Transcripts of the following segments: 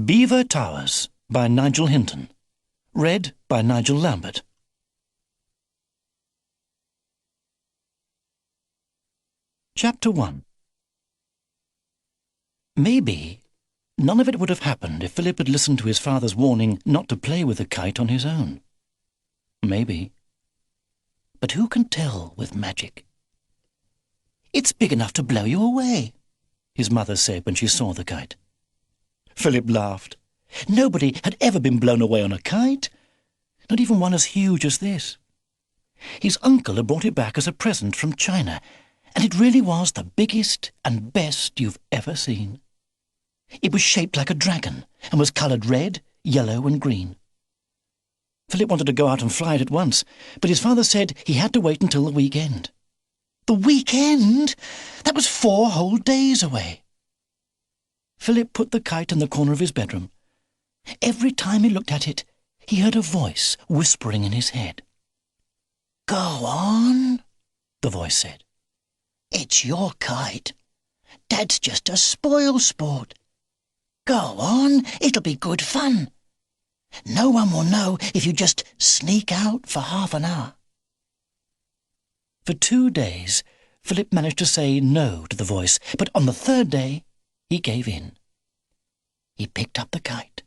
Beaver Towers by Nigel Hinton. Read by Nigel Lambert. Chapter 1. Maybe none of it would have happened if Philip had listened to his father's warning not to play with the kite on his own. Maybe. But who can tell with magic? "It's big enough to blow you away," his mother said when she saw the kite. Philip laughed. Nobody had ever been blown away on a kite, not even one as huge as this. His uncle had brought it back as a present from China, and it really was the biggest and best you've ever seen. It was shaped like a dragon and was coloured red, yellow and green. Philip wanted to go out and fly it at once, but his father said he had to wait until the weekend. The weekend? That was 4 whole days away. Philip put the kite in the corner of his bedroom. Every time he looked at it, he heard a voice whispering in his head. "Go on," the voice said. "It's your kite. Dad's just a spoil sport. Go on, it'll be good fun. No one will know if you just sneak out for half an hour." For 2 days, Philip managed to say no to the voice, but on the 3rd day, he gave in. He picked up the kite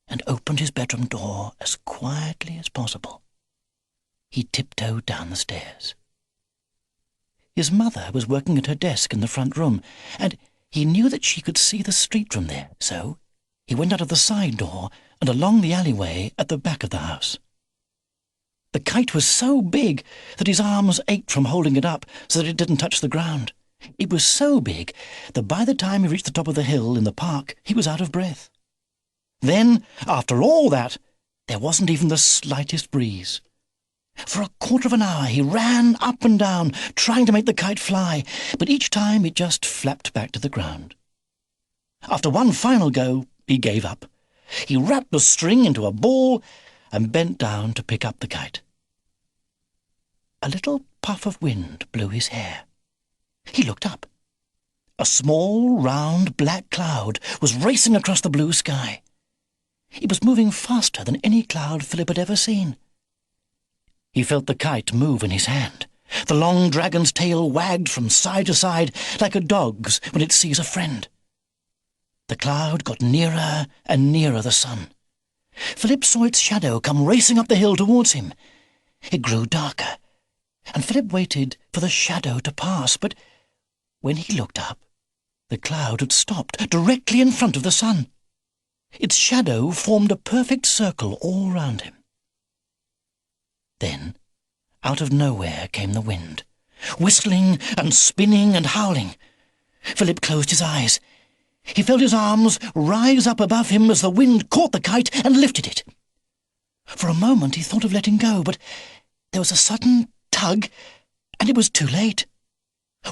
and opened his bedroom door as quietly as possible. He tiptoed down the stairs. His mother was working at her desk in the front room, and he knew that she could see the street from there, so he went out of the side door and along the alleyway at the back of the house. The kite was so big that his arms ached from holding it up so that it didn't touch the ground. It was so big that by the time he reached the top of the hill in the park, he was out of breath. Then, after all that, there wasn't even the slightest breeze. For a quarter of an hour he ran up and down, trying to make the kite fly, but each time it just flapped back to the ground. After one final go, he gave up. He wrapped the string into a ball and bent down to pick up the kite. A little puff of wind blew his hair. He looked up. A small, round, black cloud was racing across the blue sky. It was moving faster than any cloud Philip had ever seen. He felt the kite move in his hand. The long dragon's tail wagged from side to side like a dog's when it sees a friend. The cloud got nearer and nearer the sun. Philip saw its shadow come racing up the hill towards him. It grew darker, and Philip waited for the shadow to pass, but when he looked up, the cloud had stopped directly in front of the sun. Its shadow formed a perfect circle all round him. Then, out of nowhere came the wind, whistling and spinning and howling. Philip closed his eyes. He felt his arms rise up above him as the wind caught the kite and lifted it. For a moment he thought of letting go, but there was a sudden tug, and it was too late.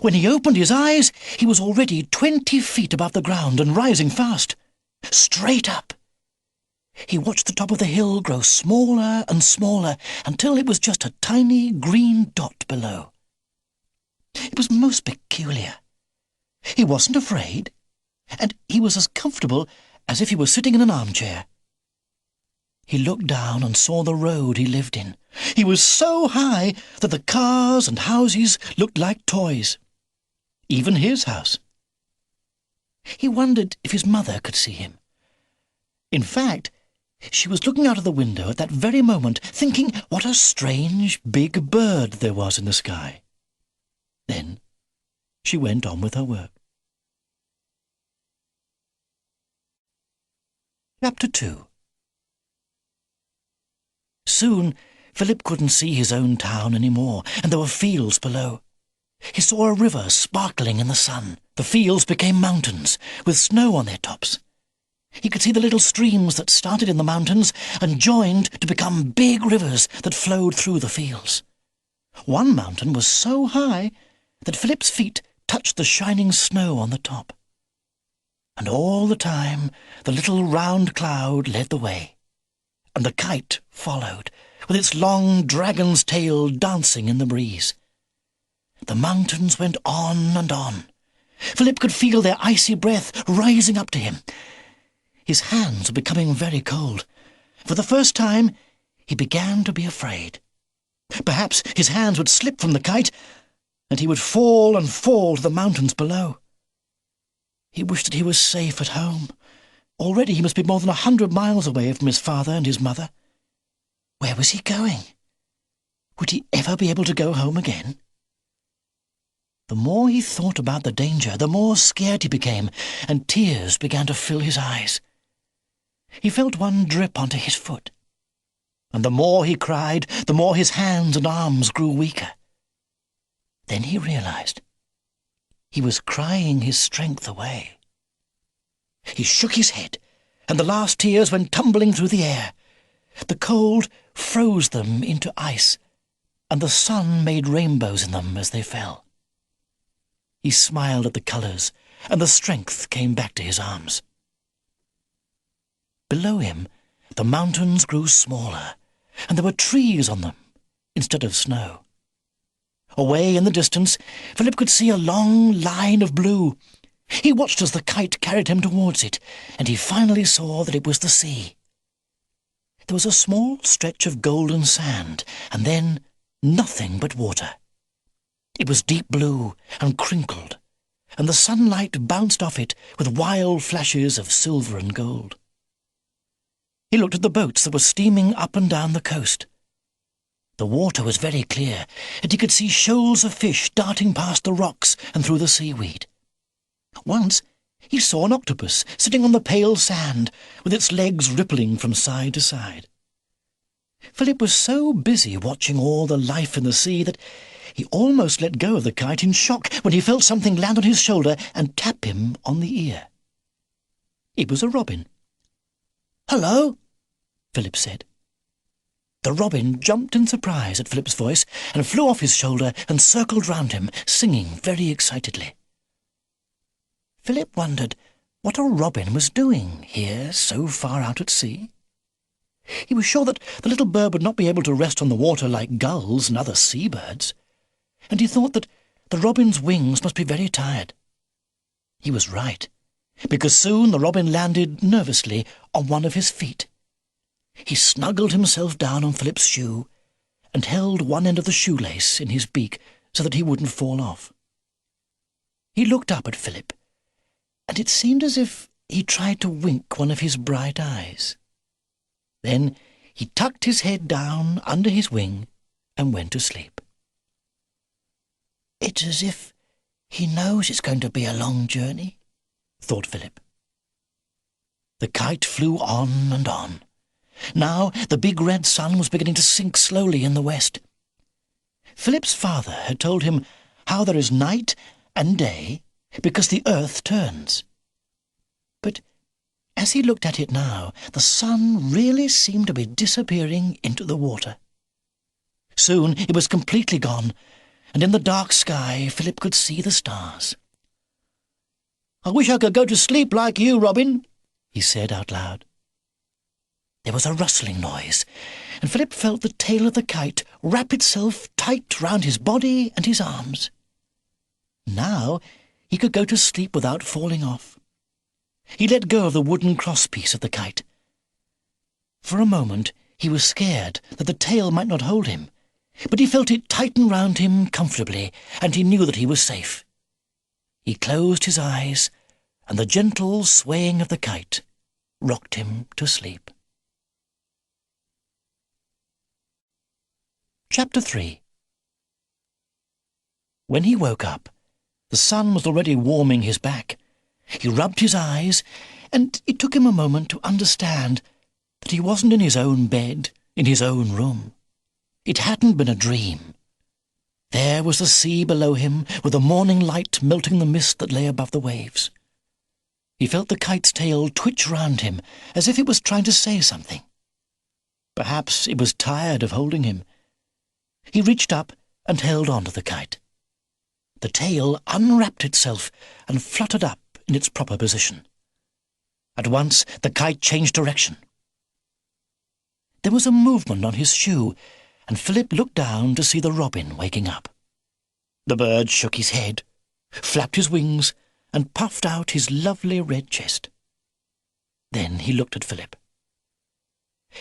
When he opened his eyes, he was already 20 feet above the ground and rising fast, straight up. He watched the top of the hill grow smaller and smaller until it was just a tiny green dot below. It was most peculiar. He wasn't afraid, and he was as comfortable as if he were sitting in an armchair. He looked down and saw the road he lived in. He was so high that the cars and houses looked like toys. Even his house. He wondered if his mother could see him. In fact, she was looking out of the window at that very moment, thinking what a strange big bird there was in the sky. Then she went on with her work. Chapter 2. Soon Philip couldn't see his own town any more, and there were fields below. He saw a river sparkling in the sun. The fields became mountains, with snow on their tops. He could see the little streams that started in the mountains and joined to become big rivers that flowed through the fields. One mountain was so high that Philip's feet touched the shining snow on the top. And all the time the little round cloud led the way, and the kite followed, with its long dragon's tail dancing in the breeze. The mountains went on and on. Philip could feel their icy breath rising up to him. His hands were becoming very cold. For the first time, he began to be afraid. Perhaps his hands would slip from the kite, and he would fall and fall to the mountains below. He wished that he was safe at home. Already he must be more than 100 miles away from his father and his mother. Where was he going? Would he ever be able to go home again? The more he thought about the danger, the more scared he became, and tears began to fill his eyes. He felt one drip onto his foot. And the more he cried, the more his hands and arms grew weaker. Then he realized he was crying his strength away. He shook his head, and the last tears went tumbling through the air. The cold froze them into ice, and the sun made rainbows in them as they fell. He smiled at the colours, and the strength came back to his arms. Below him, the mountains grew smaller, and there were trees on them instead of snow. Away in the distance, Philip could see a long line of blue. He watched as the kite carried him towards it, and he finally saw that it was the sea. There was a small stretch of golden sand, and then nothing but water. It was deep blue and crinkled, and the sunlight bounced off it with wild flashes of silver and gold. He looked at the boats that were steaming up and down the coast. The water was very clear, and he could see shoals of fish darting past the rocks and through the seaweed. Once he saw an octopus sitting on the pale sand, with its legs rippling from side to side. Philip was so busy watching all the life in the sea that he almost let go of the kite in shock when he felt something land on his shoulder and tap him on the ear. It was a robin. "Hello," Philip said. The robin jumped in surprise at Philip's voice and flew off his shoulder and circled round him, singing very excitedly. Philip wondered what a robin was doing here so far out at sea. He was sure that the little bird would not be able to rest on the water like gulls and other seabirds, and he thought that the robin's wings must be very tired. He was right, because soon the robin landed nervously on one of his feet. He snuggled himself down on Philip's shoe and held one end of the shoelace in his beak so that he wouldn't fall off. He looked up at Philip, and it seemed as if he tried to wink one of his bright eyes. Then he tucked his head down under his wing and went to sleep. "It's as if he knows it's going to be a long journey," thought Philip. The kite flew on and on. Now the big red sun was beginning to sink slowly in the west. Philip's father had told him how there is night and day because the earth turns. But as he looked at it now, the sun really seemed to be disappearing into the water. Soon it was completely gone, and in the dark sky Philip could see the stars. "I wish I could go to sleep like you, Robin," he said out loud. There was a rustling noise, and Philip felt the tail of the kite wrap itself tight round his body and his arms. Now he could go to sleep without falling off. He let go of the wooden crosspiece of the kite. For a moment he was scared that the tail might not hold him, but he felt it tighten round him comfortably, and he knew that he was safe. He closed his eyes, and the gentle swaying of the kite rocked him to sleep. Chapter 3. When he woke up, the sun was already warming his back. He rubbed his eyes, and it took him a moment to understand that he wasn't in his own bed, in his own room. It hadn't been a dream. There was the sea below him, with the morning light melting the mist that lay above the waves. He felt the kite's tail twitch round him, as if it was trying to say something. Perhaps it was tired of holding him. He reached up and held on to the kite. The tail unwrapped itself and fluttered up in its proper position. At once the kite changed direction. There was a movement on his shoe, and Philip looked down to see the robin waking up. The bird shook his head, flapped his wings, and puffed out his lovely red chest. Then he looked at Philip.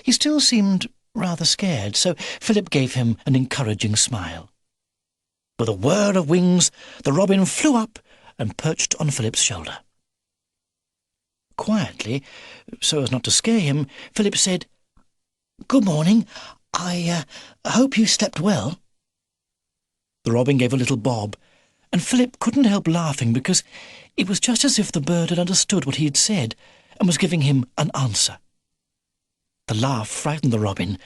He still seemed rather scared, so Philip gave him an encouraging smile. With a whir of wings, the robin flew up and perched on Philip's shoulder. Quietly, so as not to scare him, Philip said, "Good morning. I hope you slept well." The robin gave a little bob, and Philip couldn't help laughing because it was just as if the bird had understood what he had said and was giving him an answer. The laugh frightened the robin,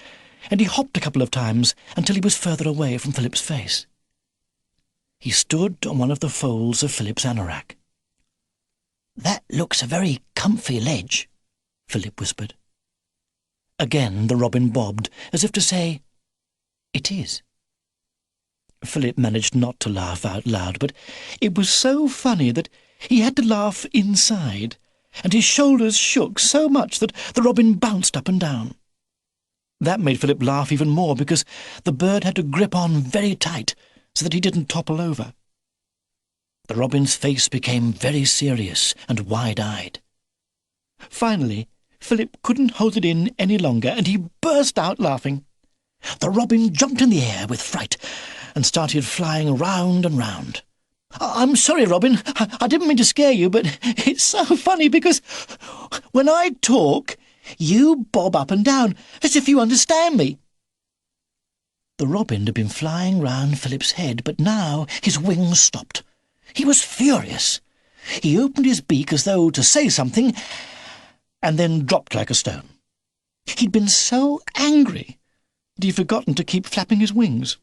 and he hopped a couple of times until he was further away from Philip's face. He stood on one of the folds of Philip's anorak. "That looks a very comfy ledge," Philip whispered. Again the robin bobbed, as if to say, "It is." Philip managed not to laugh out loud, but it was so funny that he had to laugh inside, and his shoulders shook so much that the robin bounced up and down. That made Philip laugh even more, because the bird had to grip on very tight so that he didn't topple over. The robin's face became very serious and wide-eyed. Finally, Philip couldn't hold it in any longer, and he burst out laughing. The robin jumped in the air with fright and started flying round and round. "I'm sorry, Robin, I didn't mean to scare you, but it's so funny because when I talk, you bob up and down as if you understand me." The robin had been flying round Philip's head, but now his wings stopped. He was furious. He opened his beak as though to say something, and then dropped like a stone. He'd been so angry that he'd forgotten to keep flapping his wings.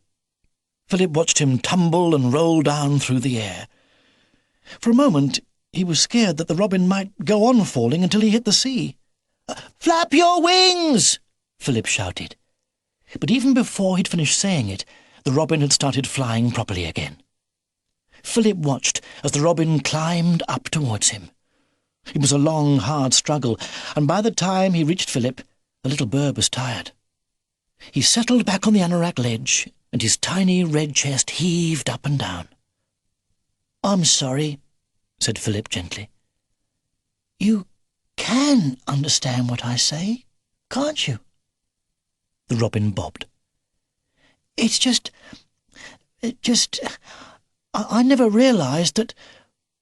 Philip watched him tumble and roll down through the air. For a moment he was scared that the robin might go on falling until he hit the sea. "Flap your wings!" Philip shouted. But even before he'd finished saying it, the robin had started flying properly again. Philip watched as the robin climbed up towards him. It was a long, hard struggle, and by the time he reached Philip, the little bird was tired. He settled back on the anorak ledge, and his tiny red chest heaved up and down. "I'm sorry," said Philip gently. "You can understand what I say, can't you?" The robin bobbed. It's just... I never realised that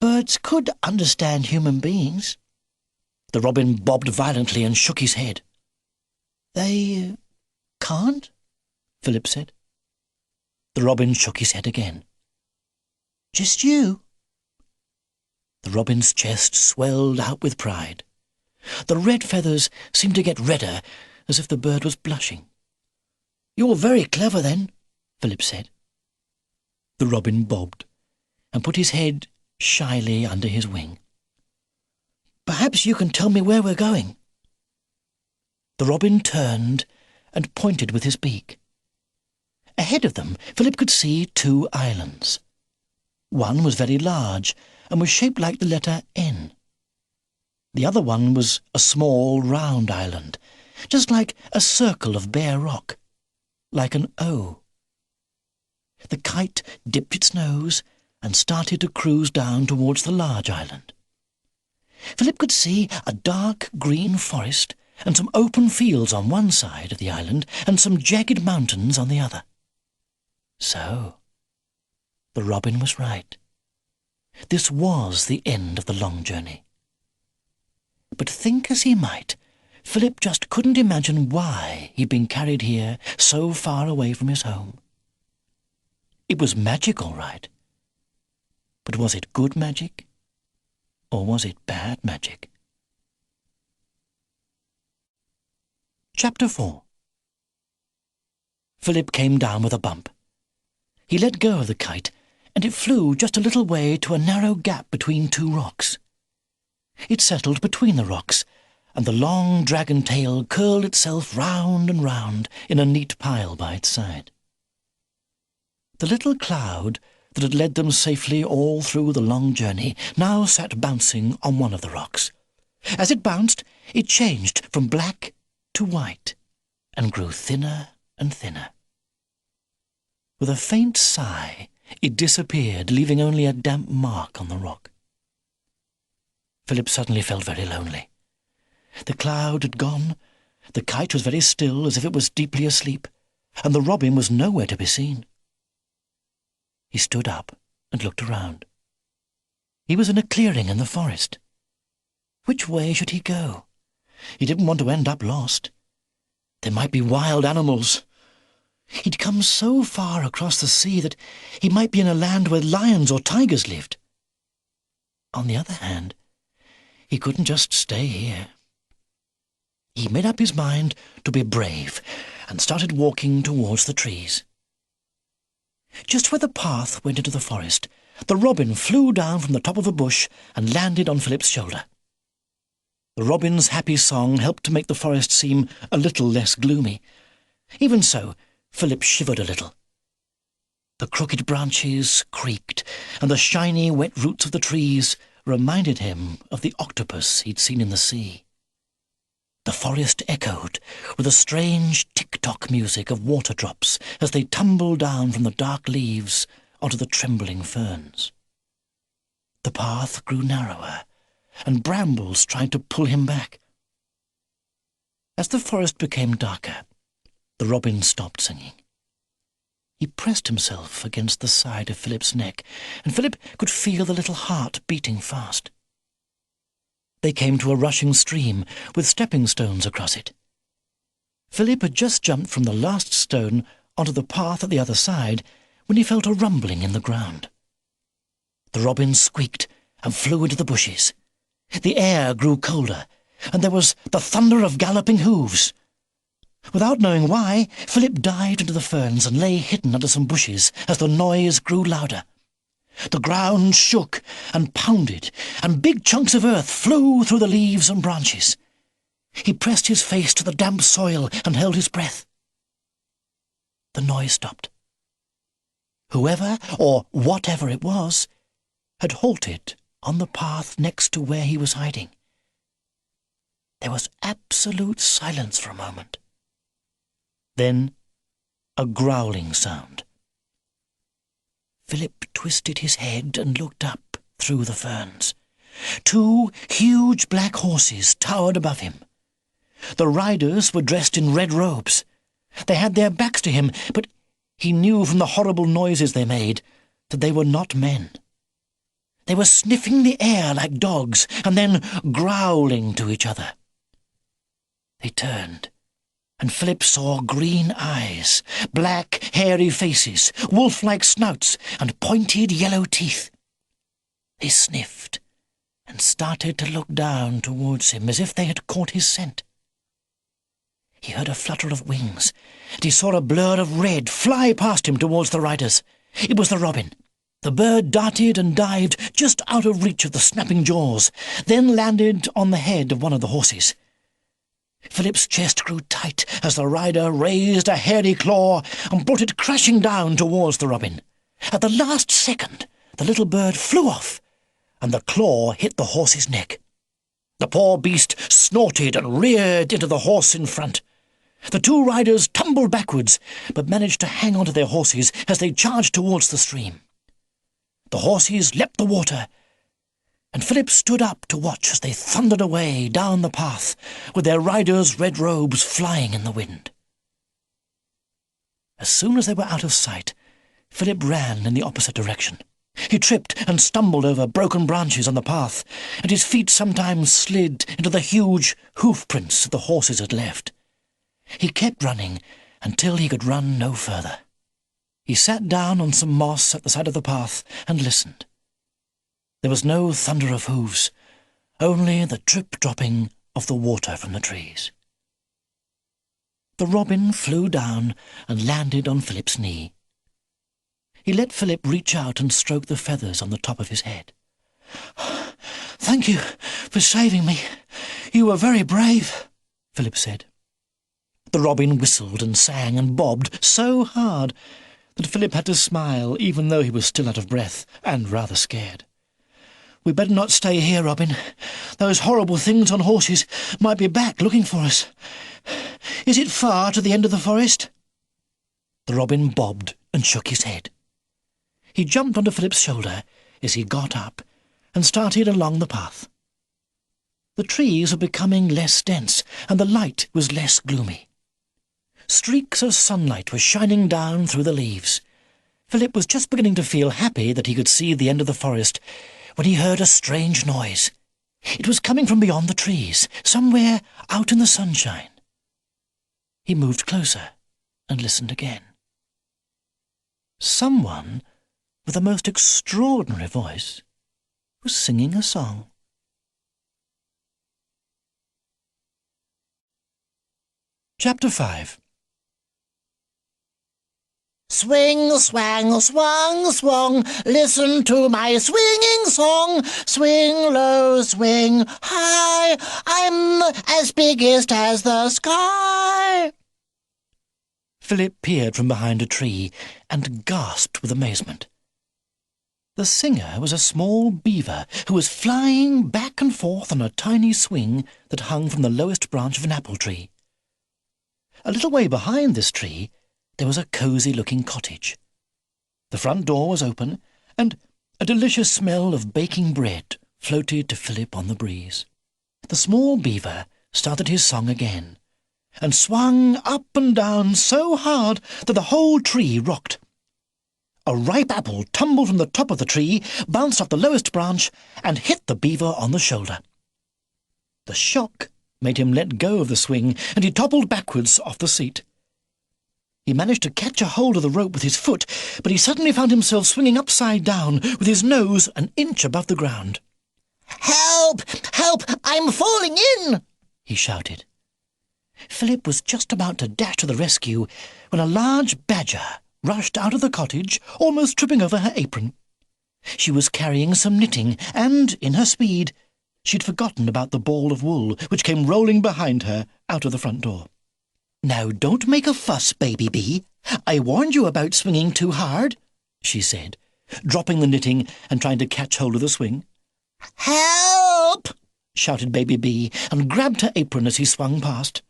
birds could understand human beings." The robin bobbed violently and shook his head. "They can't?" Philip said. The robin shook his head again. "Just you?" The robin's chest swelled out with pride. The red feathers seemed to get redder, as if the bird was blushing. "You're very clever, then," Philip said. The robin bobbed and put his head shyly under his wing. "Perhaps you can tell me where we're going." The robin turned and pointed with his beak. Ahead of them, Philip could see 2 islands. One was very large and was shaped like the letter N. The other one was a small, round island, just like a circle of bare rock, like an O. The kite dipped its nose and started to cruise down towards the large island. Philip could see a dark green forest and some open fields on one side of the island and some jagged mountains on the other. So, the robin was right. This was the end of the long journey. But think as he might, Philip just couldn't imagine why he'd been carried here so far away from his home. It was magic, all right. But was it good magic, or was it bad magic? Chapter 4. Philip came down with a bump. He let go of the kite, and it flew just a little way to a narrow gap between 2 rocks. It settled between the rocks, and the long dragon tail curled itself round and round in a neat pile by its side. The little cloud that had led them safely all through the long journey now sat bouncing on one of the rocks. As it bounced, it changed from black to white, and grew thinner and thinner. With a faint sigh, it disappeared, leaving only a damp mark on the rock. Philip suddenly felt very lonely. The cloud had gone, the kite was very still, as if it was deeply asleep, and the robin was nowhere to be seen. He stood up and looked around. He was in a clearing in the forest. Which way should he go? He didn't want to end up lost. There might be wild animals. He'd come so far across the sea that he might be in a land where lions or tigers lived. On the other hand, he couldn't just stay here. He made up his mind to be brave and started walking towards the trees. Just where the path went into the forest, the robin flew down from the top of a bush and landed on Philip's shoulder. The robin's happy song helped to make the forest seem a little less gloomy. Even so, Philip shivered a little. The crooked branches creaked, and the shiny, wet roots of the trees reminded him of the octopus he'd seen in the sea. The forest echoed with a strange tick-tock music of water drops as they tumbled down from the dark leaves onto the trembling ferns. The path grew narrower, and brambles tried to pull him back. As the forest became darker, the robin stopped singing. He pressed himself against the side of Philip's neck, and Philip could feel the little heart beating fast. They came to a rushing stream with stepping stones across it. Philip had just jumped from the last stone onto the path at the other side when he felt a rumbling in the ground. The robin squeaked and flew into the bushes. The air grew colder, and there was the thunder of galloping hooves. Without knowing why, Philip dived into the ferns and lay hidden under some bushes as the noise grew louder. The ground shook and pounded, and big chunks of earth flew through the leaves and branches. He pressed his face to the damp soil and held his breath. The noise stopped. Whoever, or whatever it was, had halted on the path next to where he was hiding. There was absolute silence for a moment. Then a growling sound. Philip twisted his head and looked up through the ferns. 2 huge black horses towered above him. The riders were dressed in red robes. They had their backs to him, but he knew from the horrible noises they made that they were not men. They were sniffing the air like dogs and then growling to each other. They turned, and Philip saw green eyes, black, hairy faces, wolf-like snouts, and pointed yellow teeth. They sniffed and started to look down towards him as if they had caught his scent. He heard a flutter of wings, and he saw a blur of red fly past him towards the riders. It was the robin. The bird darted and dived just out of reach of the snapping jaws, then landed on the head of one of the horses. Philip's chest grew tight as the rider raised a hairy claw and brought it crashing down towards the robin. At the last second, the little bird flew off, and the claw hit the horse's neck. The poor beast snorted and reared into the horse in front. The 2 riders tumbled backwards, but managed to hang on to their horses as they charged towards the stream. The horses leapt the water, and Philip stood up to watch as they thundered away down the path, with their riders' red robes flying in the wind. As soon as they were out of sight, Philip ran in the opposite direction. He tripped and stumbled over broken branches on the path, and his feet sometimes slid into the huge hoof-prints the horses had left. He kept running until he could run no further. He sat down on some moss at the side of the path and listened. There was no thunder of hooves, only the drip-dropping of the water from the trees. The robin flew down and landed on Philip's knee. He let Philip reach out and stroke the feathers on the top of his head. "Thank you for saving me. You were very brave," Philip said. The robin whistled and sang and bobbed so hard that Philip had to smile, even though he was still out of breath and rather scared. "We'd better not stay here, Robin. Those horrible things on horses might be back looking for us. Is it far to the end of the forest?" The robin bobbed and shook his head. He jumped onto Philip's shoulder as he got up and started along the path. The trees were becoming less dense, and the light was less gloomy. Streaks of sunlight were shining down through the leaves. Philip was just beginning to feel happy that he could see the end of the forest when he heard a strange noise. It was coming from beyond the trees, somewhere out in the sunshine. He moved closer and listened again. Someone with a most extraordinary voice was singing a song. Chapter 5. Swing, swang, swung, swung, listen to my swinging song. Swing low, swing high, I'm as biggest as the sky. Philip peered from behind a tree and gasped with amazement. The singer was a small beaver who was flying back and forth on a tiny swing that hung from the lowest branch of an apple tree. A little way behind this tree there was a cosy-looking cottage. The front door was open, and a delicious smell of baking bread floated to Philip on the breeze. The small beaver started his song again, and swung up and down so hard that the whole tree rocked. A ripe apple tumbled from the top of the tree, bounced off the lowest branch, and hit the beaver on the shoulder. The shock made him let go of the swing, and he toppled backwards off the seat. He managed to catch a hold of the rope with his foot, but he suddenly found himself swinging upside down with his nose an inch above the ground. "Help! Help! I'm falling in!" he shouted. Philip was just about to dash to the rescue when a large badger rushed out of the cottage, almost tripping over her apron. She was carrying some knitting, and, in her speed, she'd forgotten about the ball of wool which came rolling behind her out of the front door. "Now don't make a fuss, Baby Bee. I warned you about swinging too hard," she said, dropping the knitting and trying to catch hold of the swing. "Help!" shouted Baby Bee, and grabbed her apron as he swung past.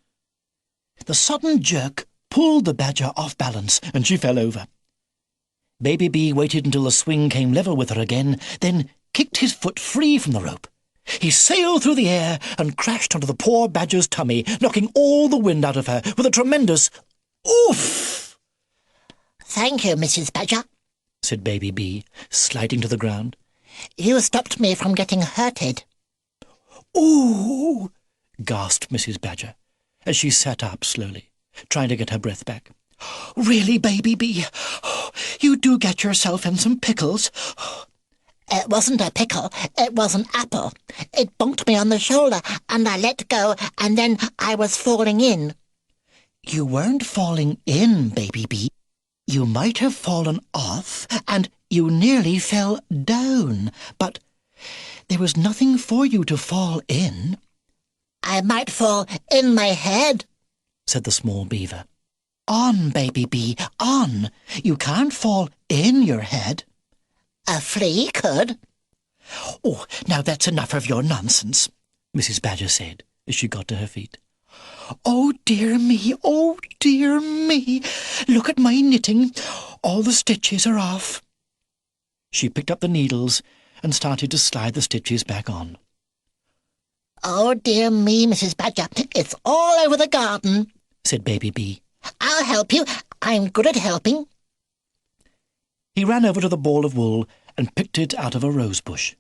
The sudden jerk pulled the badger off balance, and she fell over. Baby Bee waited until the swing came level with her again, then kicked his foot free from the rope. He sailed through the air and crashed onto the poor badger's tummy, knocking all the wind out of her with a tremendous oof. "Thank you, Mrs. Badger," said Baby Bee, sliding to the ground. "You stopped me from getting hurted." "Ooh!" gasped Mrs. Badger, as she sat up slowly, trying to get her breath back. "Really, Baby Bee, you do get yourself in some pickles." "It wasn't a pickle, it was an apple. It bonked me on the shoulder, and I let go, and then I was falling in." "You weren't falling in, Baby Bee. You might have fallen off, and you nearly fell down, but there was nothing for you to fall in." "I might fall in my head," said the small beaver. "On, Baby Bee, on. You can't fall in your head." "A flea could." "Oh, now that's enough of your nonsense," Mrs. Badger said, as she got to her feet. "Oh, dear me, oh, dear me! Look at my knitting. All the stitches are off." She picked up the needles and started to slide the stitches back on. "Oh, dear me, Mrs. Badger, it's all over the garden," said Baby Bee. "I'll help you. I'm good at helping." He ran over to the ball of wool and picked it out of a rose bush.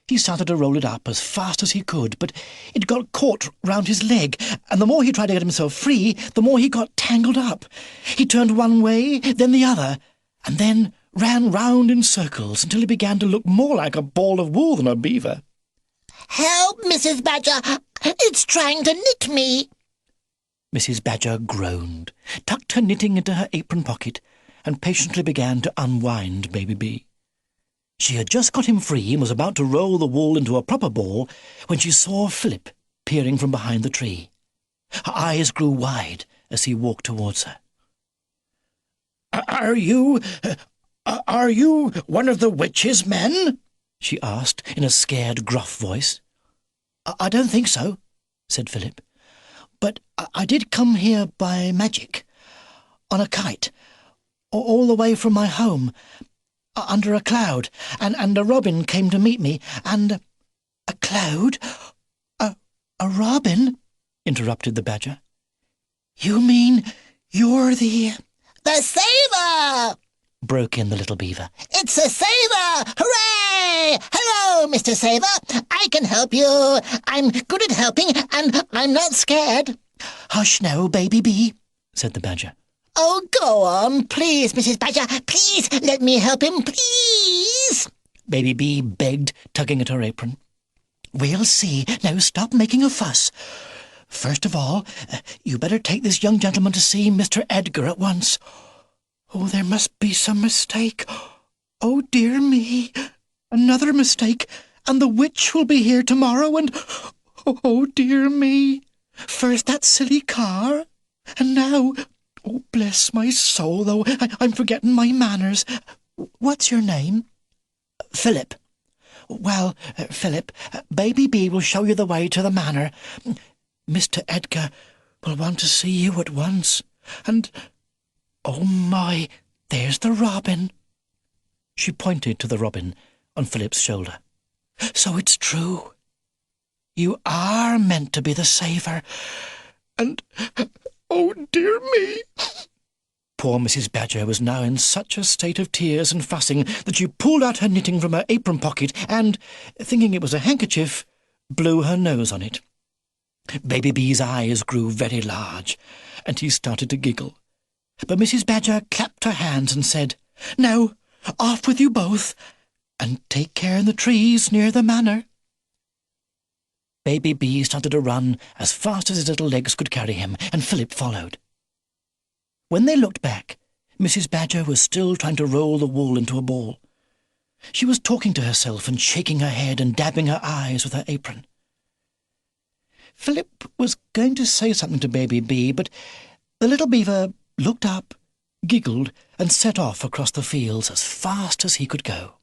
He started to roll it up as fast as he could, but it got caught round his leg, and the more he tried to get himself free, the more he got tangled up. He turned one way, then the other, and then ran round in circles until he began to look more like a ball of wool than a beaver. "Help, Mrs. Badger! It's trying to knit me!" Mrs. Badger groaned, tucked her knitting into her apron pocket, and patiently began to unwind Baby Bee. She had just got him free and was about to roll the wool into a proper ball when she saw Philip peering from behind the tree. Her eyes grew wide as he walked towards her. Are you one of the witch's men?" she asked in a scared, gruff voice. I don't think so," said Philip. "But I did come here by magic, on a kite, all the way from my home, under a cloud, and a robin came to meet me, and—" "A cloud? A robin? Interrupted the badger. You mean you're the... The saver! Broke in the little beaver. It's a saver! Hooray! Hello, Mr. Saver. I can help you. I'm good at helping, and I'm not scared. Hush now, baby bee, said the badger. Oh, go on, please, Mrs. Badger. Please let me help him, please. Baby bee begged, tugging at her apron. We'll see. Now stop making a fuss. First of all, you better take this young gentleman to see Mr. Edgar at once. Oh, there must be some mistake. Oh, dear me. Another mistake, and the witch will be here tomorrow, and... Oh, dear me. First that silly car, and now... Oh, bless my soul, though, I'm forgetting my manners. What's your name? Philip. Well, Philip, Baby Bee will show you the way to the manor. Mr. Edgar will want to see you at once, and... Oh, my, there's the robin. She pointed to the robin on Philip's shoulder. So it's true. You are meant to be the saver, and... Oh, dear me! Poor Mrs. Badger was now in such a state of tears and fussing that she pulled out her knitting from her apron pocket and, thinking it was a handkerchief, blew her nose on it. Baby Bee's eyes grew very large, and he started to giggle. But Mrs. Badger clapped her hands and said, Now, off with you both, and take care in the trees near the manor. Baby Bee started to run as fast as his little legs could carry him, and Philip followed. When they looked back, Mrs. Badger was still trying to roll the wool into a ball. She was talking to herself and shaking her head and dabbing her eyes with her apron. Philip was going to say something to Baby Bee, but the little beaver looked up, giggled, and set off across the fields as fast as he could go.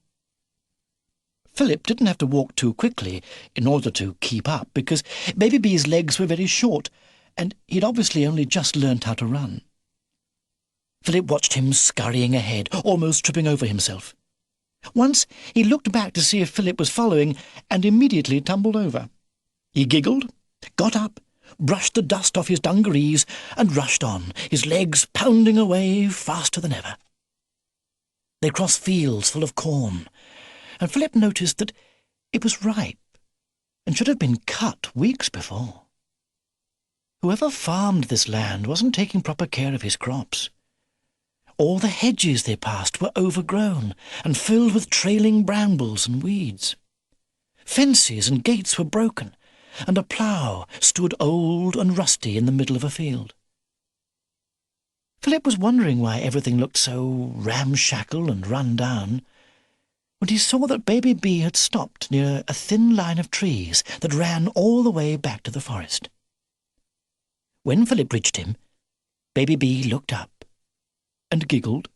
Philip didn't have to walk too quickly in order to keep up, because Baby Bee's legs were very short, and he'd obviously only just learnt how to run. Philip watched him scurrying ahead, almost tripping over himself. Once he looked back to see if Philip was following, and immediately tumbled over. He giggled, got up, brushed the dust off his dungarees, and rushed on, his legs pounding away faster than ever. They crossed fields full of corn, and Philip noticed that it was ripe and should have been cut weeks before. Whoever farmed this land wasn't taking proper care of his crops. All the hedges they passed were overgrown and filled with trailing brambles and weeds. Fences and gates were broken, and a plough stood old and rusty in the middle of a field. Philip was wondering why everything looked so ramshackle and run down, when he saw that Baby Bee had stopped near a thin line of trees that ran all the way back to the forest. When Philip reached him, Baby Bee looked up and giggled,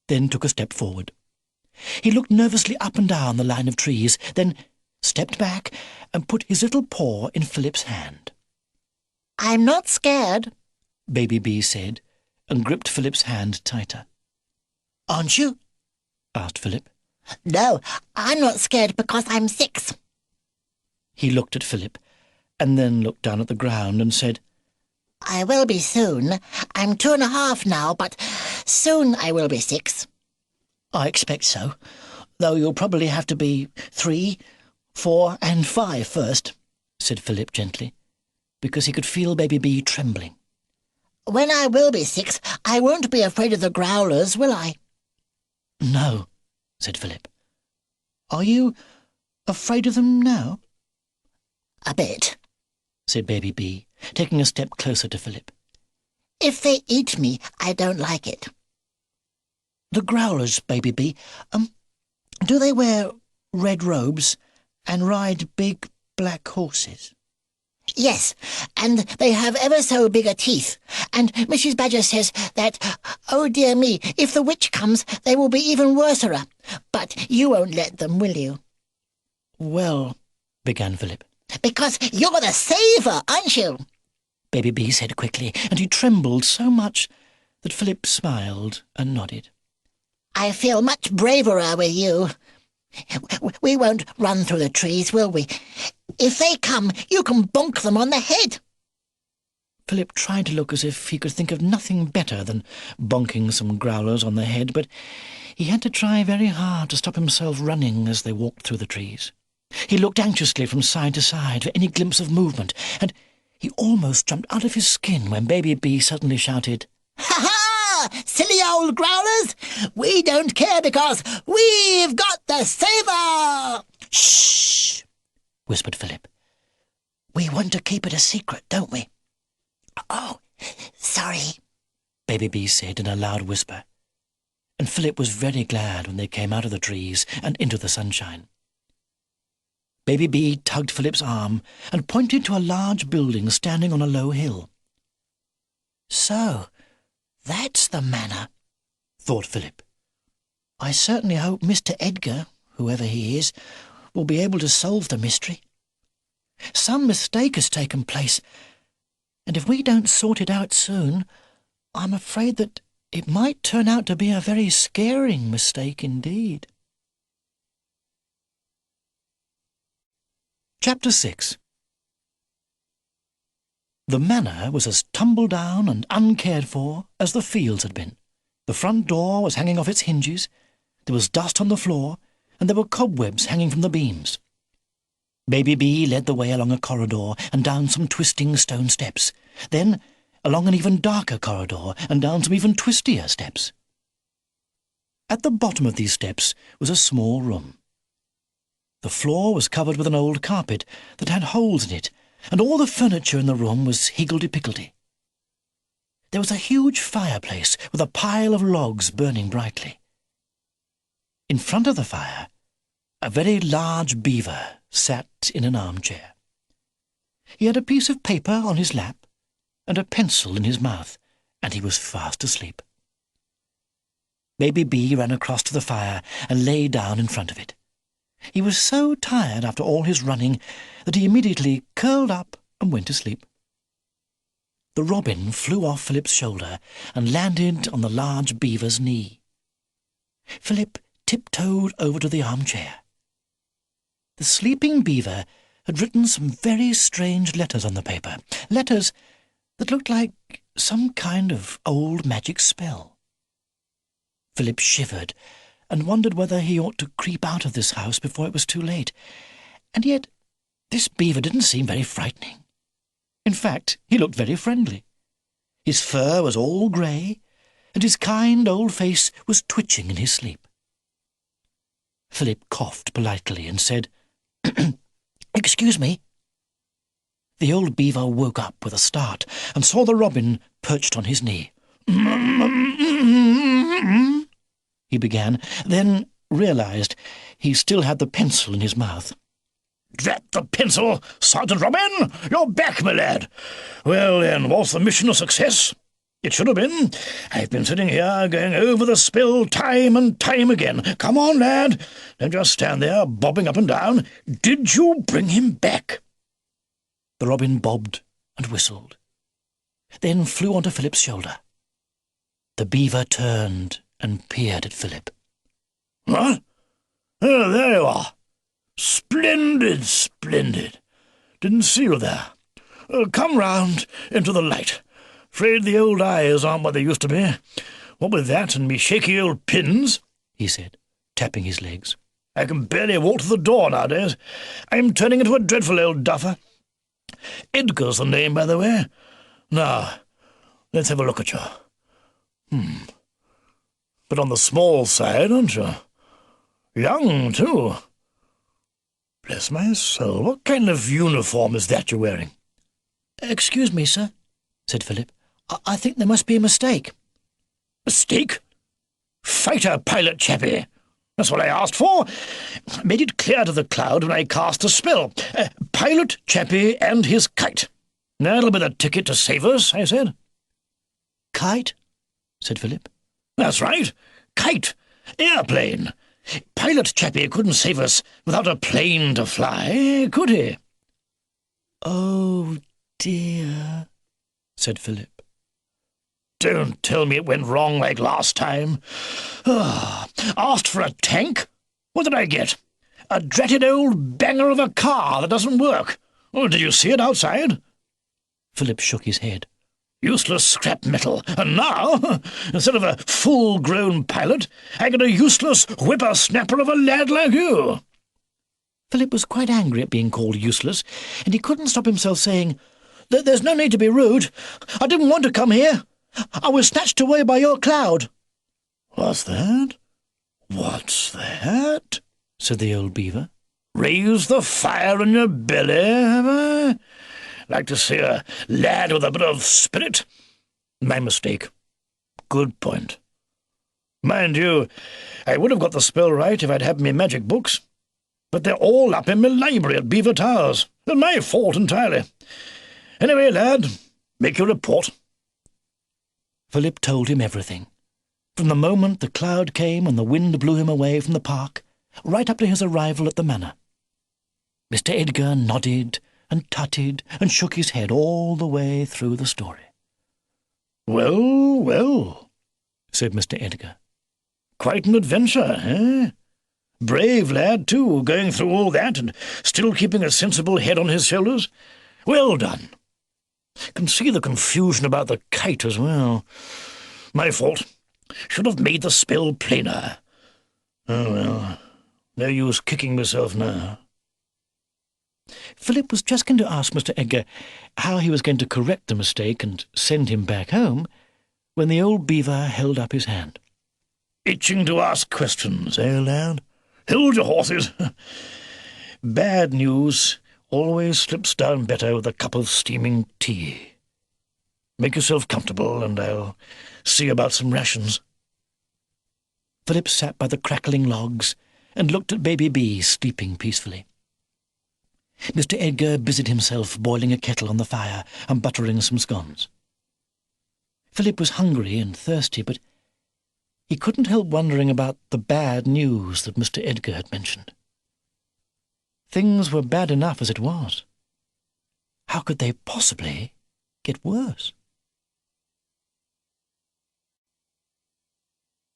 then took a step forward. He looked nervously up and down the line of trees, then stepped back and put his little paw in Philip's hand. I'm not scared, Baby Bee said, and gripped Philip's hand tighter. Aren't you? Asked Philip. No, I'm not scared because I'm 6. He looked at Philip, and then looked down at the ground and said, I will be soon. I'm 2.5 now, but soon I will be 6. I expect so, though you'll probably have to be 3, 4, and 5 first, said Philip gently, because he could feel Baby Bee trembling. When I will be 6, I won't be afraid of the Growlers, will I? No, said Philip. Are you afraid of them now? A bit, said Baby Bee, taking a step closer to Philip. If they eat me, I don't like it. The Growlers, Baby Bee, do they wear red robes and ride big black horses? Yes, and they have ever so bigger teeth, and Mrs. Badger says that, oh dear me, if the witch comes, they will be even worser. But you won't let them, will you? Well, began Philip. Because you're the saver, aren't you? Baby Bee said quickly, and he trembled so much that Philip smiled and nodded. I feel much braver with you. We won't run through the trees, will we? If they come, you can bonk them on the head. Philip tried to look as if he could think of nothing better than bonking some growlers on the head, but he had to try very hard to stop himself running as they walked through the trees. He looked anxiously from side to side for any glimpse of movement, and he almost jumped out of his skin when Baby Bee suddenly shouted, "Ha-ha! Silly old growlers! We don't care because we've got the saver!" "Shh!" whispered Philip. "We want to keep it a secret, don't we?" "Oh, sorry," Baby Bee said in a loud whisper, and Philip was very glad when they came out of the trees and into the sunshine. Baby Bee tugged Philip's arm and pointed to a large building standing on a low hill. "So, that's the manor," thought Philip. "I certainly hope Mr Edgar, whoever he is, will be able to solve the mystery. Some mistake has taken place, and if we don't sort it out soon, I'm afraid that it might turn out to be a very scaring mistake indeed." Chapter 6. The manor was as tumble-down and uncared for as the fields had been. The front door was hanging off its hinges, there was dust on the floor, and there were cobwebs hanging from the beams. Baby Bee led the way along a corridor and down some twisting stone steps, then along an even darker corridor and down some even twistier steps. At the bottom of these steps was a small room. The floor was covered with an old carpet that had holes in it, and all the furniture in the room was higgledy-piggledy. There was a huge fireplace with a pile of logs burning brightly. In front of the fire, a very large beaver sat in an armchair. He had a piece of paper on his lap and a pencil in his mouth, and he was fast asleep. Baby Bee ran across to the fire and lay down in front of it. He was so tired after all his running that he immediately curled up and went to sleep. The robin flew off Philip's shoulder and landed on the large beaver's knee. Philip tiptoed over to the armchair. The sleeping beaver had written some very strange letters on the paper, letters that looked like some kind of old magic spell. Philip shivered and wondered whether he ought to creep out of this house before it was too late, and yet this beaver didn't seem very frightening. In fact, he looked very friendly. His fur was all grey, and his kind old face was twitching in his sleep. Philip coughed politely and said, "Excuse me." The old beaver woke up with a start and saw the robin perched on his knee. He began, then realised he still had the pencil in his mouth. "Drat the pencil, Sergeant Robin! You're back, my lad. Well, then, was the mission a success? It should have been. I've been sitting here going over the spill time and time again. Come on, lad. Don't just stand there bobbing up and down. Did you bring him back?" The robin bobbed and whistled, then flew onto Philip's shoulder. The beaver turned and peered at Philip. "What? Oh, there you are. Splendid, splendid. Didn't see you there. Come round into the light. Afraid the old eyes aren't what they used to be. What with that and me shaky old pins," he said, tapping his legs, "I can barely walk to the door nowadays. I'm turning into a dreadful old duffer. Edgar's the name, by the way. Now, let's have a look at you. But on the small side, aren't you? Young, too. Bless my soul, what kind of uniform is that you're wearing?" "Excuse me, sir," said Philip. I think there must be a mistake." "Mistake? Fighter pilot chappie. That's what I asked for. Made it clear to the cloud when I cast a spell. Pilot chappie and his kite. That'll be the ticket to save us, I said." "Kite?" said Philip. "That's right. Kite. Airplane. Pilot chappie couldn't save us without a plane to fly, could he?" "Oh, dear," said Philip. "Don't tell me it went wrong like last time. Asked for a tank? What did I get? A dratted old banger of a car that doesn't work. Oh, did you see it outside?" Philip shook his head. "Useless scrap metal. And now, instead of a full-grown pilot, I get a useless whipper-snapper of a lad like you." Philip was quite angry at being called useless, and he couldn't stop himself saying, "There's no need to be rude. I didn't want to come here. I was snatched away by your cloud." "What's that? What's that?" said the old beaver. "Raise the fire in your belly, have I? Like to see a lad with a bit of spirit? My mistake. Good point. Mind you, I would have got the spell right if I'd had me magic books, but they're all up in my library at Beaver Towers. They're my fault entirely. Anyway, lad, make your report." Philip told him everything, from the moment the cloud came and the wind blew him away from the park, right up to his arrival at the manor. Mr. Edgar nodded and tutted and shook his head all the way through the story. "Well, well," said Mr. Edgar. "Quite an adventure, eh? Brave lad, too, going through all that and still keeping a sensible head on his shoulders. Well done. Can see the confusion about the kite as well. My fault. Should have made the spell plainer. Oh, well, no use kicking myself now." Philip was just going to ask Mr. Edgar how he was going to correct the mistake and send him back home, when the old beaver held up his hand. "Itching to ask questions, eh, lad? Hold your horses. Bad news always slips down better with a cup of steaming tea. Make yourself comfortable, and I'll see about some rations." Philip sat by the crackling logs and looked at baby Bee sleeping peacefully. Mr. Edgar busied himself boiling a kettle on the fire and buttering some scones. Philip was hungry and thirsty, but he couldn't help wondering about the bad news that Mr. Edgar had mentioned. Things were bad enough as it was. How could they possibly get worse?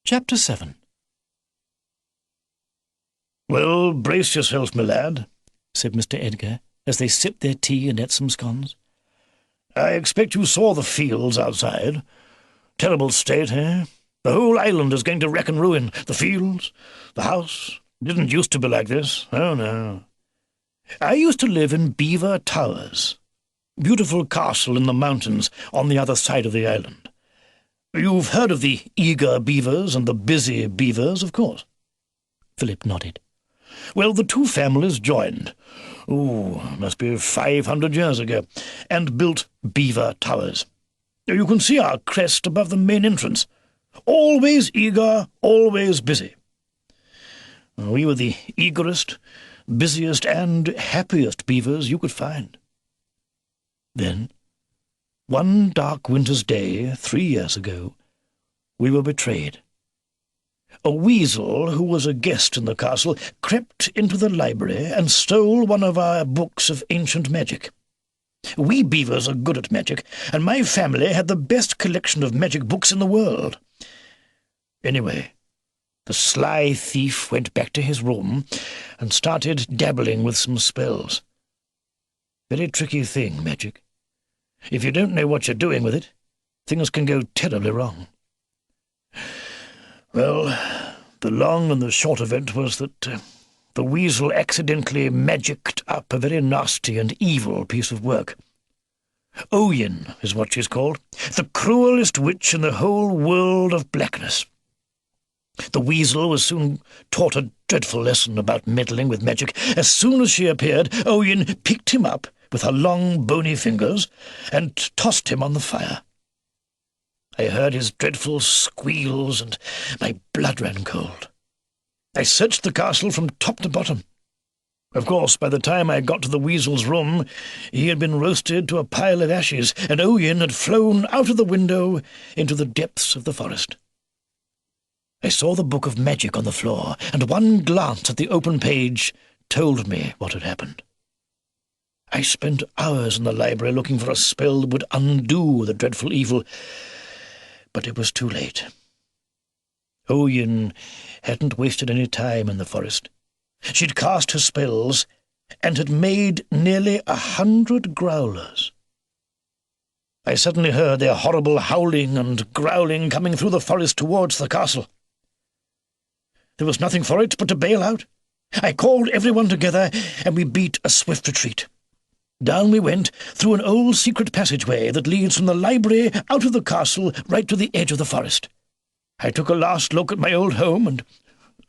Chapter 7. "Well, brace yourself, my lad," said Mr. Edgar, as they sipped their tea and ate some scones. "I expect you saw the fields outside. Terrible state, eh? The whole island is going to wreck and ruin. The fields, the house. It didn't used to be like this. Oh, no. I used to live in Beaver Towers. Beautiful castle in the mountains on the other side of the island. You've heard of the eager beavers and the busy beavers, of course?" Philip nodded. "Well, the two families joined, must be 500 years ago, and built Beaver Towers. You can see our crest above the main entrance. Always eager, always busy. We were the eagerest, busiest, and happiest beavers you could find. Then, one dark winter's day, 3 years ago, we were betrayed. A weasel, who was a guest in the castle, crept into the library and stole one of our books of ancient magic. We beavers are good at magic, and my family had the best collection of magic books in the world. Anyway, the sly thief went back to his room and started dabbling with some spells. Very tricky thing, magic. If you don't know what you're doing with it, things can go terribly wrong. Well, the long and the short of it was that the weasel accidentally magicked up a very nasty and evil piece of work. Oyin is what she's called, the cruelest witch in the whole world of blackness. The weasel was soon taught a dreadful lesson about meddling with magic. As soon as she appeared, Oyin picked him up with her long bony fingers and tossed him on the fire. I heard his dreadful squeals, and my blood ran cold. I searched the castle from top to bottom. Of course, by the time I got to the weasel's room, he had been roasted to a pile of ashes, and Oyin had flown out of the window into the depths of the forest. I saw the book of magic on the floor, and one glance at the open page told me what had happened. I spent hours in the library looking for a spell that would undo the dreadful evil, but it was too late. Oyin hadn't wasted any time in the forest. She'd cast her spells and had made nearly 100 growlers. I suddenly heard their horrible howling and growling coming through the forest towards the castle. There was nothing for it but to bail out. I called everyone together, and we beat a swift retreat. Down we went, through an old secret passageway that leads from the library out of the castle right to the edge of the forest. I took a last look at my old home and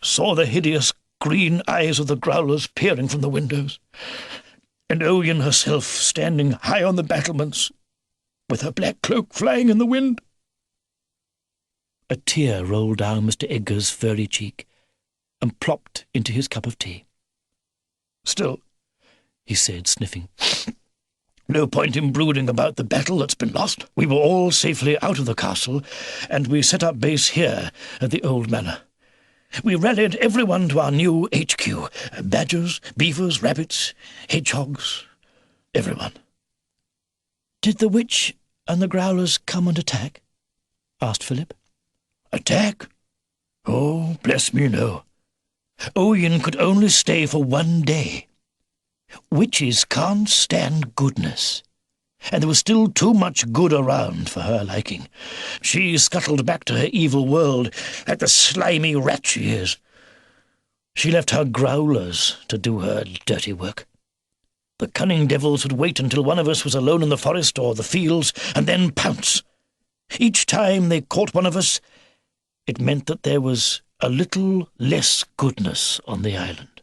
saw the hideous green eyes of the growlers peering from the windows, and Oyin herself standing high on the battlements, with her black cloak flying in the wind. A tear rolled down Mr. Edgar's furry cheek and plopped into his cup of tea. "Still," he said, sniffing, "no point in brooding about the battle that's been lost. We were all safely out of the castle, and we set up base here at the old manor. We rallied everyone to our new HQ. Badgers, beavers, rabbits, hedgehogs, everyone." "Did the witch and the growlers come and attack?" asked Philip. "Attack? Oh, bless me, no. Oyin could only stay for 1 day. Witches can't stand goodness, and there was still too much good around for her liking. She scuttled back to her evil world like the slimy rat she is. She left her growlers to do her dirty work. The cunning devils would wait until one of us was alone in the forest or the fields, and then pounce. Each time they caught one of us, it meant that there was a little less goodness on the island.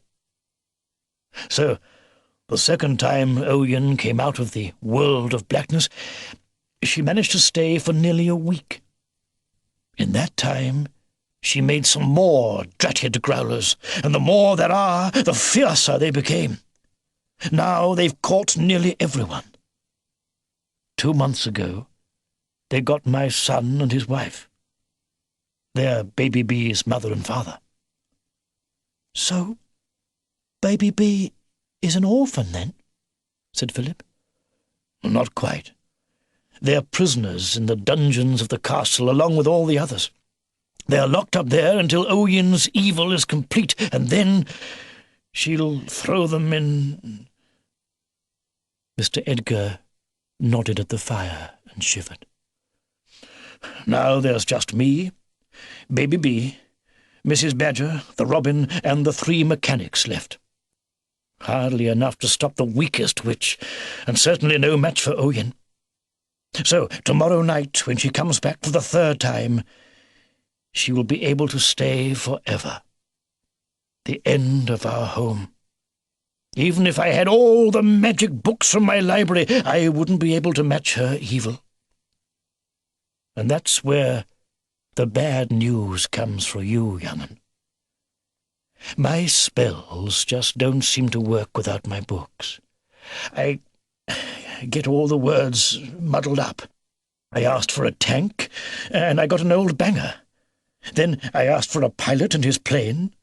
So, the second time Oyin came out of the world of blackness, she managed to stay for nearly a week. In that time, she made some more dratted growlers, and the more there are, the fiercer they became. Now they've caught nearly everyone. 2 months ago, they got my son and his wife. They're Baby B's mother and father." "So, Baby B is an orphan, then?" said Philip. "Not quite. They're prisoners in the dungeons of the castle, along with all the others. They're locked up there until Oyin's evil is complete, and then she'll throw them in—" Mr. Edgar nodded at the fire and shivered. "Now there's just me, Baby B, Mrs. Badger, the robin, and the 3 mechanics left. Hardly enough to stop the weakest witch, and certainly no match for Oyin. So, tomorrow night, when she comes back for the 3rd time, she will be able to stay forever. The end of our home. Even if I had all the magic books from my library, I wouldn't be able to match her evil. And that's where the bad news comes for you, young'un. My spells just don't seem to work without my books. I get all the words muddled up. I asked for a tank, and I got an old banger. Then I asked for a pilot and his plane,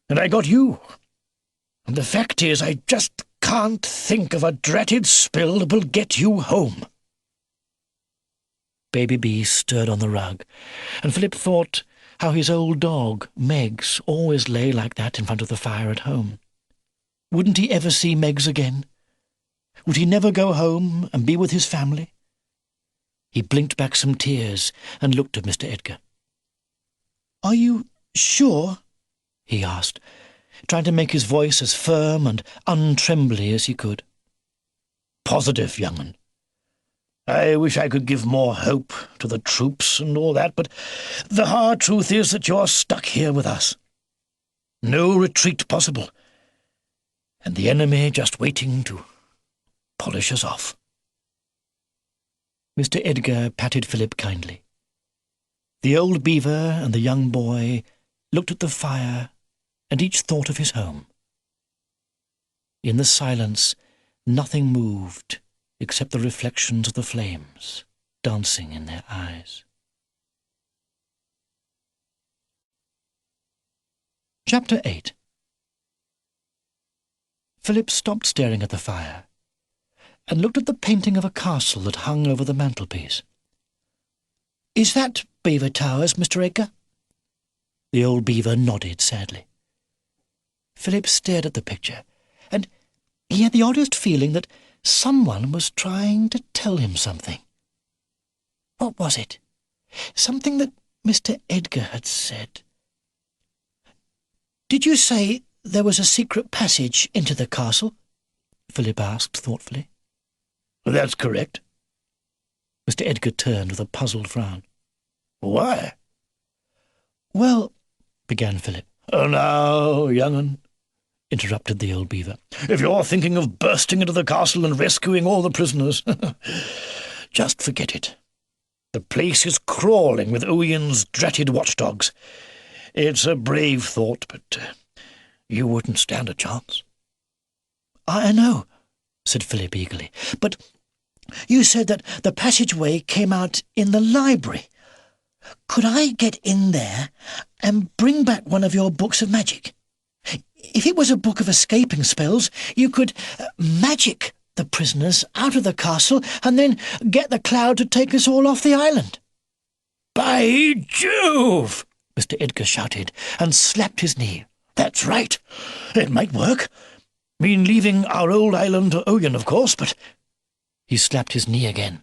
and I got you. And the fact is, I just can't think of a dratted spell that will get you home." Baby B stirred on the rug, and Philip thought how his old dog, Megs, always lay like that in front of the fire at home. Wouldn't he ever see Megs again? Would he never go home and be with his family? He blinked back some tears and looked at Mr. Edgar. "Are you sure?" he asked, trying to make his voice as firm and untrembly as he could. "Positive, young'un. I wish I could give more hope to the troops and all that, but the hard truth is that you're stuck here with us. No retreat possible, and the enemy just waiting to polish us off." Mr. Edgar patted Philip kindly. The old beaver and the young boy looked at the fire, and each thought of his home. In the silence, nothing moved except the reflections of the flames dancing in their eyes. Chapter 8. Philip stopped staring at the fire and looked at the painting of a castle that hung over the mantelpiece. "Is that Beaver Towers, Mr. Edgar?" The old beaver nodded sadly. Philip stared at the picture, and he had the oddest feeling that someone was trying to tell him something. What was it? Something that Mr. Edgar had said. "Did you say there was a secret passage into the castle?" Philip asked thoughtfully. That's correct. Mr. Edgar turned with a puzzled frown. Why? "Well," began Philip. "Oh, now, young 'un," interrupted the old beaver. "if you're thinking of bursting into the castle and rescuing all the prisoners, just forget it. The place is crawling with Oyin's dratted watchdogs. It's a brave thought, but you wouldn't stand a chance." "I know," said Philip eagerly, "but you said that the passageway came out in the library. Could I get in there and bring back one of your books of magic? If it was a book of escaping spells, you could magic the prisoners out of the castle and then get the cloud to take us all off the island." "By Jove!" Mr. Edgar shouted and slapped his knee. "That's right. It might work. Mean leaving our old island to Oyin, of course, but—" He slapped his knee again.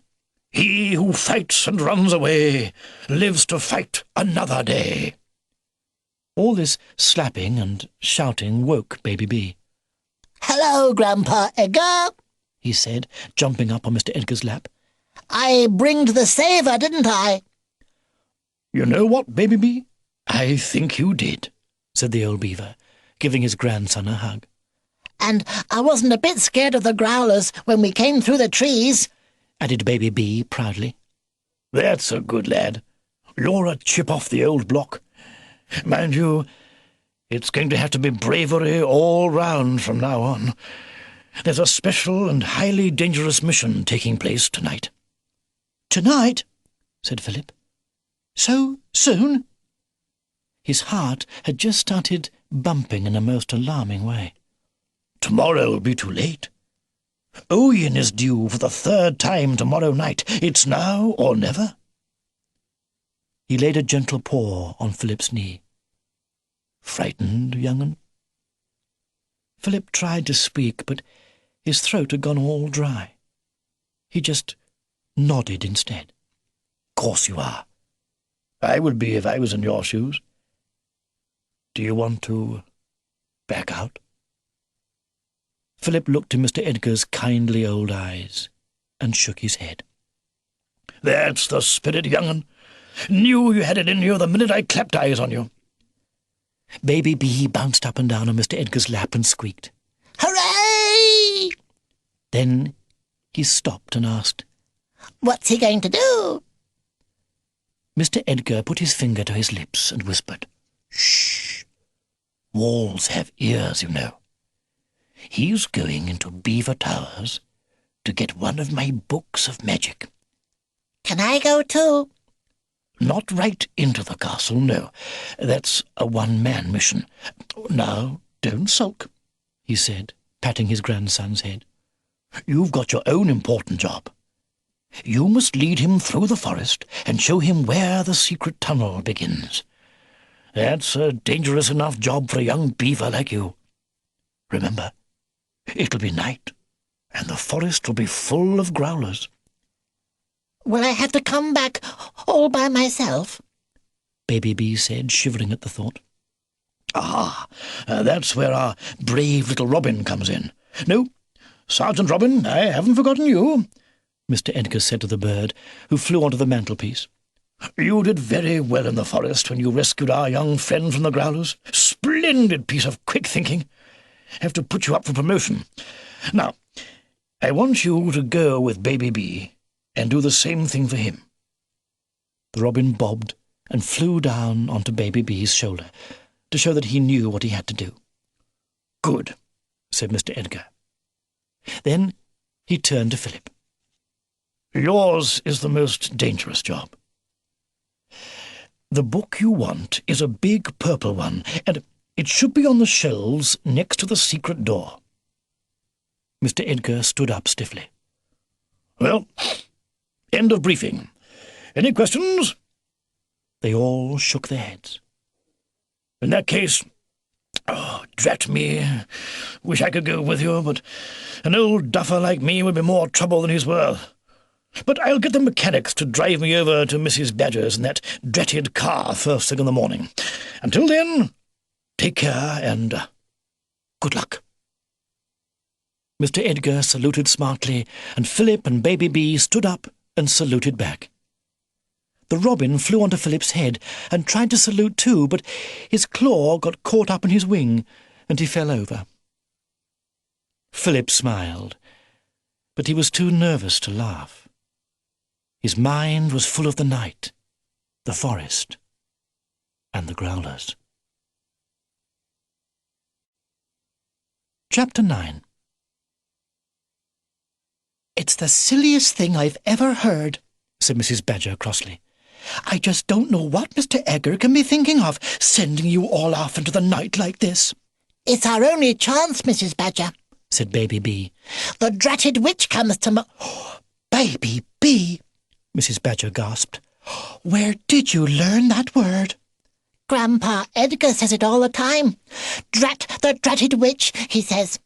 "He who fights and runs away lives to fight another day." All this slapping and shouting woke Baby B. "Hello, Grandpa Edgar," he said, jumping up on Mr. Edgar's lap. "I bringed the saver, didn't I?" "You know what, Baby B? I think you did," said the old beaver, giving his grandson a hug. "And I wasn't a bit scared of the Growlers when we came through the trees," added Baby B proudly. "That's a good lad. You're a chip off the old block. Mind you, it's going to have to be bravery all round from now on. There's a special and highly dangerous mission taking place tonight." "Tonight?" said Philip. "So soon?" His heart had just started bumping in a most alarming way. "Tomorrow'll be too late. Oyin is due for the 3rd time tomorrow night. It's now or never." He laid a gentle paw on Philip's knee. "Frightened, young 'un?" Philip tried to speak, but his throat had gone all dry. He just nodded instead. "Course you are. I would be if I was in your shoes. Do you want to back out?" Philip looked in Mr. Edgar's kindly old eyes and shook his head. "That's the spirit, young 'un. Knew you had it in you the minute I clapped eyes on you." Baby B bounced up and down on Mr. Edgar's lap and squeaked. "Hooray!" Then he stopped and asked, "What's he going to do?" Mr. Edgar put his finger to his lips and whispered, "Shh! Walls have ears, you know. He's going into Beaver Towers to get one of my books of magic." "Can I go too?" "Not right into the castle, no. That's a one-man mission. Now, don't sulk," he said, patting his grandson's head. "You've got your own important job. You must lead him through the forest and show him where the secret tunnel begins. That's a dangerous enough job for a young beaver like you. Remember, it'll be night, and the forest will be full of growlers." "Will I have to come back all by myself?" Baby B said, shivering at the thought. That's where our brave little Robin comes in. No, Sergeant Robin, I haven't forgotten you," Mr. Edgar said to the bird, who flew onto the mantelpiece. "You did very well in the forest when you rescued our young friend from the Growlers. Splendid piece of quick thinking. Have to put you up for promotion. Now, I want you to go with Baby B and do the same thing for him." The robin bobbed and flew down onto Baby B's shoulder to show that he knew what he had to do. "Good," said Mr. Edgar. Then he turned to Philip. "Yours is the most dangerous job. The book you want is a big purple one, and it should be on the shelves next to the secret door." Mr. Edgar stood up stiffly. "Well, end of briefing. Any questions?" They all shook their heads. In that case, drat me, wish I could go with you, but an old duffer like me would be more trouble than he's worth. But I'll get the mechanics to drive me over to Mrs. Badger's in that dratted car first thing in the morning. Until then, take care and good luck." Mr. Edgar saluted smartly, and Philip and Baby Bee stood up and saluted back. The robin flew onto Philip's head and tried to salute too, but his claw got caught up in his wing, and he fell over. Philip smiled, but he was too nervous to laugh. His mind was full of the night, the forest, and the Growlers. Chapter 9. "It's the silliest thing I've ever heard," said Mrs. Badger crossly. "I just don't know what Mr. Edgar can be thinking of, sending you all off into the night like this." "It's our only chance, Mrs. Badger," said Baby Bee. "The dratted witch comes to Baby Bee," Mrs. Badger gasped. "Where did you learn that word?" "Grandpa Edgar says it all the time. Drat the dratted witch, he says."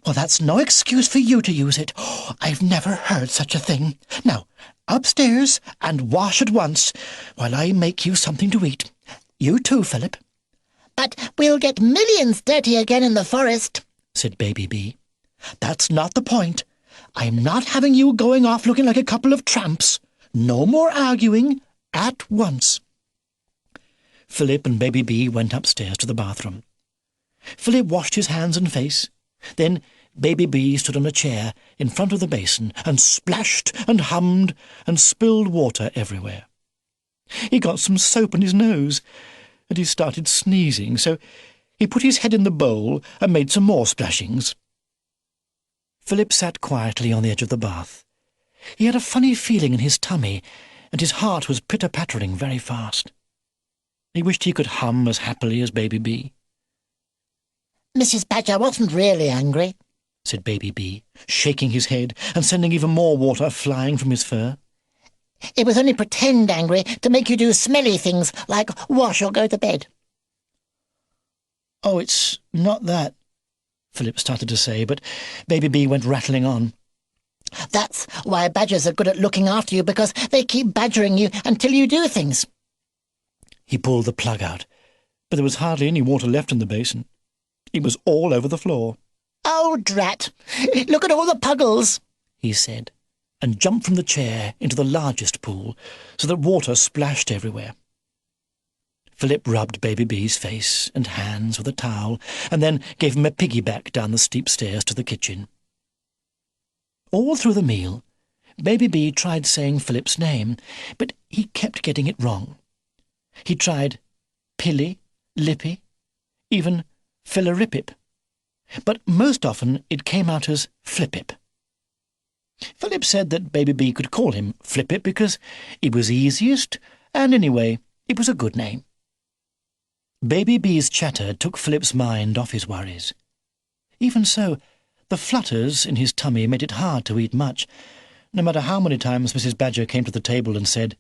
"Well, that's no excuse for you to use it. I've never heard such a thing. Now, upstairs and wash at once, while I make you something to eat. You too, Philip." "But we'll get millions dirty again in the forest," said Baby Bee. "That's not the point. I'm not having you going off looking like a couple of tramps. No more arguing, at once." Philip and Baby Bee went upstairs to the bathroom. Philip washed his hands and face. Then Baby Bee stood on a chair in front of the basin and splashed and hummed and spilled water everywhere. He got some soap on his nose, and he started sneezing, so he put his head in the bowl and made some more splashings. Philip sat quietly on the edge of the bath. He had a funny feeling in his tummy, and his heart was pitter-pattering very fast. He wished he could hum as happily as Baby Bee. "Mrs. Badger wasn't really angry," said Baby Bee, shaking his head and sending even more water flying from his fur. "It was only pretend angry to make you do smelly things like wash or go to bed." "Oh, it's not that," Philip started to say, but Baby Bee went rattling on. "That's why badgers are good at looking after you, because they keep badgering you until you do things." He pulled the plug out, but there was hardly any water left in the basin. It was all over the floor. "Oh, drat! Look at all the puggles," he said, and jumped from the chair into the largest pool, so that water splashed everywhere. Philip rubbed Baby Bee's face and hands with a towel, and then gave him a piggyback down the steep stairs to the kitchen. All through the meal, Baby Bee tried saying Philip's name, but he kept getting it wrong. He tried Pilly, Lippy, even Philoripip, but most often it came out as Flippip. Philip said that Baby Bee could call him Flippip because it was easiest, and anyway, it was a good name. Baby Bee's chatter took Philip's mind off his worries. Even so, the flutters in his tummy made it hard to eat much, no matter how many times Mrs. Badger came to the table and said,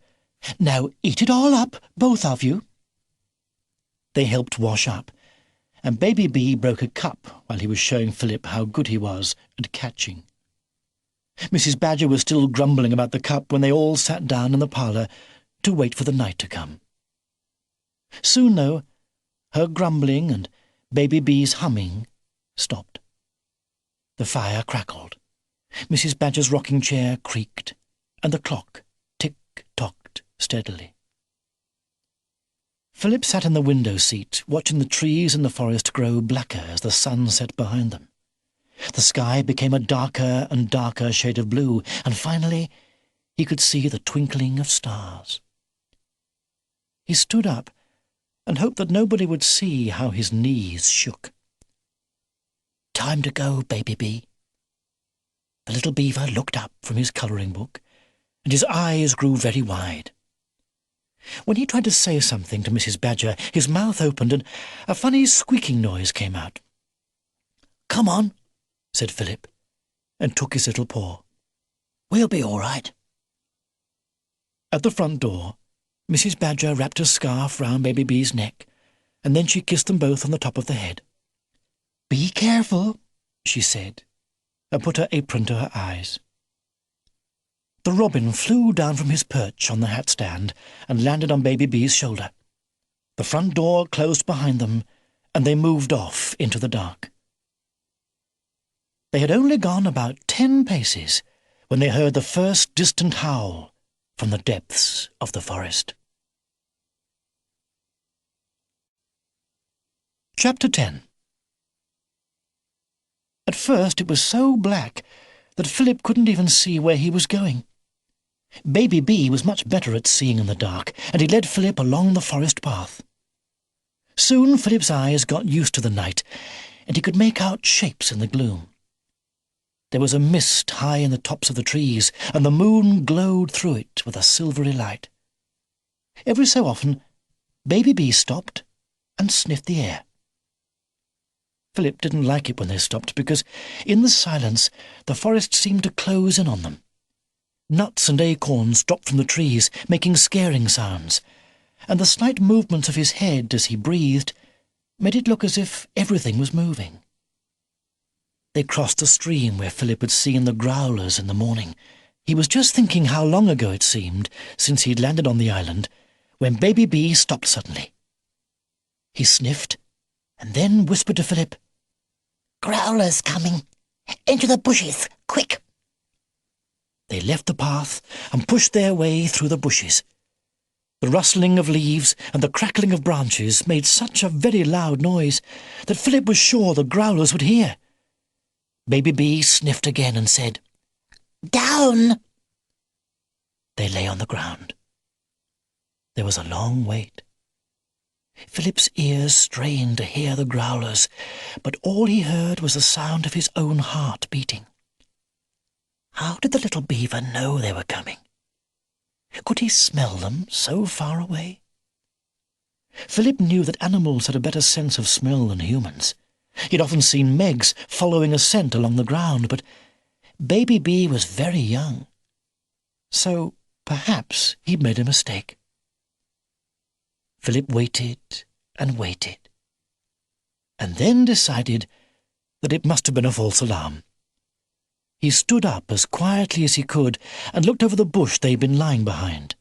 "Now eat it all up, both of you." They helped wash up, and Baby Bee broke a cup while he was showing Philip how good he was at catching. Mrs. Badger was still grumbling about the cup when they all sat down in the parlour to wait for the night to come. Soon, though, her grumbling and Baby Bee's humming stopped. The fire crackled, Mrs. Badger's rocking chair creaked, and the clock tick-tocked steadily. Philip sat in the window seat, watching the trees in the forest grow blacker as the sun set behind them. The sky became a darker and darker shade of blue, and finally he could see the twinkling of stars. He stood up and hoped that nobody would see how his knees shook. "Time to go, Baby Bee." The little beaver looked up from his colouring book, and his eyes grew very wide. When he tried to say something to Mrs. Badger, his mouth opened and a funny squeaking noise came out. "Come on," said Philip, and took his little paw. "We'll be all right." At the front door, Mrs. Badger wrapped a scarf round Baby Bee's neck, and then she kissed them both on the top of the head. "Be careful," she said, and put her apron to her eyes. The robin flew down from his perch on the hat stand and landed on Baby Bee's shoulder. The front door closed behind them, and they moved off into the dark. They had only gone about 10 paces when they heard the first distant howl from the depths of the forest. Chapter 10. At first it was so black that Philip couldn't even see where he was going. Baby Bee was much better at seeing in the dark, and he led Philip along the forest path. Soon Philip's eyes got used to the night, and he could make out shapes in the gloom. There was a mist high in the tops of the trees, and the moon glowed through it with a silvery light. Every so often, Baby Bee stopped and sniffed the air. Philip didn't like it when they stopped, because in the silence the forest seemed to close in on them. Nuts and acorns dropped from the trees, making scaring sounds, and the slight movements of his head as he breathed made it look as if everything was moving. They crossed the stream where Philip had seen the Growlers in the morning. He was just thinking how long ago it seemed since he'd landed on the island, when Baby Bee stopped suddenly. He sniffed, and then whispered to Philip, "Growlers coming! Into the bushes, quick!" They left the path and pushed their way through the bushes. The rustling of leaves and the crackling of branches made such a very loud noise that Philip was sure the Growlers would hear. Baby Bee sniffed again and said, "Down!" They lay on the ground. There was a long wait. Philip's ears strained to hear the Growlers, but all he heard was the sound of his own heart beating. How did the little beaver know they were coming? Could he smell them so far away? Philip knew that animals had a better sense of smell than humans. He'd often seen Megs following a scent along the ground, but Baby Bee was very young, so perhaps he'd made a mistake. Philip waited and waited, and then decided that it must have been a false alarm. He stood up as quietly as he could and looked over the bush they'd been lying behind.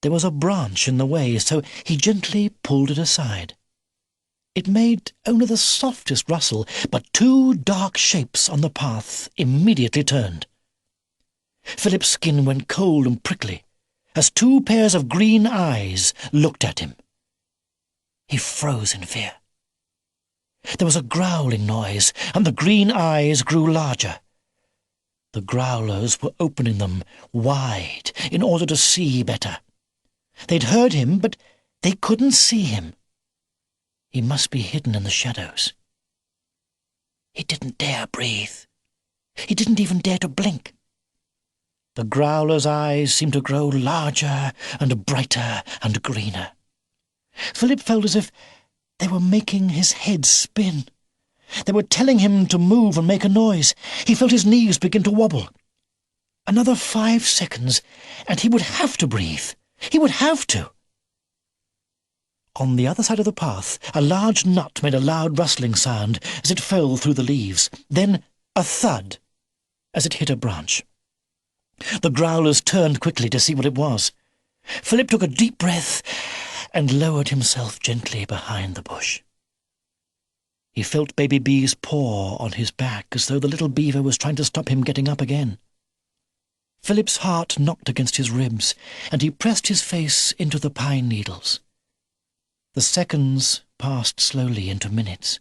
There was a branch in the way, so he gently pulled it aside. It made only the softest rustle, but 2 dark shapes on the path immediately turned. Philip's skin went cold and prickly as 2 pairs of green eyes looked at him. He froze in fear. There was a growling noise, and the green eyes grew larger. The Growlers were opening them wide in order to see better. They'd heard him, but they couldn't see him. He must be hidden in the shadows. He didn't dare breathe. He didn't even dare to blink. The Growler's eyes seemed to grow larger and brighter and greener. Philip felt as if they were making his head spin. They were telling him to move and make a noise. He felt his knees begin to wobble. Another 5 seconds, and he would have to breathe. He would have to. On the other side of the path, a large nut made a loud rustling sound as it fell through the leaves, then a thud as it hit a branch. The Growlers turned quickly to see what it was. Philip took a deep breath and lowered himself gently behind the bush. He felt Baby Bee's paw on his back, as though the little beaver was trying to stop him getting up again. Philip's heart knocked against his ribs, and he pressed his face into the pine needles. The seconds passed slowly into minutes.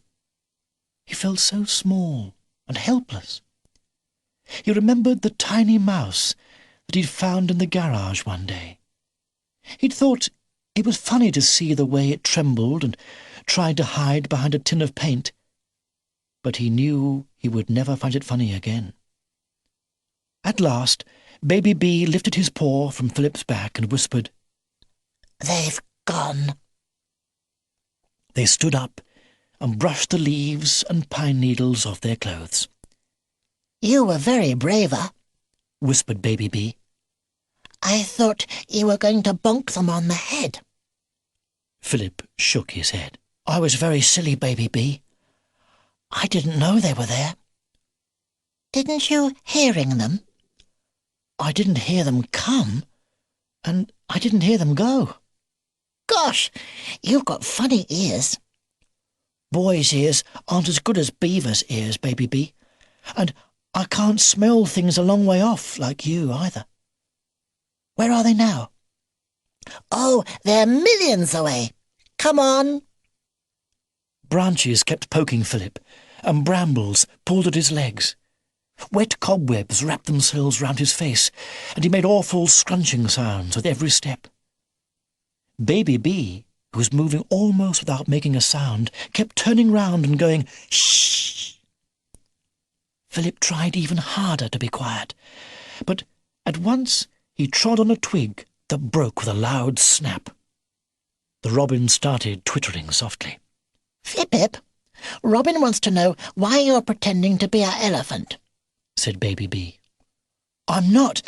He felt so small and helpless. He remembered the tiny mouse that he'd found in the garage one day. He'd thought it was funny to see the way it trembled and tried to hide behind a tin of paint, but he knew he would never find it funny again. At last, Baby Bee lifted his paw from Philip's back and whispered, "They've gone." They stood up and brushed the leaves and pine needles off their clothes. "You were very braver," whispered Baby Bee. "I thought you were going to bonk them on the head." Philip shook his head. I was very silly, Baby Bee. I didn't know they were there. Didn't you hearing them? I didn't hear them come, and I didn't hear them go. Gosh, you've got funny ears. Boys' ears aren't as good as beavers' ears, Baby Bee, and I can't smell things a long way off like you either. Where are they now? Oh, they're millions away. Come on. Branches kept poking Philip, and brambles pulled at his legs. Wet cobwebs wrapped themselves round his face, and he made awful scrunching sounds with every step. Baby Bee, who was moving almost without making a sound, kept turning round and going, "Shh!" Philip tried even harder to be quiet, but at once he trod on a twig that broke with a loud snap. The robin started twittering softly. Flip-Ip, Robin wants to know why you're pretending to be our elephant, said Baby Bee. I'm not,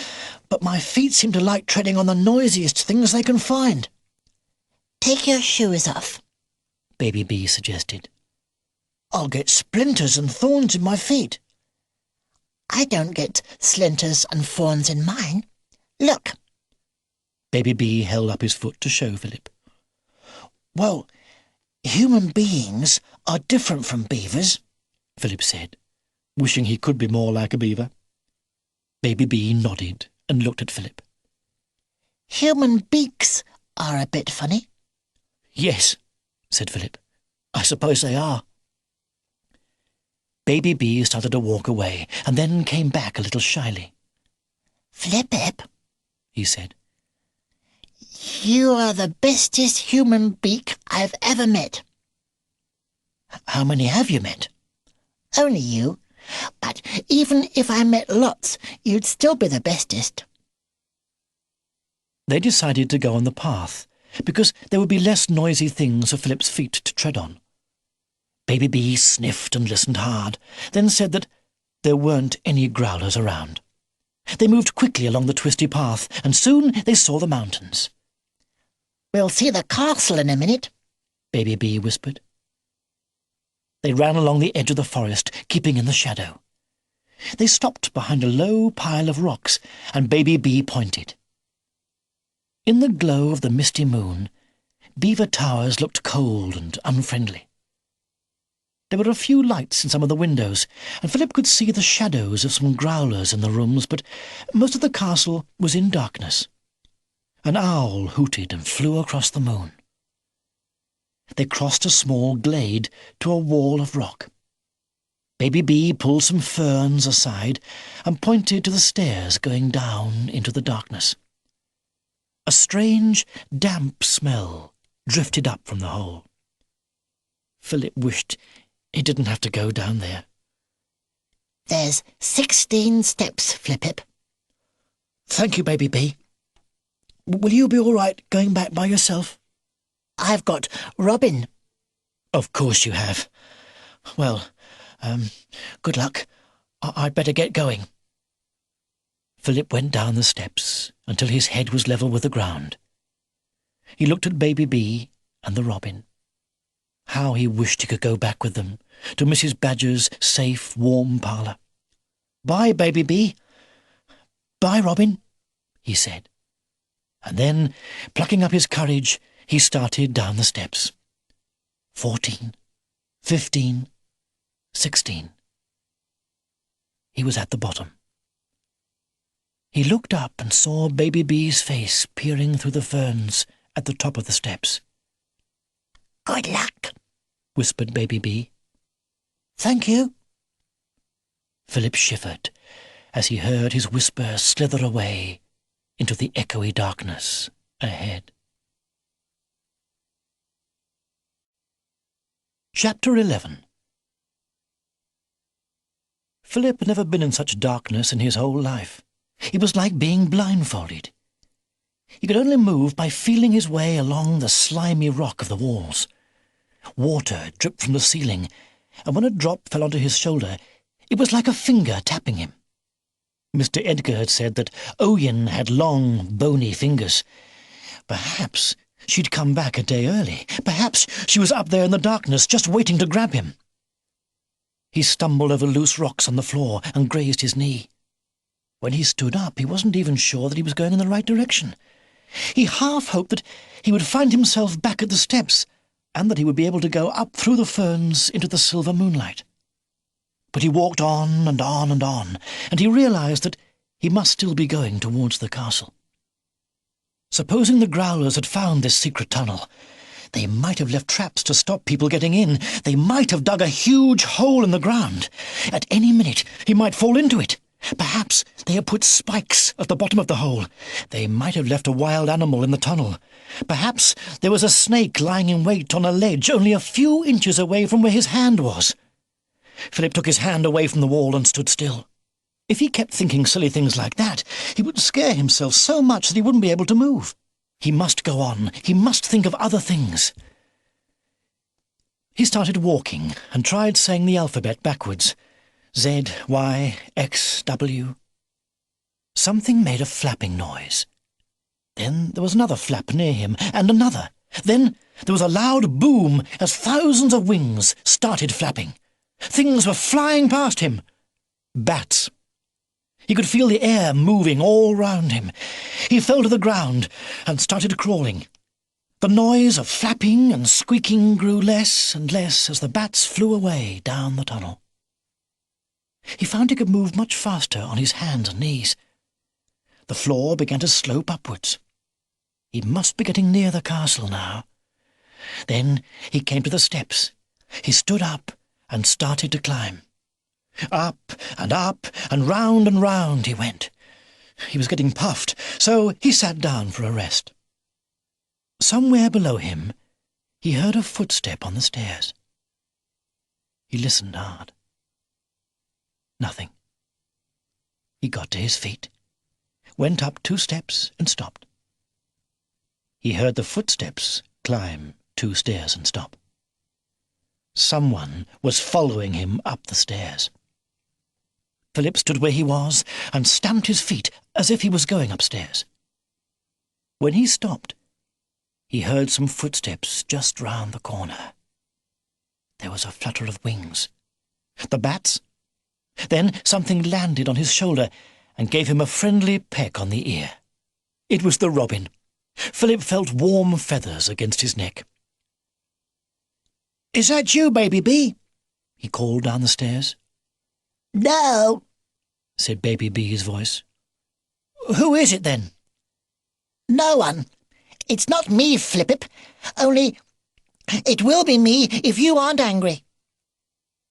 but my feet seem to like treading on the noisiest things they can find. Take your shoes off, Baby Bee suggested. I'll get splinters and thorns in my feet. I don't get splinters and thorns in mine. Look. Baby Bee held up his foot to show Philip. Well, human beings are different from beavers, Philip said, wishing he could be more like a beaver. Baby Bee nodded and looked at Philip. Human beaks are a bit funny. Yes, said Philip. I suppose they are. Baby Bee started to walk away, and then came back a little shyly. Flip-Ip, he said. You are the bestest human beak I've ever met. How many have you met? Only you. But even if I met lots, you'd still be the bestest. They decided to go on the path, because there would be less noisy things for Philip's feet to tread on. Baby Bee sniffed and listened hard, then said that there weren't any growlers around. They moved quickly along the twisty path, and soon they saw the mountains. We'll see the castle in a minute, Baby Bee whispered. They ran along the edge of the forest, keeping in the shadow. They stopped behind a low pile of rocks, and Baby Bee pointed. In the glow of the misty moon, Beaver Towers looked cold and unfriendly. There were a few lights in some of the windows, and Philip could see the shadows of some growlers in the rooms, but most of the castle was in darkness. An owl hooted and flew across the moon. They crossed a small glade to a wall of rock. Baby Bee pulled some ferns aside and pointed to the stairs going down into the darkness. A strange, damp smell drifted up from the hole. Philip wished he didn't have to go down there. There's 16 steps, Flip-Ip. Thank you, Baby Bee. Will you be all right going back by yourself? I've got Robin. Of course you have. Well, good luck. I'd better get going. Philip went down the steps until his head was level with the ground. He looked at Baby Bee and the robin. How he wished he could go back with them to Mrs. Badger's safe, warm parlour. "Bye, Baby Bee. Bye, Robin," he said. And then, plucking up his courage, he started down the steps. 14, 15, 16. He was at the bottom. He looked up and saw Baby Bee's face peering through the ferns at the top of the steps. Good luck, whispered Baby Bee. Thank you. Philip shivered as he heard his whisper slither away into the echoey darkness ahead. Chapter 11. Philip had never been in such darkness in his whole life. It was like being blindfolded. He could only move by feeling his way along the slimy rock of the walls. Water dripped from the ceiling, and when a drop fell onto his shoulder, it was like a finger tapping him. Mr. Edgar had said that Oyin had long, bony fingers. Perhaps she'd come back a day early. Perhaps she was up there in the darkness, just waiting to grab him. He stumbled over loose rocks on the floor and grazed his knee. When he stood up, he wasn't even sure that he was going in the right direction. He half hoped that he would find himself back at the steps, and that he would be able to go up through the ferns into the silver moonlight. But he walked on and on and on, and he realized that he must still be going towards the castle. Supposing the Growlers had found this secret tunnel, they might have left traps to stop people getting in. They might have dug a huge hole in the ground. At any minute he might fall into it. Perhaps they had put spikes at the bottom of the hole. They might have left a wild animal in the tunnel. Perhaps there was a snake lying in wait on a ledge only a few inches away from where his hand was. Philip took his hand away from the wall and stood still. If he kept thinking silly things like that, he would scare himself so much that he wouldn't be able to move. He must go on. He must think of other things. He started walking and tried saying the alphabet backwards. Z, Y, X, W. Something made a flapping noise. Then there was another flap near him, and another. Then there was a loud boom as thousands of wings started flapping. Things were flying past him. Bats. He could feel the air moving all round him. He fell to the ground and started crawling. The noise of flapping and squeaking grew less and less as the bats flew away down the tunnel. He found he could move much faster on his hands and knees. The floor began to slope upwards. He must be getting near the castle now. Then he came to the steps. He stood up and started to climb. Up and round he went. He was getting puffed, so he sat down for a rest. Somewhere below him, he heard a footstep on the stairs. He listened hard. Nothing. He got to his feet, went up 2 steps and stopped. He heard the footsteps climb 2 stairs and stop. Someone was following him up the stairs. Philip stood where he was and stamped his feet as if he was going upstairs. When he stopped, he heard some footsteps just round the corner. There was a flutter of wings. The bats. Then something landed on his shoulder and gave him a friendly peck on the ear. It was the robin. Philip felt warm feathers against his neck. "Is that you, Baby Bee?" he called down the stairs. "No," said Baby Bee's voice. "Who is it, then?" "No one. It's not me, Flippip. Only it will be me if you aren't angry."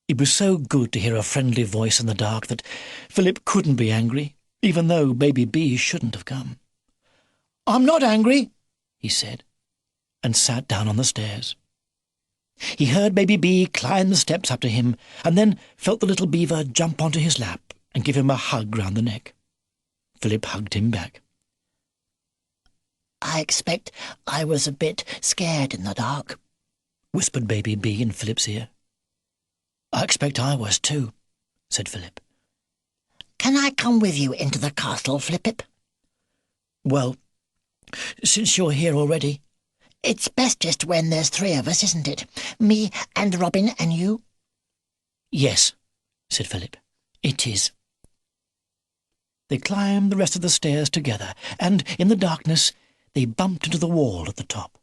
It was so good to hear a friendly voice in the dark that Philip couldn't be angry, even though Baby Bee shouldn't have come. "I'm not angry," he said, and sat down on the stairs. He heard Baby Bee climb the steps up to him, and then felt the little beaver jump onto his lap and give him a hug round the neck. Philip hugged him back. "I expect I was a bit scared in the dark," whispered Baby Bee in Philip's ear. "I expect I was too," said Philip. "Can I come with you into the castle, Flippip?" "Well, since you're here already—" "It's bestest when there's 3 of us, isn't it? Me and Robin and you?" "Yes," said Philip. "It is." They climbed the rest of the stairs together, and in the darkness they bumped into the wall at the top.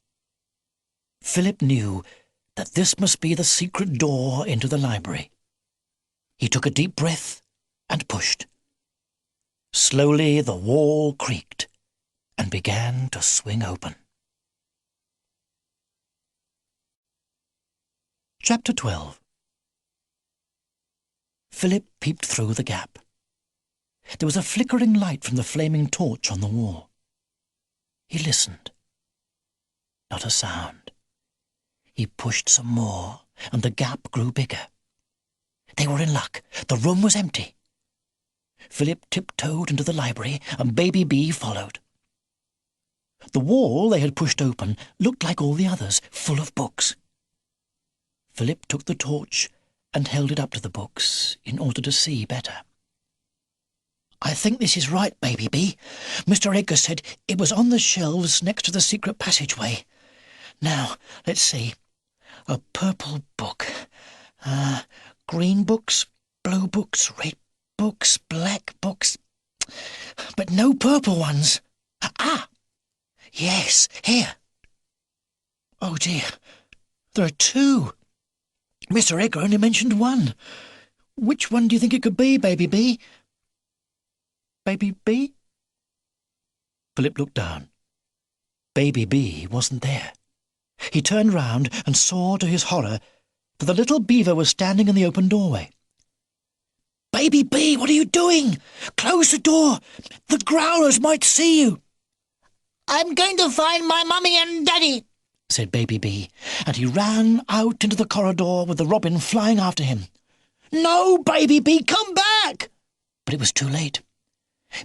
Philip knew that this must be the secret door into the library. He took a deep breath and pushed. Slowly the wall creaked and began to swing open. Chapter 12. Philip peeped through the gap. There was a flickering light from the flaming torch on the wall. He listened. Not a sound. He pushed some more, and the gap grew bigger. They were in luck. The room was empty. Philip tiptoed into the library, and Baby Bee followed. The wall they had pushed open looked like all the others, full of books. Philip took the torch and held it up to the books in order to see better. "I think this is right, Baby Bee. Mr Edgar said it was on the shelves next to the secret passageway. Now, let's see. A purple book. Green books, blue books, red books, black books. But no purple ones. Ah! Yes, here. Oh dear, there are two. Mr Edgar only mentioned one. Which one do you think it could be, Baby Bee? Baby Bee? Philip looked down. Baby Bee wasn't there. He turned round and saw, to his horror, that the little beaver was standing in the open doorway. "Baby Bee, what are you doing? Close the door! The Growlers might see you!" "I'm going to find my mummy and daddy," said Baby Bee, and he ran out into the corridor with the robin flying after him. "No, Baby Bee, come back!" But it was too late.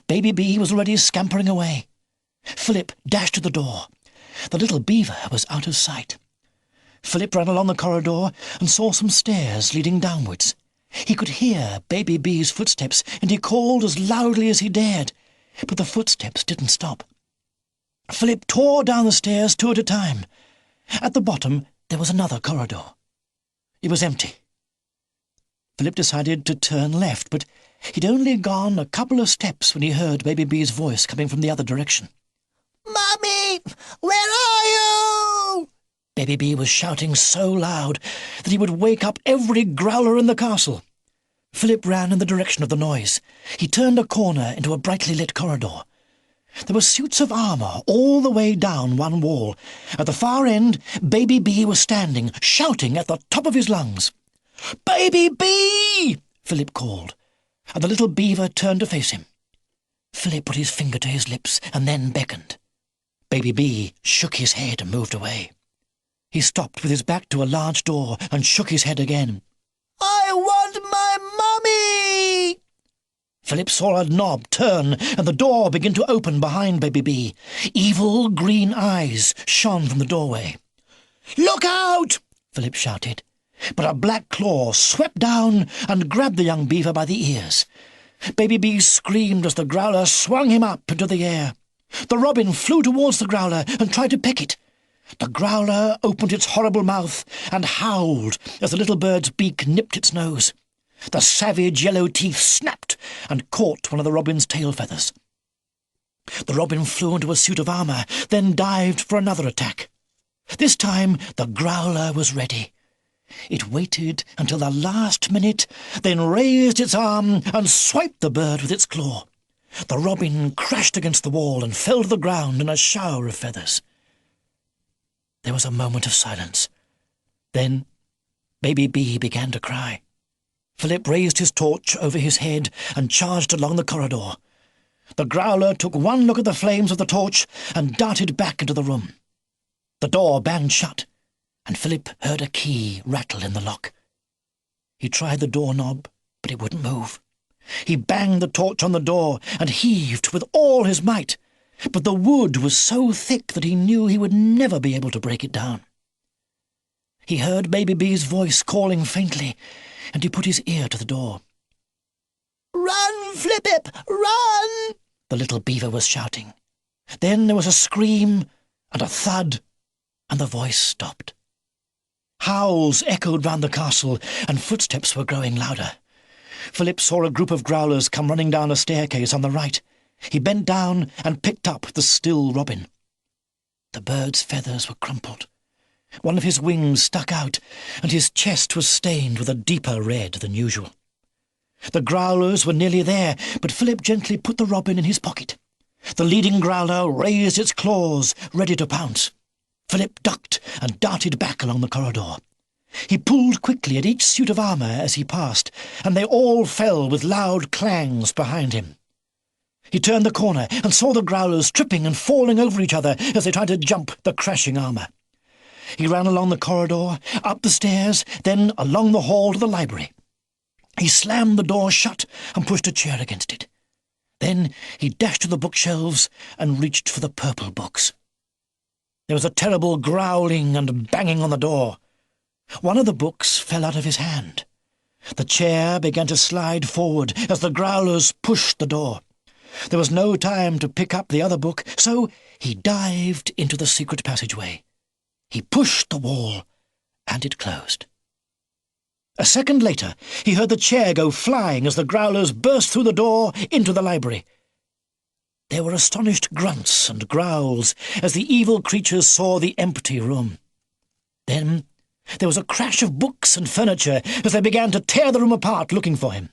Baby Bee was already scampering away. Philip dashed to the door. The little beaver was out of sight. Philip ran along the corridor and saw some stairs leading downwards. He could hear Baby Bee's footsteps, and he called as loudly as he dared, but the footsteps didn't stop. Philip tore down the stairs 2 at a time. At the bottom there was another corridor. It was empty. Philip decided to turn left, but he'd only gone a couple of steps when he heard Baby Bee's voice coming from the other direction. "Mummy, where are you?" Baby Bee was shouting so loud that he would wake up every growler in the castle. Philip ran in the direction of the noise. He turned a corner into a brightly lit corridor. There were suits of armour all the way down one wall. At the far end, Baby Bee was standing, shouting at the top of his lungs. "Baby Bee!" Philip called, and the little beaver turned to face him. Philip put his finger to his lips and then beckoned. Baby Bee shook his head and moved away. He stopped with his back to a large door and shook his head again. "I want my mummy!" Philip saw a knob turn and the door begin to open behind Baby Bee. Evil green eyes shone from the doorway. "Look out!" Philip shouted, but a black claw swept down and grabbed the young beaver by the ears. Baby Bee screamed as the growler swung him up into the air. The robin flew towards the growler and tried to peck it. The growler opened its horrible mouth and howled as the little bird's beak nipped its nose. The savage yellow teeth snapped and caught one of the robin's tail feathers. The robin flew into a suit of armour, then dived for another attack. This time the growler was ready. It waited until the last minute, then raised its arm and swiped the bird with its claw. The robin crashed against the wall and fell to the ground in a shower of feathers. There was a moment of silence. Then Baby Bee began to cry. Philip raised his torch over his head and charged along the corridor. The growler took one look at the flames of the torch and darted back into the room. The door banged shut, and Philip heard a key rattle in the lock. He tried the doorknob, but it wouldn't move. He banged the torch on the door and heaved with all his might, but the wood was so thick that he knew he would never be able to break it down. He heard Baby Bee's voice calling faintly, and he put his ear to the door. "Run, Flip-Ip, run!" the little beaver was shouting. Then there was a scream and a thud, and the voice stopped. Howls echoed round the castle, and footsteps were growing louder. Philip saw a group of growlers come running down a staircase on the right. He bent down and picked up the still robin. The bird's feathers were crumpled. One of his wings stuck out, and his chest was stained with a deeper red than usual. The growlers were nearly there, but Philip gently put the robin in his pocket. The leading growler raised its claws, ready to pounce. Philip ducked and darted back along the corridor. He pulled quickly at each suit of armour as he passed, and they all fell with loud clangs behind him. He turned the corner and saw the growlers tripping and falling over each other as they tried to jump the crashing armour. He ran along the corridor, up the stairs, then along the hall to the library. He slammed the door shut and pushed a chair against it. Then he dashed to the bookshelves and reached for the purple books. There was a terrible growling and banging on the door. One of the books fell out of his hand. The chair began to slide forward as the growlers pushed the door. There was no time to pick up the other book, so he dived into the secret passageway. He pushed the wall, and it closed. A second later, he heard the chair go flying as the Growlers burst through the door into the library. There were astonished grunts and growls as the evil creatures saw the empty room. Then there was a crash of books and furniture as they began to tear the room apart looking for him.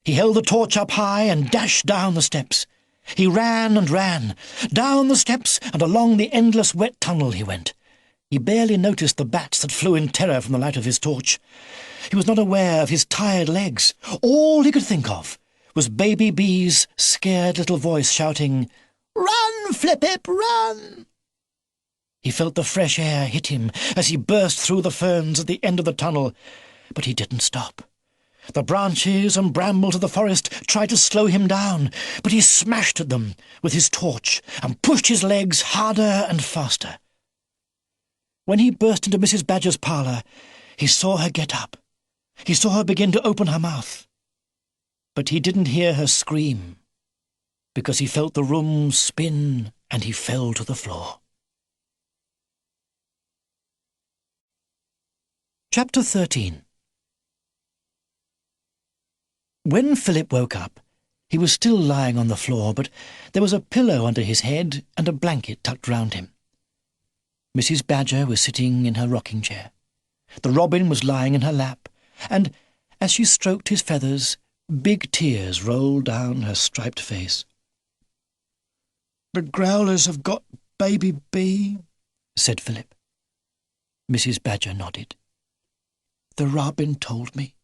He held the torch up high and dashed down the steps. He ran and ran. Down the steps and along the endless wet tunnel he went. He barely noticed the bats that flew in terror from the light of his torch. He was not aware of his tired legs. All he could think of was Baby B's scared little voice shouting, "Run, Flip-Ip, run!" He felt the fresh air hit him as he burst through the ferns at the end of the tunnel, but he didn't stop. The branches and brambles of the forest tried to slow him down, but he smashed at them with his torch and pushed his legs harder and faster. When he burst into Mrs. Badger's parlour, he saw her get up. He saw her begin to open her mouth. But he didn't hear her scream, because he felt the room spin and he fell to the floor. Chapter 13. When Philip woke up, he was still lying on the floor, but there was a pillow under his head and a blanket tucked round him. Mrs. Badger was sitting in her rocking chair. The robin was lying in her lap, and as she stroked his feathers, big tears rolled down her striped face. "The Growlers have got Baby B," said Philip. Mrs. Badger nodded. "The robin told me.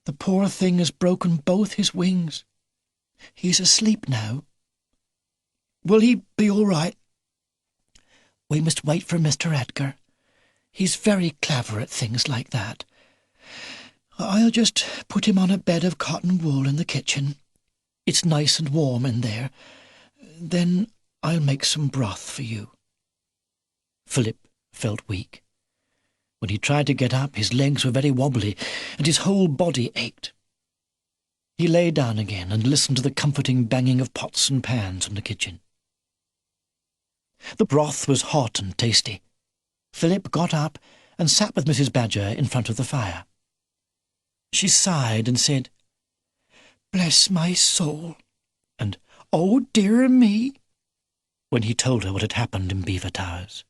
The poor thing has broken both his wings. He's asleep now. Will he be all right? We must wait for Mr. Edgar. He's very clever at things like that. I'll just put him on a bed of cotton wool in the kitchen. It's nice and warm in there. Then I'll make some broth for you." Philip felt weak. When he tried to get up, his legs were very wobbly, and his whole body ached. He lay down again and listened to the comforting banging of pots and pans from the kitchen. The broth was hot and tasty. Philip got up and sat with Mrs. Badger in front of the fire. She sighed and said, "Bless my soul," and "Oh, dear me," when he told her what had happened in Beaver Towers.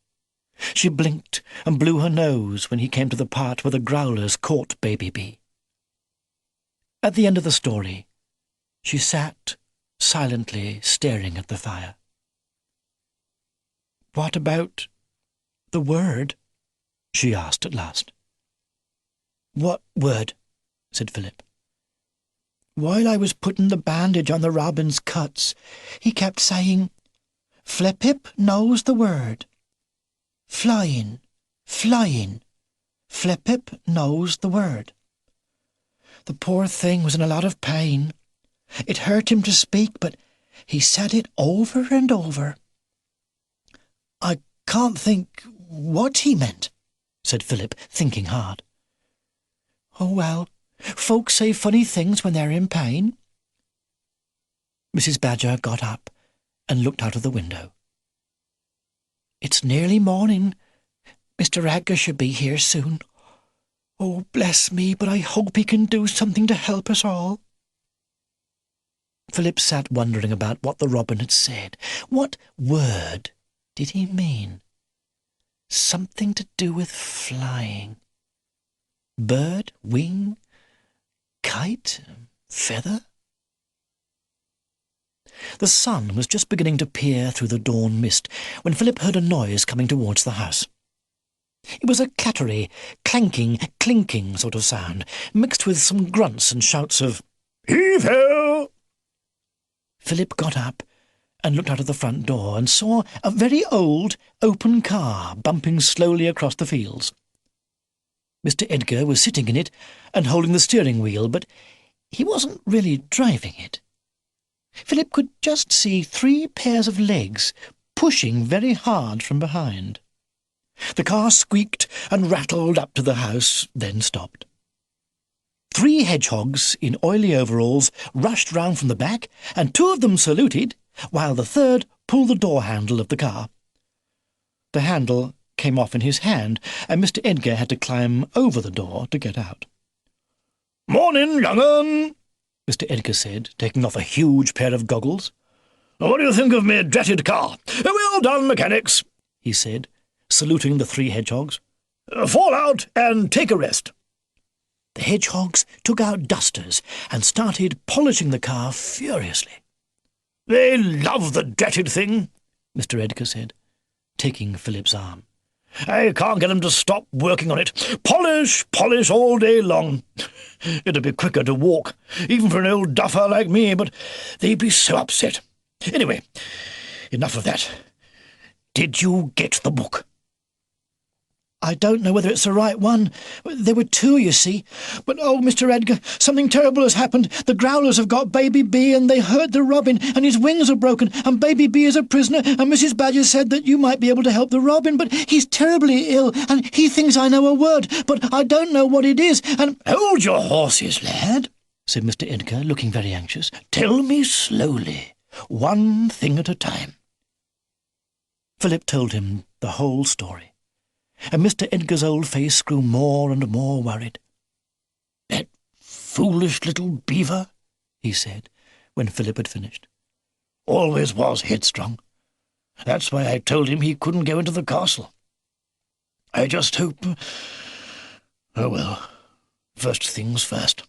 She blinked and blew her nose when he came to the part where the Growlers caught Baby B. At the end of the story, she sat silently staring at the fire. "What about the word?" she asked at last. "What word?" said Philip. "While I was putting the bandage on the robin's cuts, he kept saying, 'Flip-Ip knows the word. Flying, flying. Flip-Ip knows the word.' The poor thing was in a lot of pain. It hurt him to speak, but he said it over and over." "I can't think what he meant," said Philip, thinking hard. "Oh, well, folks say funny things when they're in pain." Mrs. Badger got up and looked out of the window. "It's nearly morning. Mr. Edgar should be here soon. Oh, bless me, but I hope he can do something to help us all." Philip sat wondering about what the robin had said. What word did he mean? Something to do with flying. Bird, wing, kite, feather? The sun was just beginning to peer through the dawn mist when Philip heard a noise coming towards the house. It was a clattery, clanking, clinking sort of sound, mixed with some grunts and shouts of "Heave-ho!" Philip got up and looked out of the front door and saw a very old, open car bumping slowly across the fields. Mr. Edgar was sitting in it and holding the steering wheel, but he wasn't really driving it. Philip could just see 3 pairs of legs pushing very hard from behind. The car squeaked and rattled up to the house, then stopped. 3 hedgehogs in oily overalls rushed round from the back, and 2 of them saluted, while the third pulled the door handle of the car. The handle came off in his hand, and Mr Edgar had to climb over the door to get out. "Morning, young un," Mr Edgar said, taking off a huge pair of goggles. "What do you think of me dratted car? Well done, mechanics," he said, saluting the 3 hedgehogs. "Fall out and take a rest." The hedgehogs took out dusters and started polishing the car furiously. "They love the dratted thing," Mr Edgar said, taking Philip's arm. "I can't get them to stop working on it. Polish, polish all day long. It'd be quicker to walk, even for an old duffer like me, but they'd be so upset. Anyway, enough of that. Did you get the book?" "I don't know whether it's the right one. There were 2, you see. But, oh, Mr Edgar, something terrible has happened. The Growlers have got Baby B, and they hurt the robin, and his wings are broken, and Baby B is a prisoner, and Mrs Badger said that you might be able to help the robin, but he's terribly ill, and he thinks I know a word, but I don't know what it is, and—" "Hold your horses, lad," said Mr Edgar, looking very anxious. "Tell me slowly, one thing at a time." Philip told him the whole story, and Mr Edgar's old face grew more and more worried. "That foolish little beaver," he said, when Philip had finished. "Always was headstrong. That's why I told him he couldn't go into the castle. I just hope— Oh, well, first things first.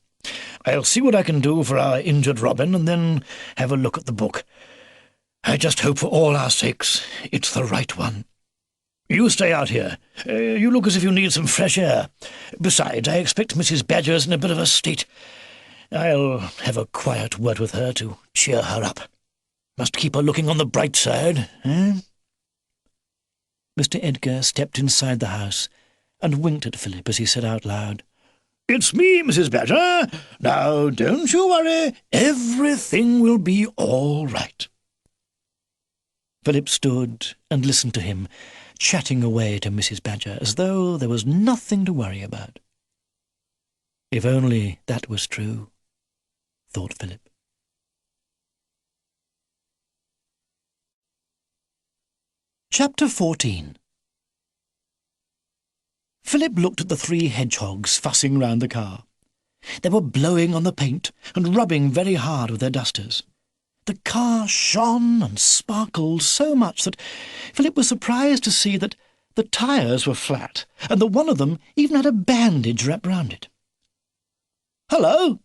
I'll see what I can do for our injured robin, and then have a look at the book. I just hope for all our sakes it's the right one. You stay out here. You look as if you need some fresh air. Besides, I expect Mrs Badger's in a bit of a state. I'll have a quiet word with her to cheer her up. Must keep her looking on the bright side, eh?" Mr Edgar stepped inside the house and winked at Philip as he said out loud, "It's me, Mrs Badger. Now, don't you worry. Everything will be all right." Philip stood and listened to him, chatting away to Mrs Badger as though there was nothing to worry about. If only that was true, thought Philip. Chapter 14. Philip looked at the 3 hedgehogs fussing round the car. They were blowing on the paint and rubbing very hard with their dusters. The car shone and sparkled so much that Philip was surprised to see that the tyres were flat, and that one of them even had a bandage wrapped round it. "Hello,"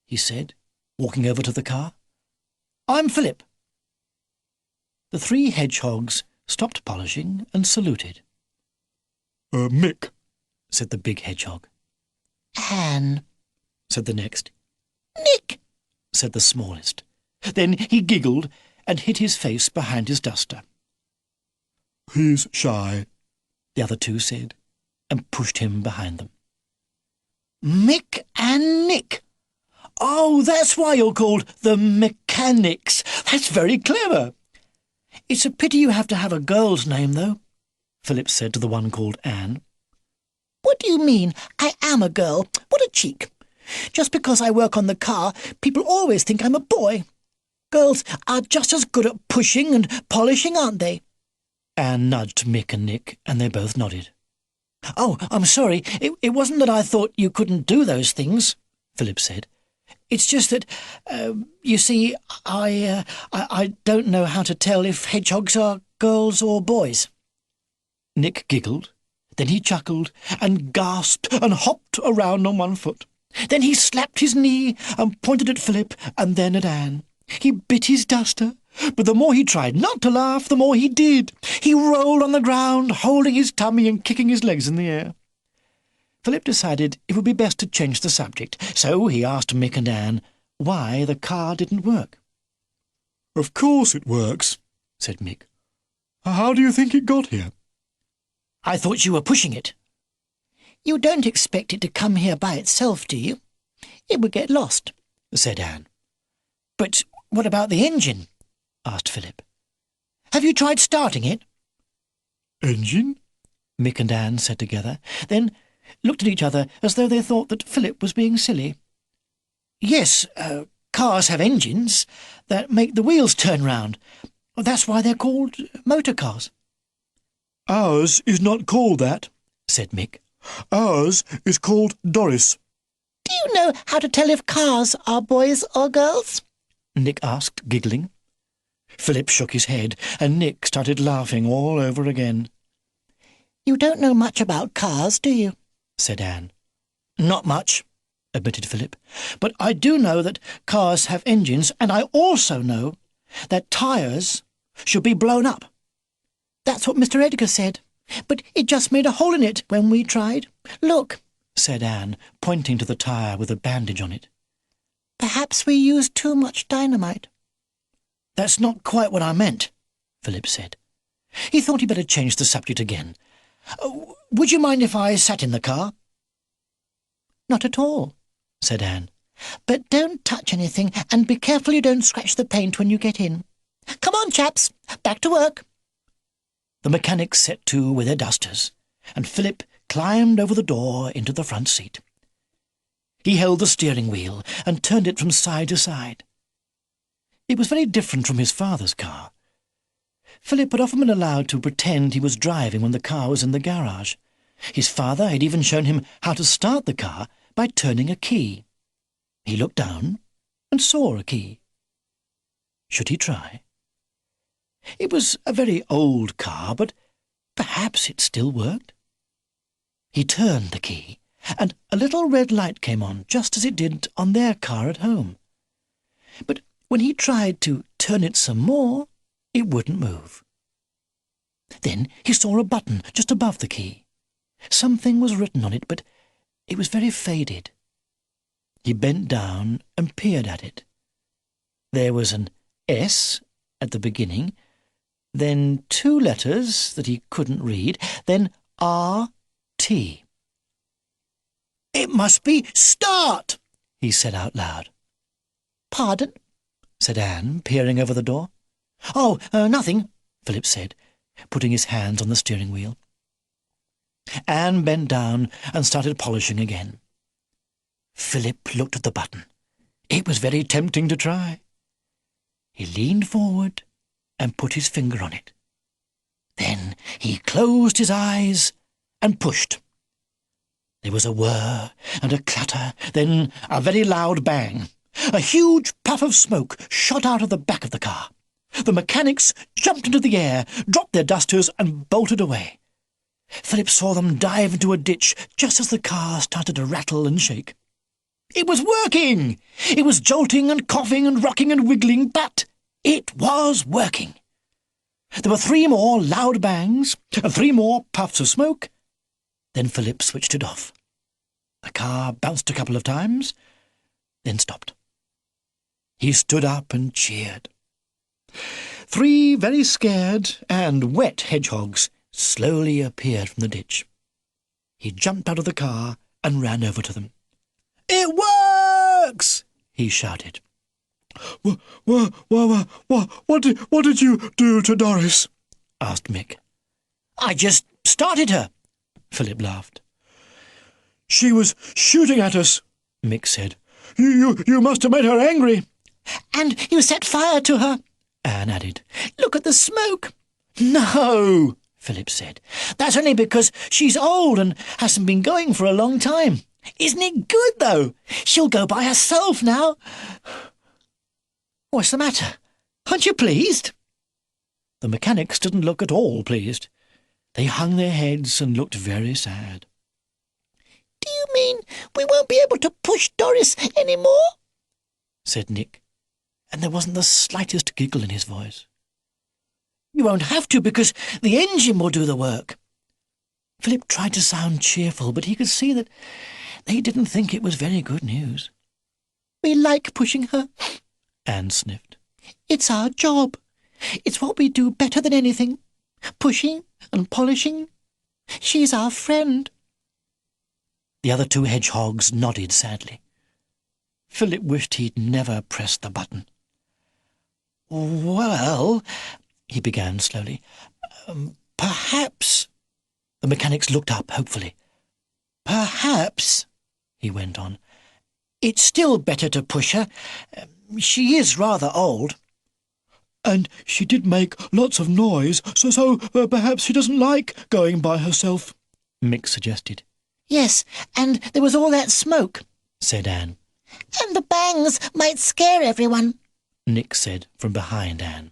he said, walking over to the car. "I'm Philip." The 3 hedgehogs stopped polishing and saluted. Mick," said the big hedgehog. "Anne," said the next. "Nick," said the smallest. Then he giggled and hid his face behind his duster. "He's shy," the other 2 said, and pushed him behind them. "Mick and Nick." "Oh, that's why you're called the Mechanics. That's very clever. It's a pity you have to have a girl's name, though," Philip said to the one called Anne. "What do you mean? I am a girl. What a cheek. Just because I work on the car, people always think I'm a boy. Girls are just as good at pushing and polishing, aren't they?" Anne nudged Mick and Nick, and they both nodded. "Oh, I'm sorry. It wasn't that I thought you couldn't do those things," Philip said. "It's just that, you see, I don't know how to tell if hedgehogs are girls or boys." Nick giggled, then he chuckled and gasped and hopped around on one foot. Then he slapped his knee and pointed at Philip and then at Anne. He bit his duster, but the more he tried not to laugh, the more he did. He rolled on the ground, holding his tummy and kicking his legs in the air. Philip decided it would be best to change the subject, so he asked Mick and Anne why the car didn't work. "Of course it works," said Mick. "How do you think it got here?" "I thought you were pushing it." "You don't expect it to come here by itself, do you? It would get lost," said Anne. "But what about the engine?" asked Philip. "Have you tried starting it?" "Engine?" Mick and Anne said together, then looked at each other as though they thought that Philip was being silly. "Yes, cars have engines that make the wheels turn round. That's why they're called motor cars." Ours is not called that, said Mick. Ours is called Doris. Do you know how to tell if cars are boys or girls? Nick asked, giggling. Philip shook his head, and Nick started laughing all over again. You don't know much about cars, do you? Said Anne. Not much, admitted Philip, but I do know that cars have engines, and I also know that tyres should be blown up. That's what Mr Edgar said, but it just made a hole in it when we tried. Look, said Anne, pointing to the tyre with a bandage on it. Perhaps we used too much dynamite. That's not quite what I meant, Philip said. He thought he'd better change the subject again. Would you mind if I sat in the car? Not at all, said Anne. But don't touch anything, and be careful you don't scratch the paint when you get in. Come on, chaps, back to work. The mechanics set to with their dusters, and Philip climbed over the door into the front seat. He held the steering wheel and turned it from side to side. It was very different from his father's car. Philip had often been allowed to pretend he was driving when the car was in the garage. His father had even shown him how to start the car by turning a key. He looked down and saw a key. Should he try? It was a very old car, but perhaps it still worked. He turned the key, and a little red light came on, just as it did on their car at home. But when he tried to turn it some more, it wouldn't move. Then he saw a button just above the key. Something was written on it, but it was very faded. He bent down and peered at it. There was an S at the beginning, then 2 letters that he couldn't read, then R-T. "It must be start," he said out loud. Pardon? Said Anne, peering over the door. "Oh, nothing," Philip said, putting his hands on the steering wheel. Anne bent down and started polishing again. Philip looked at the button. It was very tempting to try. He leaned forward and put his finger on it. Then he closed his eyes and pushed. There was a whir and a clatter, then a very loud bang. A huge puff of smoke shot out of the back of the car. The mechanics jumped into the air, dropped their dusters, and bolted away. Philip saw them dive into a ditch just as the car started to rattle and shake. It was working! It was jolting and coughing and rocking and wiggling, but it was working. There were 3 more loud bangs, and 3 more puffs of smoke. Then Philip switched it off. The car bounced a couple of times, then stopped. He stood up and cheered. 3 very scared and wet hedgehogs slowly appeared from the ditch. He jumped out of the car and ran over to them. "It works!" he shouted. What did you do to Doris?" asked Mick. "I just started her," Philip laughed. "She was shooting at us," Mick said. You must have made her angry." And you set fire to her, Anne added. Look at the smoke. "No," Philip said. "That's only because she's old and hasn't been going for a long time. Isn't it good, though? She'll go by herself now." "What's the matter? Aren't you pleased?" The mechanics didn't look at all pleased. They hung their heads and looked very sad. "Do you mean we won't be able to push Doris any more?" said Nick, and there wasn't the slightest giggle in his voice. "You won't have to, because the engine will do the work." Philip tried to sound cheerful, but he could see that they didn't think it was very good news. "We like pushing her," Anne sniffed. "It's our job. It's what we do better than anything. Pushing and polishing. She's our friend." The other 2 hedgehogs nodded sadly. Philip wished he'd never pressed the button. "Well," he began slowly, "perhaps—" The mechanics looked up hopefully. "Perhaps," he went on, "it's still better to push her. She is rather old." And she did make lots of noise, so perhaps she doesn't like going by herself, Mick suggested. Yes, and there was all that smoke, said Anne. And the bangs might scare everyone, Nick said from behind Anne.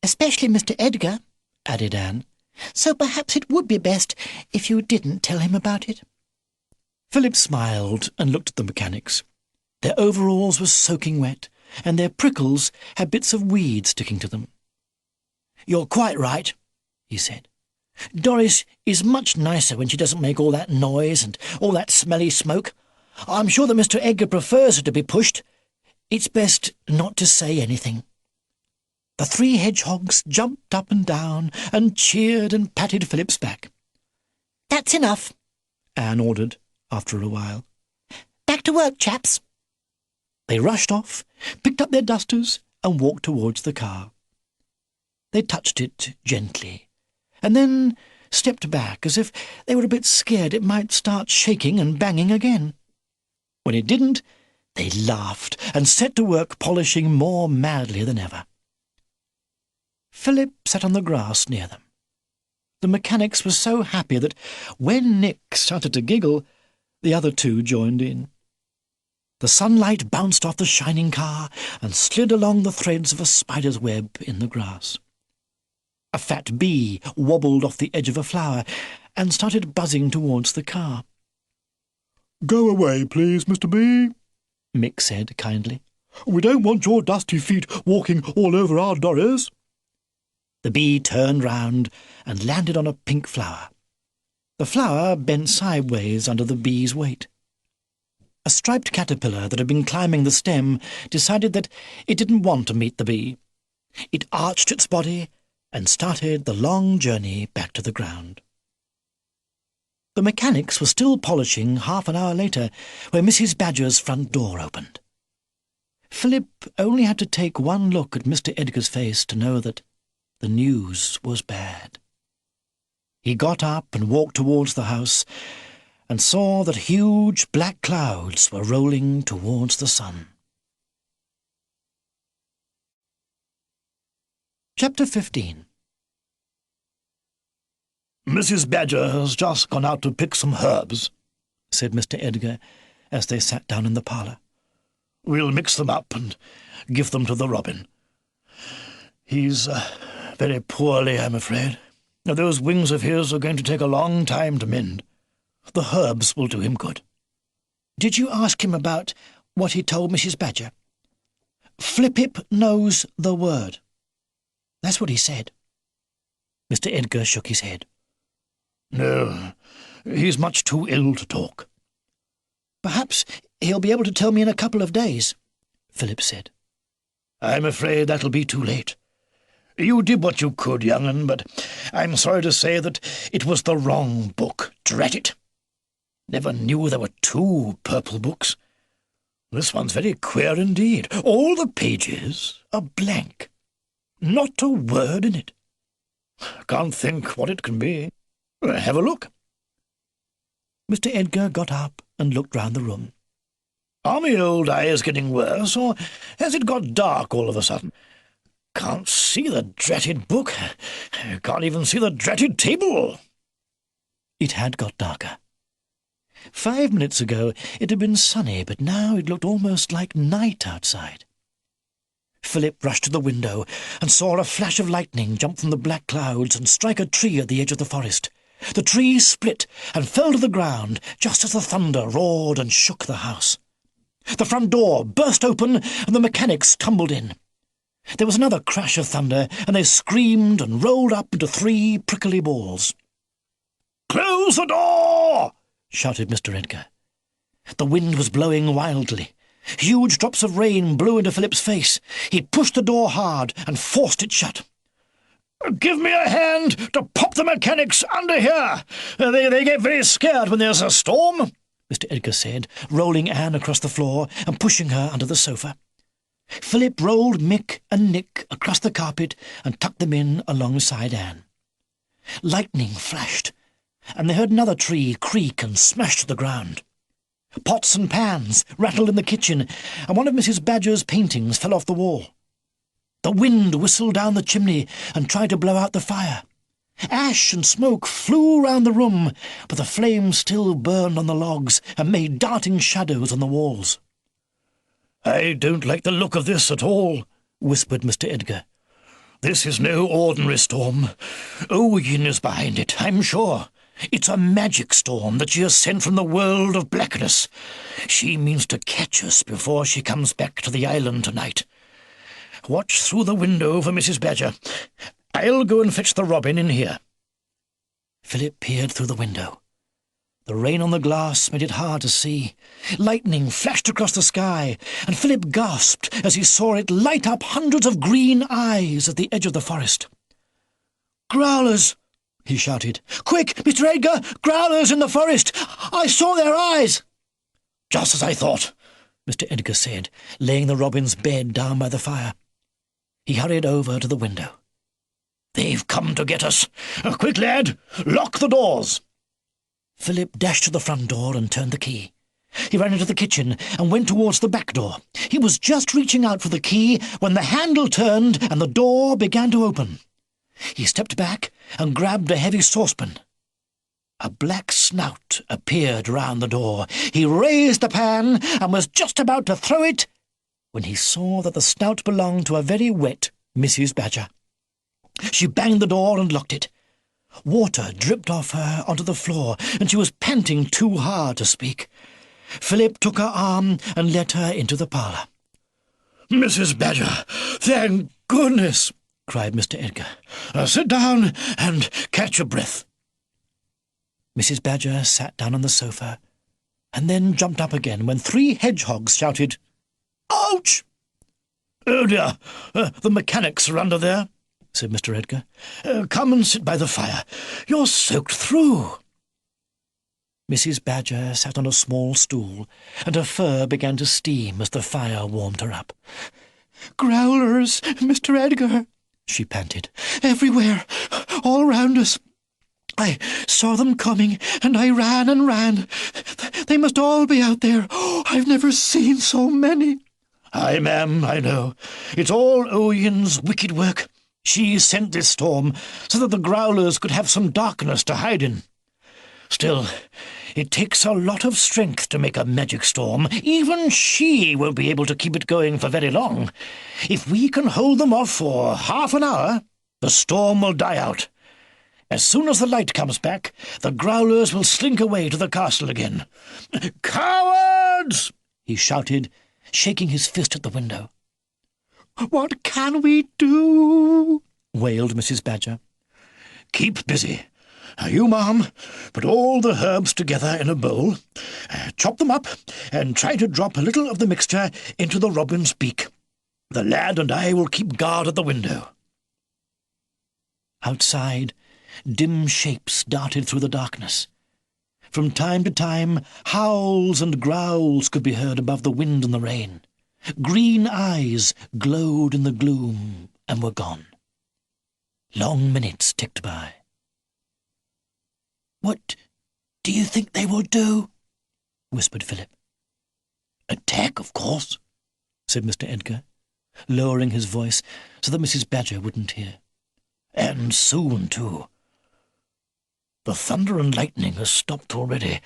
especially Mr Edgar, added Anne. So perhaps it would be best if you didn't tell him about it. Philip smiled and looked at the mechanics. Their overalls were soaking wet, and their prickles had bits of weed sticking to them. "You're quite right," he said. "Doris is much nicer when she doesn't make all that noise and all that smelly smoke. I'm sure that Mr Edgar prefers her to be pushed. It's best not to say anything." The three hedgehogs jumped up and down and cheered and patted Philip's back. "That's enough," Anne ordered after a while. "Back to work, chaps." They rushed off, picked up their dusters, and walked towards the car. They touched it gently, and then stepped back as if they were a bit scared it might start shaking and banging again. When it didn't, they laughed and set to work polishing more madly than ever. Philip sat on the grass near them. The mechanics were so happy that when Nick started to giggle, the other two joined in. The sunlight bounced off the shining car and slid along the threads of a spider's web in the grass. A fat bee wobbled off the edge of a flower and started buzzing towards the car. "Go away, please, Mr Bee," Mick said kindly. "We don't want your dusty feet walking all over our Doris." The bee turned round and landed on a pink flower. The flower bent sideways under the bee's weight. A striped caterpillar that had been climbing the stem decided that it didn't want to meet the bee. It arched its body and started the long journey back to the ground. The mechanics were still polishing half an hour later when Mrs Badger's front door opened. Philip only had to take one look at Mr Edgar's face to know that the news was bad. He got up and walked towards the house and saw that huge black clouds were rolling towards the sun. Chapter 15. "Mrs Badger has just gone out to pick some herbs," said Mr Edgar as they sat down in the parlour. "We'll mix them up and give them to the robin. He's very poorly, I'm afraid. Those wings of his are going to take a long time to mend. The herbs will do him good." "Did you ask him about what he told Mrs Badger?" "Flip-ip knows the word. That's what he said." Mr Edgar shook his head. "No, he's much too ill to talk." "Perhaps he'll be able to tell me in a couple of days," Philip said. "I'm afraid that'll be too late. You did what you could, young 'un, but I'm sorry to say that it was the wrong book. Drat it! Never knew there were two purple books. This one's very queer indeed. All the pages are blank. Not a word in it. Can't think what it can be. Have a look." Mr Edgar got up and looked round the room. "Are my old eyes getting worse, or has it got dark all of a sudden? Can't see the dratted book. Can't even see the dratted table." It had got darker. 5 minutes ago it had been sunny, but now it looked almost like night outside. Philip rushed to the window and saw a flash of lightning jump from the black clouds and strike a tree at the edge of the forest. The tree split and fell to the ground just as the thunder roared and shook the house. The front door burst open and the mechanics tumbled in. There was another crash of thunder, and they screamed and rolled up into 3 prickly balls. "Close the door!" shouted Mr Edgar. The wind was blowing wildly. Huge drops of rain blew into Philip's face. He pushed the door hard and forced it shut. "Give me a hand to pop the mechanics under here. They get very scared when there's a storm," Mr Edgar said, rolling Anne across the floor and pushing her under the sofa. Philip rolled Mick and Nick across the carpet and tucked them in alongside Anne. Lightning flashed, and they heard another tree creak and smash to the ground. Pots and pans rattled in the kitchen, and one of Mrs Badger's paintings fell off the wall. The wind whistled down the chimney and tried to blow out the fire. Ash and smoke flew round the room, but the flames still burned on the logs and made darting shadows on the walls. "I don't like the look of this at all," whispered Mr Edgar. "This is no ordinary storm. Oyin is behind it, I'm sure. It's a magic storm that she has sent from the world of blackness. She means to catch us before she comes back to the island tonight. Watch through the window for Mrs. Badger. I'll go and fetch the robin in here." Philip peered through the window. The rain on the glass made it hard to see. Lightning flashed across the sky, and Philip gasped as he saw it light up hundreds of green eyes at the edge of the forest. "Growlers!" he shouted. "Quick, Mr Edgar! Growlers in the forest! I saw their eyes!" "Just as I thought," Mr Edgar said, laying the robin's bed down by the fire. He hurried over to the window. "They've come to get us. Quick, lad! Lock the doors!" Philip dashed to the front door and turned the key. He ran into the kitchen and went towards the back door. He was just reaching out for the key when the handle turned and the door began to open. He stepped back and grabbed a heavy saucepan. A black snout appeared round the door. He raised the pan and was just about to throw it when he saw that the snout belonged to a very wet Mrs. Badger. She banged the door and locked it. Water dripped off her onto the floor, and she was panting too hard to speak. Philip took her arm and led her into the parlour. "Mrs. Badger, thank goodness!" cried Mr Edgar. "Sit down and catch your breath." Mrs. Badger sat down on the sofa, and then jumped up again when 3 hedgehogs shouted, "Ouch!" "Oh dear, the mechanics are under there," said Mr Edgar. "Come and sit by the fire. You're soaked through." Mrs. Badger sat on a small stool, and her fur began to steam as the fire warmed her up. "Growlers, Mr Edgar," she panted. "Everywhere, all round us. I saw them coming, and I ran and ran. They must all be out there. I've never seen so many." "Aye, ma'am, I know. It's all Oyin's wicked work. She sent this storm so that the Growlers could have some darkness to hide in. Still, it takes a lot of strength to make a magic storm. Even she won't be able to keep it going for very long. If we can hold them off for half an hour, the storm will die out. As soon as the light comes back, the Growlers will slink away to the castle again." "Cowards!" he shouted, shaking his fist at the window. "What can we do?" wailed Mrs. Badger. "Keep busy. You, ma'am, put all the herbs together in a bowl, chop them up, and try to drop a little of the mixture into the robin's beak. The lad and I will keep guard at the window." Outside, dim shapes darted through the darkness. From time to time, howls and growls could be heard above the wind and the rain. Green eyes glowed in the gloom and were gone. Long minutes ticked by. "What do you think they will do?" whispered Philip. "Attack, of course," said Mr Edgar, lowering his voice so that Mrs. Badger wouldn't hear. "And soon, too. The thunder and lightning has stopped already.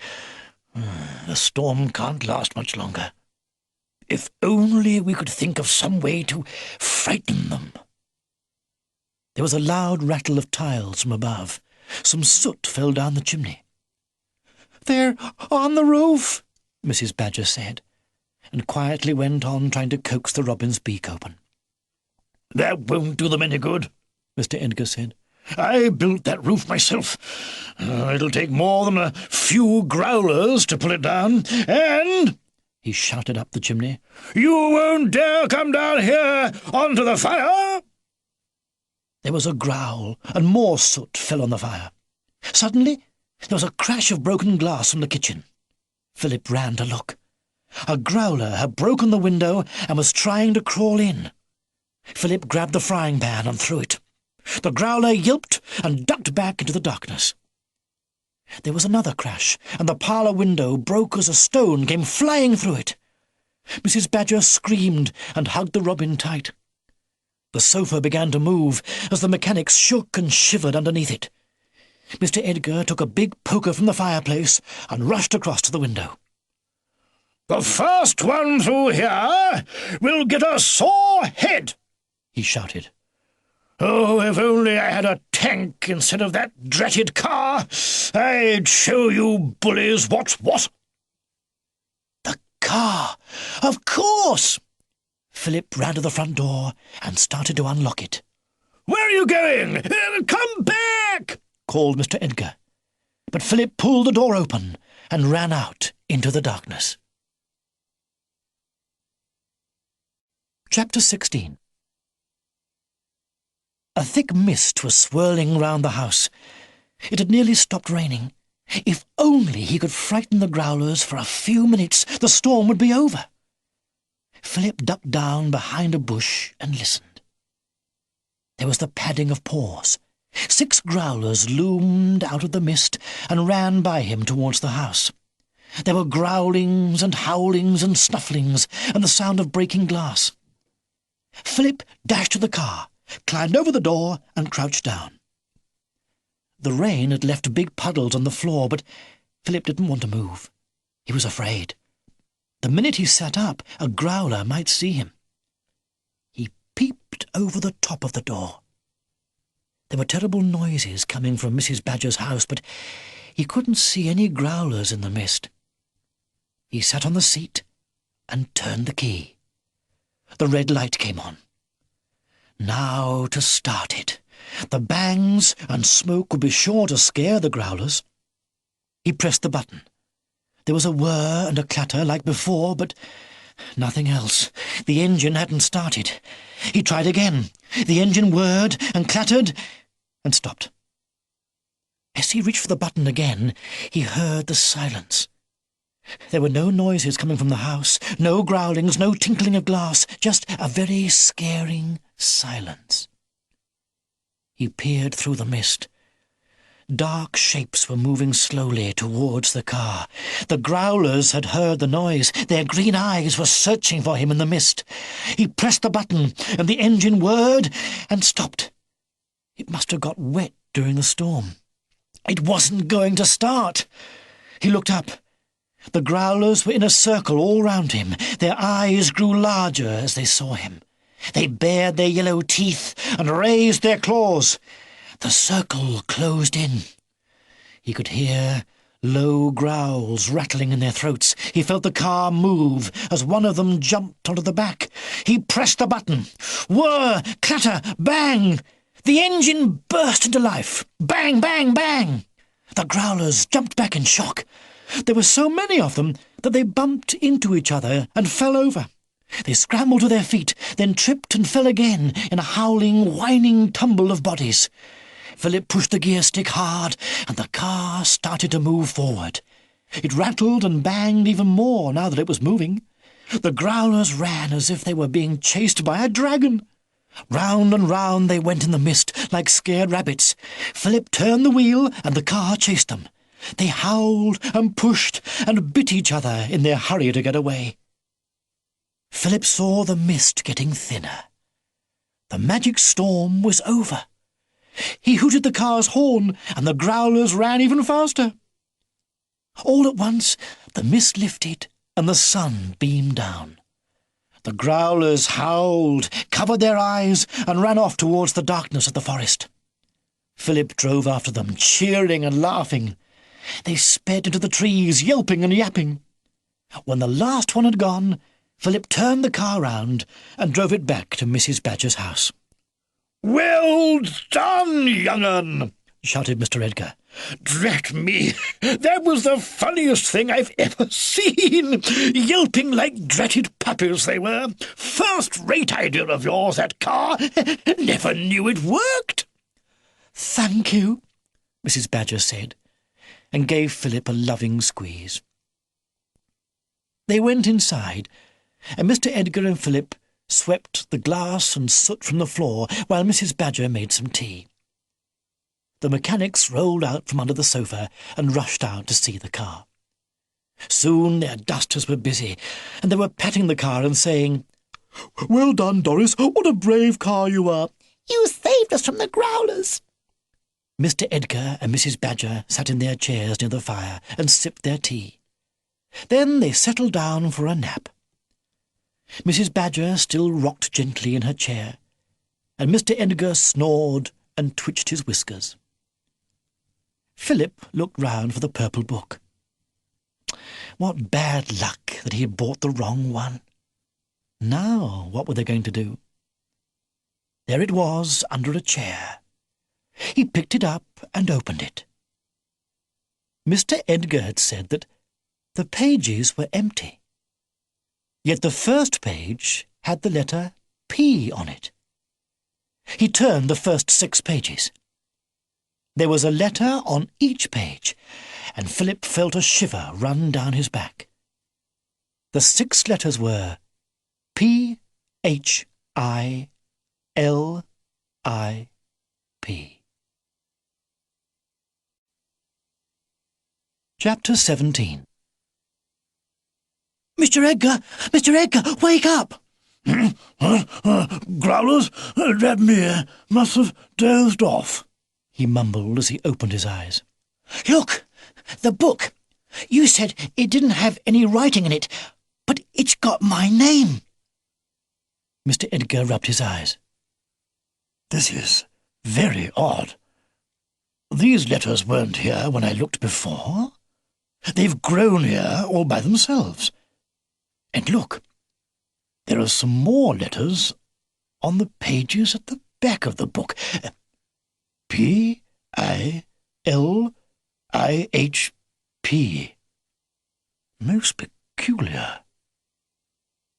The storm can't last much longer. If only we could think of some way to frighten them." There was a loud rattle of tiles from above. Some soot fell down the chimney. "They're on the roof," Mrs. Badger said, and quietly went on trying to coax the robin's beak open. "That won't do them any good," Mr. Edgar said. "I built that roof myself. It'll take more than a few growlers to pull it down, and—" he shouted up the chimney, "you won't dare come down here onto the fire!" There was a growl, and more soot fell on the fire. Suddenly, there was a crash of broken glass from the kitchen. Philip ran to look. A growler had broken the window and was trying to crawl in. Philip grabbed the frying pan and threw it. The growler yelped and ducked back into the darkness. There was another crash, and the parlour window broke as a stone came flying through it. Mrs. Badger screamed and hugged the robin tight. The sofa began to move as the mechanics shook and shivered underneath it. Mr. Edgar took a big poker from the fireplace and rushed across to the window. "The first one through here will get a sore head," he shouted. "Oh, if only I had a tank instead of that dratted car, I'd show you bullies what's what." The car! Of course! Philip ran to the front door and started to unlock it. "Where are you going? Come back!" called Mr. Edgar. But Philip pulled the door open and ran out into the darkness. Chapter 16. A thick mist was swirling round the house. It had nearly stopped raining. If only he could frighten the Growlers for a few minutes, the storm would be over. Philip ducked down behind a bush and listened. There was the padding of paws. 6 Growlers loomed out of the mist and ran by him towards the house. There were growlings and howlings and snufflings and the sound of breaking glass. Philip dashed to the car, climbed over the door and crouched down. The rain had left big puddles on the floor, but Philip didn't want to move. He was afraid. The minute he sat up, a Growler might see him. He peeped over the top of the door. There were terrible noises coming from Mrs. Badger's house, but he couldn't see any Growlers in the mist. He sat on the seat and turned the key. The red light came on. Now to start it. The bangs and smoke would be sure to scare the Growlers. He pressed the button. There was a whir and a clatter like before, but nothing else. The engine hadn't started. He tried again. The engine whirred and clattered and stopped. As he reached for the button again, he heard the silence. There were no noises coming from the house, no growlings, no tinkling of glass, just a very scaring silence. He peered through the mist. Dark shapes were moving slowly towards the car. The Growlers had heard the noise. Their green eyes were searching for him in the mist. He pressed the button, and the engine whirred and stopped. It must have got wet during the storm. It wasn't going to start. He looked up. The Growlers were in a circle all round him. Their eyes grew larger as they saw him. They bared their yellow teeth and raised their claws. The circle closed in. He could hear low growls rattling in their throats. He felt the car move as one of them jumped onto the back. He pressed the button. Whir, clatter, bang! The engine burst into life. Bang, bang, bang! The Growlers jumped back in shock. There were so many of them that they bumped into each other and fell over. They scrambled to their feet, then tripped and fell again in a howling, whining tumble of bodies. Philip pushed the gear stick hard, and the car started to move forward. It rattled and banged even more now that it was moving. The Growlers ran as if they were being chased by a dragon. Round and round they went in the mist like scared rabbits. Philip turned the wheel, and the car chased them. They howled and pushed and bit each other in their hurry to get away. Philip saw the mist getting thinner. The magic storm was over. He hooted the car's horn, and the Growlers ran even faster. All at once, the mist lifted, and the sun beamed down. The Growlers howled, covered their eyes, and ran off towards the darkness of the forest. Philip drove after them, cheering and laughing. They sped into the trees, yelping and yapping. When the last one had gone, Philip turned the car round and drove it back to Mrs. Badger's house. "Well done, young 'un!" shouted Mr. Edgar. "Drat me, that was the funniest thing I've ever seen. Yelping like dratted puppies they were. First-rate idea of yours, that car. Never knew it worked." "Thank you," Mrs. Badger said, and gave Philip a loving squeeze. They went inside, and Mr. Edgar and Philip swept the glass and soot from the floor while Mrs. Badger made some tea. The mechanics rolled out from under the sofa and rushed out to see the car. Soon their dusters were busy, and they were patting the car and saying, Well done, Doris. What a brave car you are. You saved us from the Growlers. Mr Edgar and Mrs Badger sat in their chairs near the fire and sipped their tea. Then they settled down for a nap. Mrs Badger still rocked gently in her chair, and Mr Edgar snored and twitched his whiskers. Philip looked round for the purple book. What bad luck that he had bought the wrong one. Now, what were they going to do? There it was, under a chair. He picked it up and opened it. Mr Edgar had said that the pages were empty. Yet the first page had the letter P on it. He turned the first 6 pages. There was a letter on each page, and Philip felt a shiver run down his back. The 6 letters were P-H-I-L-I-P. Chapter 17. Mr Edgar! Mr Edgar! Wake up! Growlers? That me must have dozed off, he mumbled as he opened his eyes. Look! The book! You said it didn't have any writing in it, but it's got my name. Mr Edgar rubbed his eyes. This is very odd. These letters weren't here when I looked before. They've grown here all by themselves. And look, there are some more letters on the pages at the back of the book. P-I-L-I-H-P. Most peculiar.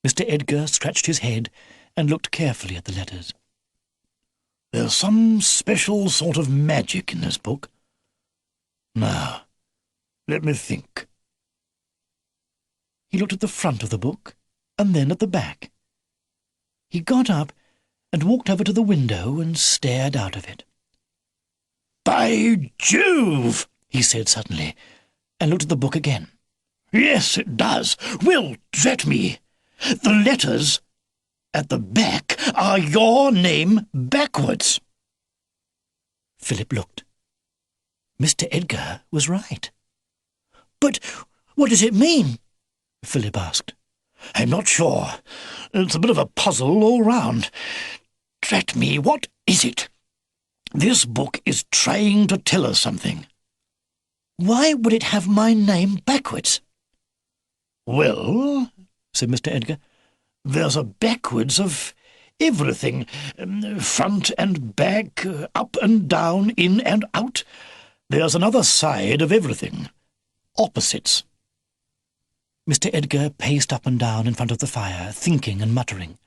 Mr Edgar scratched his head and looked carefully at the letters. There's some special sort of magic in this book. Now, let me think. He looked at the front of the book, and then at the back. He got up and walked over to the window and stared out of it. By Jove! He said suddenly, and looked at the book again. Yes, it does. Well, drat me. The letters at the back are your name backwards. Philip looked. Mr Edgar was right. But what does it mean? Philip asked. I'm not sure. It's a bit of a puzzle all round. Drat me, what is it? This book is trying to tell us something. Why would it have my name backwards? Well, said Mr Edgar, there's a backwards of everything. Front and back, up and down, in and out. There's another side of everything. Opposites. Mr Edgar paced up and down in front of the fire, thinking and muttering.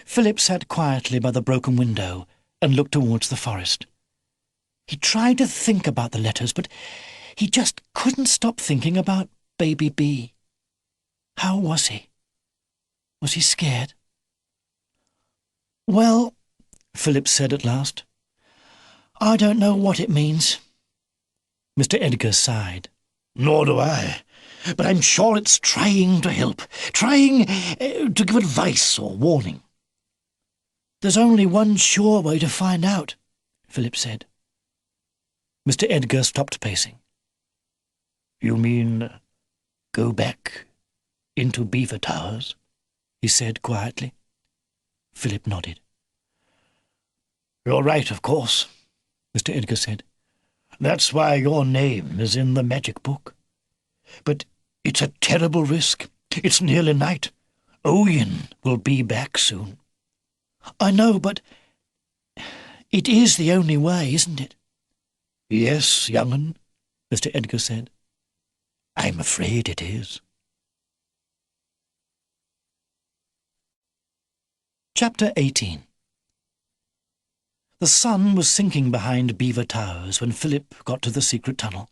Philip sat quietly by the broken window and looked towards the forest. He tried to think about the letters, but he just couldn't stop thinking about Baby B. How was he? Was he scared? Well, Philip said at last, I don't know what it means. Mr Edgar sighed. Nor do I. But I'm sure it's trying to help, trying to give advice or warning. There's only one sure way to find out, Philip said. Mr Edgar stopped pacing. You mean go back into Beaver Towers? He said quietly. Philip nodded. You're right, of course, Mr Edgar said. That's why your name is in the magic book. But it's a terrible risk. It's nearly night. Oyin will be back soon. I know, but it is the only way, isn't it? Yes, young 'un, Mr Edgar said. I'm afraid it is. Chapter 18. The sun was sinking behind Beaver Towers when Philip got to the secret tunnel.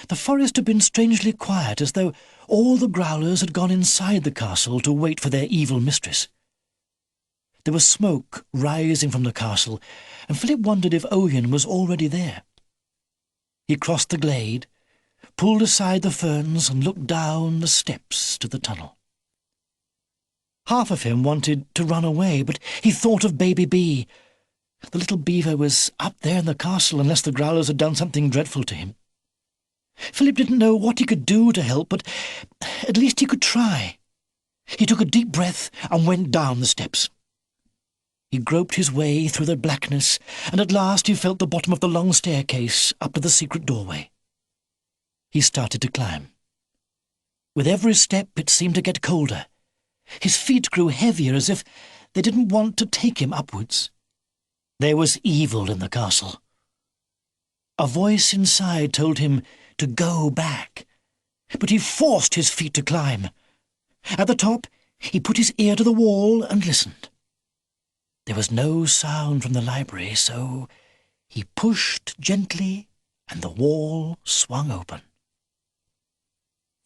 The forest had been strangely quiet, as though all the Growlers had gone inside the castle to wait for their evil mistress. There was smoke rising from the castle, and Philip wondered if Oyin was already there. He crossed the glade, pulled aside the ferns, and looked down the steps to the tunnel. Half of him wanted to run away, but he thought of Baby Bee. The little beaver was up there in the castle unless the Growlers had done something dreadful to him. Philip didn't know what he could do to help, but at least he could try. He took a deep breath and went down the steps. He groped his way through the blackness, and at last he felt the bottom of the long staircase up to the secret doorway. He started to climb. With every step it seemed to get colder. His feet grew heavier, as if they didn't want to take him upwards. There was evil in the castle. A voice inside told him to go back, but he forced his feet to climb. At the top, he put his ear to the wall and listened. There was no sound from the library, so he pushed gently, and the wall swung open.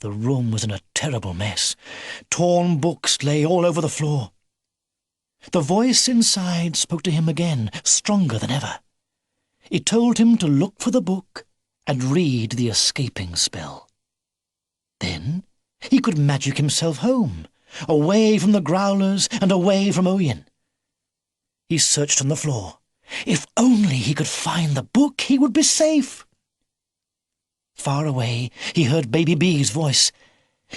The room was in a terrible mess. Torn books lay all over the floor. The voice inside spoke to him again, stronger than ever. It told him to look for the book and read the escaping spell. Then he could magic himself home, away from the Growlers and away from Oyin. He searched on the floor. If only he could find the book, he would be safe. Far away, he heard Baby Bee's voice.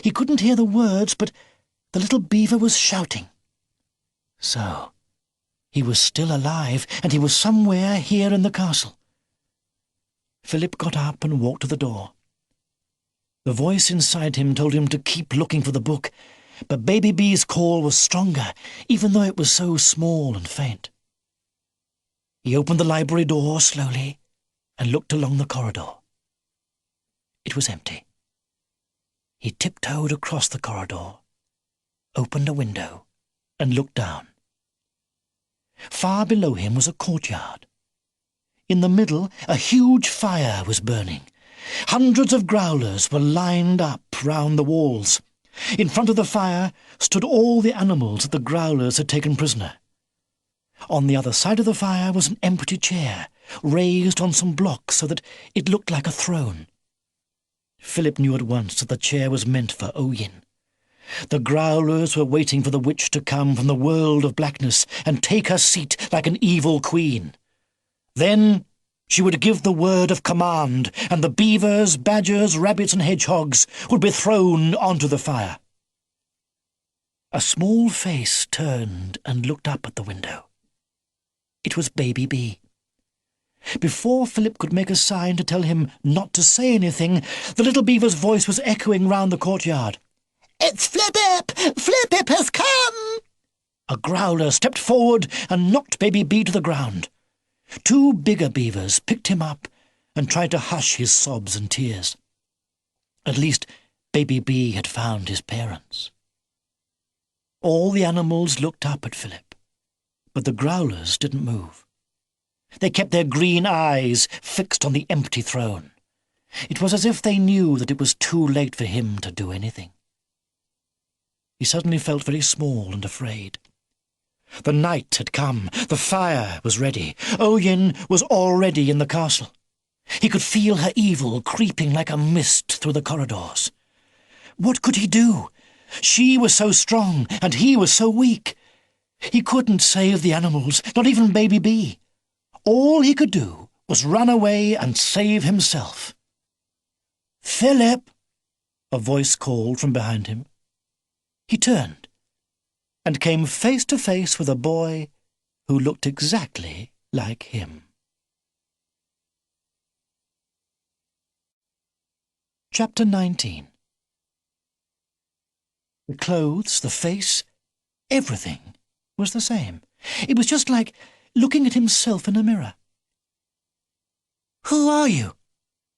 He couldn't hear the words, but the little beaver was shouting. So, he was still alive, and he was somewhere here in the castle. Philip got up and walked to the door. The voice inside him told him to keep looking for the book, but Baby Bee's call was stronger, even though it was so small and faint. He opened the library door slowly and looked along the corridor. It was empty. He tiptoed across the corridor, opened a window, and looked down. Far below him was a courtyard. In the middle, a huge fire was burning. Hundreds of Growlers were lined up round the walls. In front of the fire stood all the animals that the Growlers had taken prisoner. On the other side of the fire was an empty chair, raised on some blocks so that it looked like a throne. Philip knew at once that the chair was meant for Oyin. The Growlers were waiting for the witch to come from the world of blackness and take her seat like an evil queen. Then she would give the word of command, and the beavers, badgers, rabbits, and hedgehogs would be thrown onto the fire. A small face turned and looked up at the window. It was Baby Bee. Before Philip could make a sign to tell him not to say anything, the little beaver's voice was echoing round the courtyard. It's Flip-Ip! Flip-Ip has come! A Growler stepped forward and knocked Baby Bee to the ground. Two bigger beavers picked him up and tried to hush his sobs and tears. At least Baby Bee had found his parents. All the animals looked up at Philip, but the Growlers didn't move. They kept their green eyes fixed on the empty throne. It was as if they knew that it was too late for him to do anything. He suddenly felt very small and afraid. The night had come. The fire was ready. Oyin was already in the castle. He could feel her evil creeping like a mist through the corridors. What could he do? She was so strong, and he was so weak. He couldn't save the animals, not even Baby Bee. All he could do was run away and save himself. "Philip!" a voice called from behind him. He turned and came face to face with a boy who looked exactly like him. Chapter 19. The clothes, the face, everything was the same. It was just like looking at himself in a mirror. "Who are you?"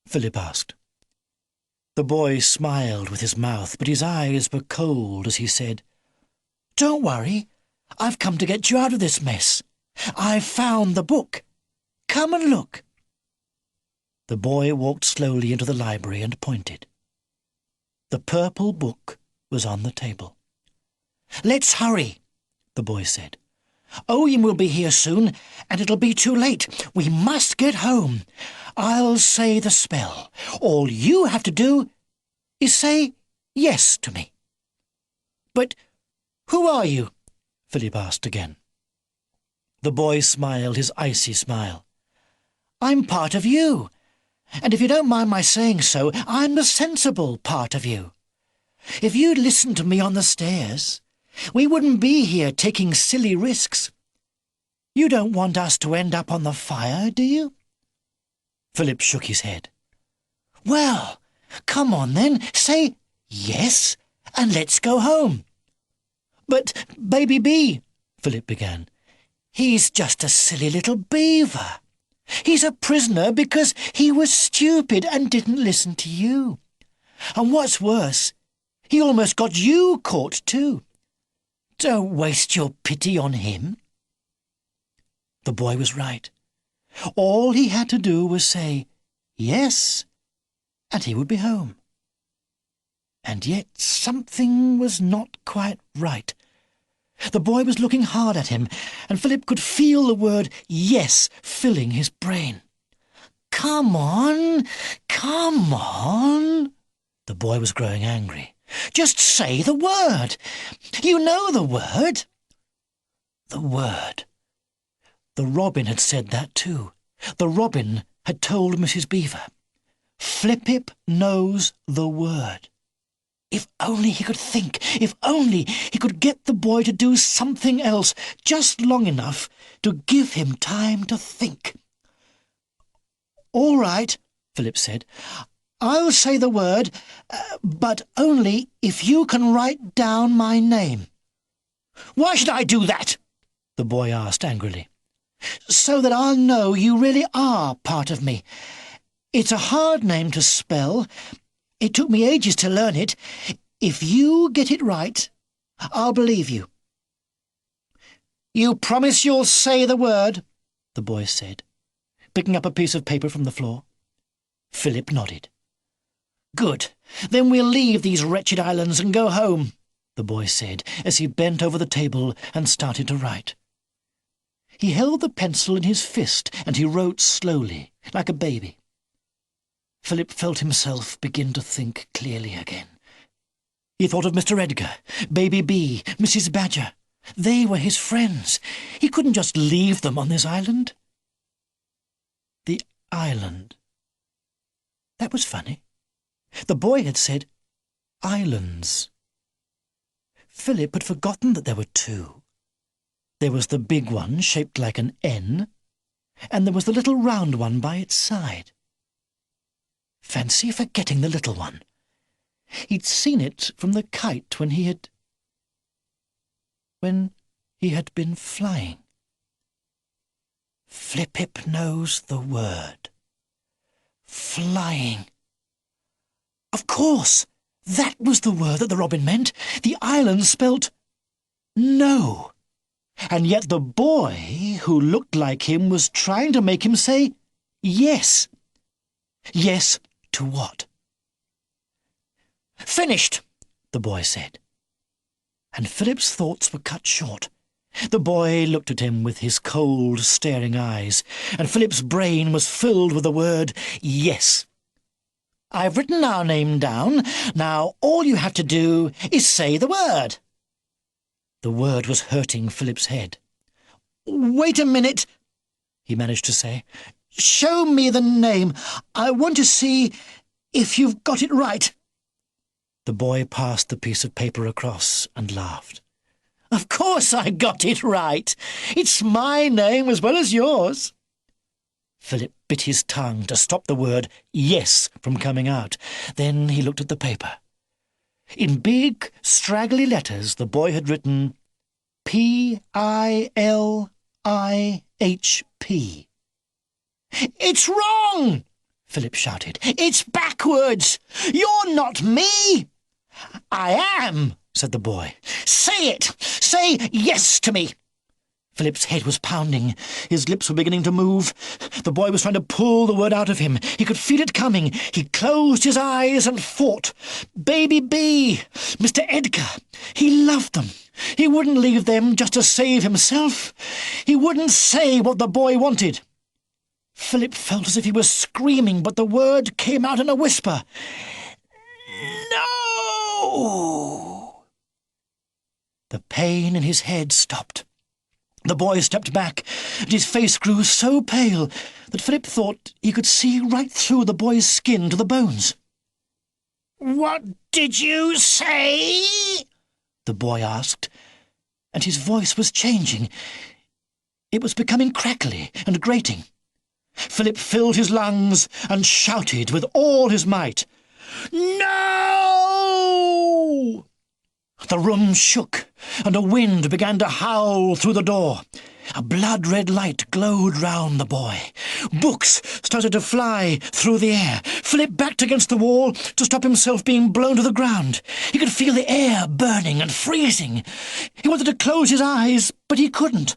Philip asked. The boy smiled with his mouth, but his eyes were cold as he said, "Don't worry. I've come to get you out of this mess. I've found the book. Come and look." The boy walked slowly into the library and pointed. The purple book was on the table. "Let's hurry," the boy said. "Oyin will be here soon, and it'll be too late. We must get home. I'll say the spell. All you have to do is say yes to me." "But "Who are you?" Philip asked again. The boy smiled his icy smile. "I'm part of you, and if you don't mind my saying so, I'm the sensible part of you. If you'd listened to me on the stairs, we wouldn't be here taking silly risks. You don't want us to end up on the fire, do you?" Philip shook his head. "Well, come on then, say yes, and let's go home." "But Baby Bee," Philip began. "He's just a silly little beaver. He's a prisoner because he was stupid and didn't listen to you. And what's worse, he almost got you caught too. Don't waste your pity on him." The boy was right. All he had to do was say yes, and he would be home. And yet something was not quite right. The boy was looking hard at him, and Philip could feel the word yes filling his brain. "Come on, come on." The boy was growing angry. "Just say the word. You know the word." The word. The robin had said that too. The robin had told Mrs. Beaver. Flip-Ip knows the word. If only he could think, if only he could get the boy to do something else, just long enough to give him time to think. "All right," Philip said. "I'll say the word, but only if you can write down my name." "Why should I do that?" the boy asked angrily. "So that I'll know you really are part of me. It's a hard name to spell. It took me ages to learn it. If you get it right, I'll believe you." "You promise you'll say the word?" the boy said, picking up a piece of paper from the floor. Philip nodded. "Good. Then we'll leave these wretched islands and go home," the boy said, as he bent over the table and started to write. He held the pencil in his fist, and he wrote slowly, like a baby. Philip felt himself begin to think clearly again. He thought of Mr. Edgar, Baby Bee, Mrs. Badger. They were his friends. He couldn't just leave them on this island. The island. That was funny. The boy had said islands. Philip had forgotten that there were two. There was the big one shaped like an N, and there was the little round one by its side. Fancy forgetting the little one. He'd seen it from the kite when he had been flying. Flip-Ip knows the word. Flying. Of course, that was the word that the robin meant. The island spelt no. And yet the boy, who looked like him, was trying to make him say yes. Yes to what? "Finished," the boy said. And Philip's thoughts were cut short. The boy looked at him with his cold, staring eyes, and Philip's brain was filled with the word yes. "I've written our name down. Now all you have to do is say the word." The word was hurting Philip's head. "Wait a minute," he managed to say. "Show me the name. I want to see if you've got it right." The boy passed the piece of paper across and laughed. "Of course I got it right. It's my name as well as yours." Philip bit his tongue to stop the word yes from coming out. Then he looked at the paper. In big, straggly letters, the boy had written P-I-L-I-H-P. "It's wrong!" Philip shouted. "It's backwards! You're not me!" "I am," said the boy. "Say it! Say yes to me!" Philip's head was pounding. His lips were beginning to move. The boy was trying to pull the word out of him. He could feel it coming. He closed his eyes and fought. Baby Bee, Mr. Edgar. He loved them. He wouldn't leave them just to save himself. He wouldn't say what the boy wanted. Philip felt as if he was screaming, but the word came out in a whisper. "No!" The pain in his head stopped. The boy stepped back, and his face grew so pale that Philip thought he could see right through the boy's skin to the bones. "What did you say?" the boy asked, and his voice was changing. It was becoming crackly and grating. Philip filled his lungs and shouted with all his might, "No!" The room shook, and a wind began to howl through the door. A blood-red light glowed round the boy. Books started to fly through the air. Philip backed against the wall to stop himself being blown to the ground. He could feel the air burning and freezing. He wanted to close his eyes, but he couldn't.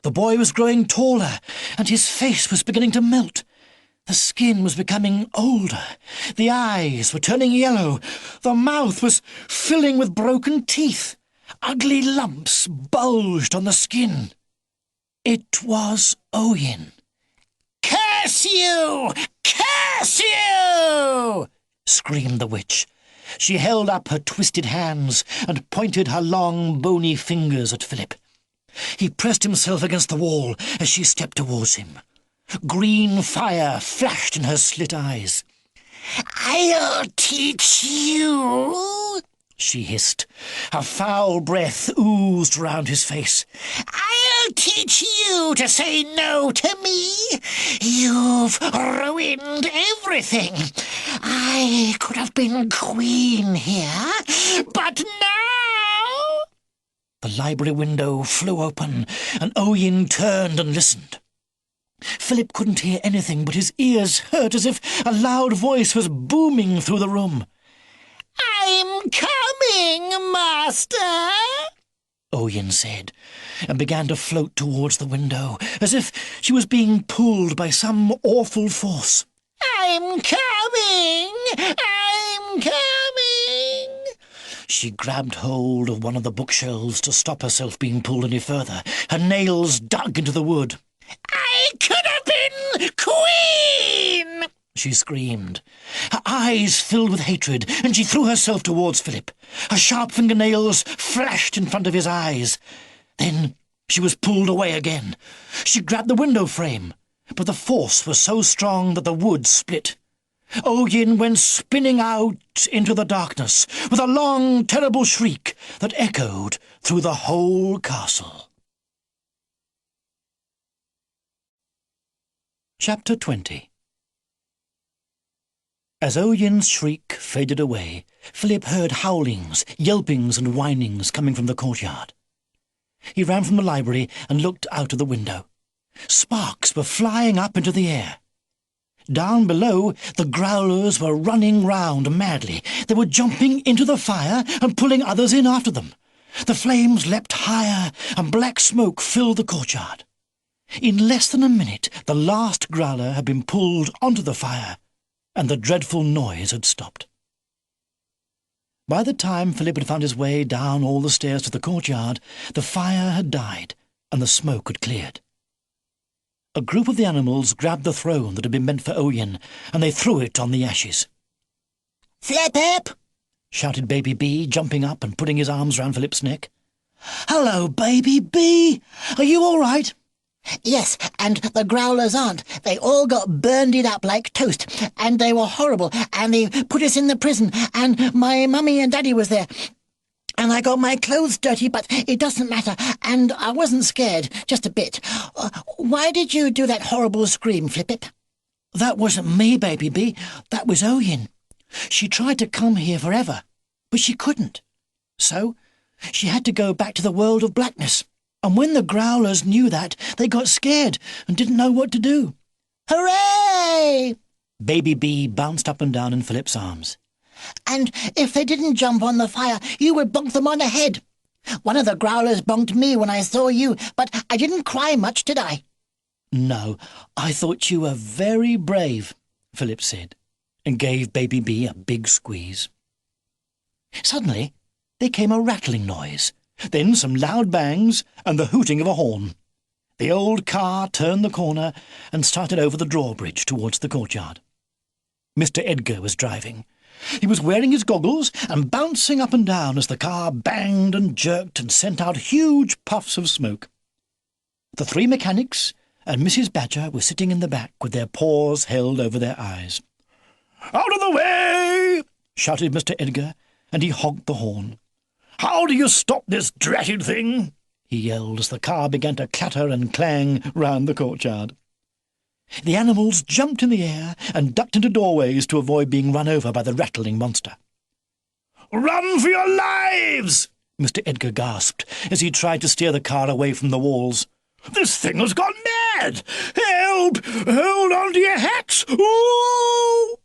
The boy was growing taller, and his face was beginning to melt. The skin was becoming older. The eyes were turning yellow. The mouth was filling with broken teeth. Ugly lumps bulged on the skin. It was Oyin. "Curse you! Curse you!" screamed the witch. She held up her twisted hands and pointed her long, bony fingers at Philip. He pressed himself against the wall as she stepped towards him. Green fire flashed in her slit eyes. "I'll teach you," she hissed. Her foul breath oozed round his face. "I'll teach you to say no to me. You've ruined everything. I could have been queen here, but now—" The library window flew open, and Oyin turned and listened. Philip couldn't hear anything, but his ears hurt as if a loud voice was booming through the room. "I'm coming, master," Oyin said, and began to float towards the window, as if she was being pulled by some awful force. "I'm coming! I'm coming!" She grabbed hold of one of the bookshelves to stop herself being pulled any further. Her nails dug into the wood. "I could have been queen!" she screamed. Her eyes filled with hatred, and she threw herself towards Philip. Her sharp fingernails flashed in front of his eyes. Then she was pulled away again. She grabbed the window frame, but the force was so strong that the wood split. Oyin went spinning out into the darkness with a long, terrible shriek that echoed through the whole castle. Chapter 20. As Oyin's shriek faded away, Philip heard howlings, yelpings and whinings coming from the courtyard. He ran from the library and looked out of the window. Sparks were flying up into the air. Down below, the Growlers were running round madly. They were jumping into the fire and pulling others in after them. The flames leapt higher, and black smoke filled the courtyard. In less than a minute, the last Growler had been pulled onto the fire, and the dreadful noise had stopped. By the time Philip had found his way down all the stairs to the courtyard, the fire had died, and the smoke had cleared. A group of the animals grabbed the throne that had been meant for Oyin, and they threw it on the ashes. "Flip-hip!" shouted Baby B, jumping up and putting his arms round Philip's neck. "Hello, Baby B! Are you all right?" "Yes, and the Growlers aren't. They all got burned up like toast, and they were horrible, and they put us in the prison, and my mummy and daddy was there. And I got my clothes dirty, but it doesn't matter, and I wasn't scared, just a bit. Why did you do that horrible scream, Flip-It?" "That wasn't me, Baby B. That was Oyin. She tried to come here forever, but she couldn't. So she had to go back to the world of blackness. And when the Growlers knew that, they got scared and didn't know what to do." "Hooray!" Baby B bounced up and down in Philip's arms. "And if they didn't jump on the fire, you would bonk them on the head. One of the Growlers bonked me when I saw you, but I didn't cry much, did I?" "No, I thought you were very brave," Philip said, and gave Baby B a big squeeze. Suddenly, there came a rattling noise, then some loud bangs and the hooting of a horn. The old car turned the corner and started over the drawbridge towards the courtyard. Mr Edgar was driving, He was wearing his goggles and bouncing up and down as the car banged and jerked and sent out huge puffs of smoke. The three mechanics and Mrs. Badger were sitting in the back with their paws held over their eyes. "Out of the way!" shouted Mr. Edgar, and he honked the horn. "How do you stop this dratted thing?" he yelled as the car began to clatter and clang round the courtyard. The animals jumped in the air and ducked into doorways to avoid being run over by the rattling monster. "Run for your lives!" Mr. Edgar gasped as he tried to steer the car away from the walls. "This thing has gone mad! Help! Hold on to your hats! Ooh!"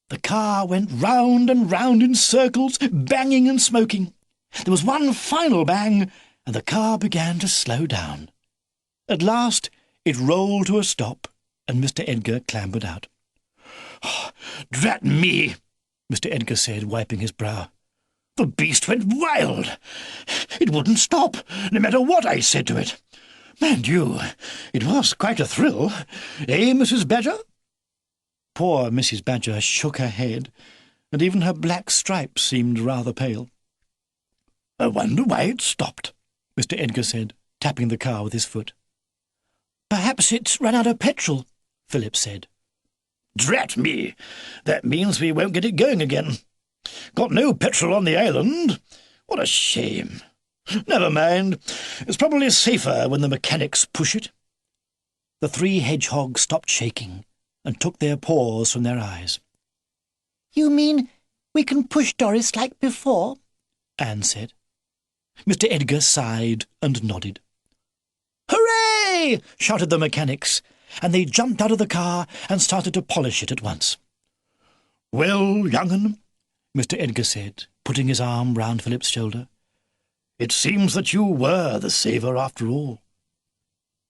The car went round and round in circles, banging and smoking. There was one final bang, and the car began to slow down. At last it rolled to a stop, and Mr. Edgar clambered out. "Drat me," Mr. Edgar said, wiping his brow. "The beast went wild. It wouldn't stop, no matter what I said to it. Mind you, it was quite a thrill. Eh, Mrs. Badger?" Poor Mrs. Badger shook her head, and even her black stripes seemed rather pale. "I wonder why it stopped," Mr. Edgar said, tapping the car with his foot. "Perhaps it's run out of petrol," Philip said. "Drat me! That means we won't get it going again. Got no petrol on the island. What a shame. Never mind. It's probably safer when the mechanics push it." The three hedgehogs stopped shaking and took their paws from their eyes. "You mean we can push Doris like before?" Anne said. Mr. Edgar sighed and nodded. "Hooray!" shouted the mechanics, and they jumped out of the car and started to polish it at once. "Well, young 'un," Mr. Edgar said, putting his arm round Philip's shoulder, "it seems that you were the saver after all.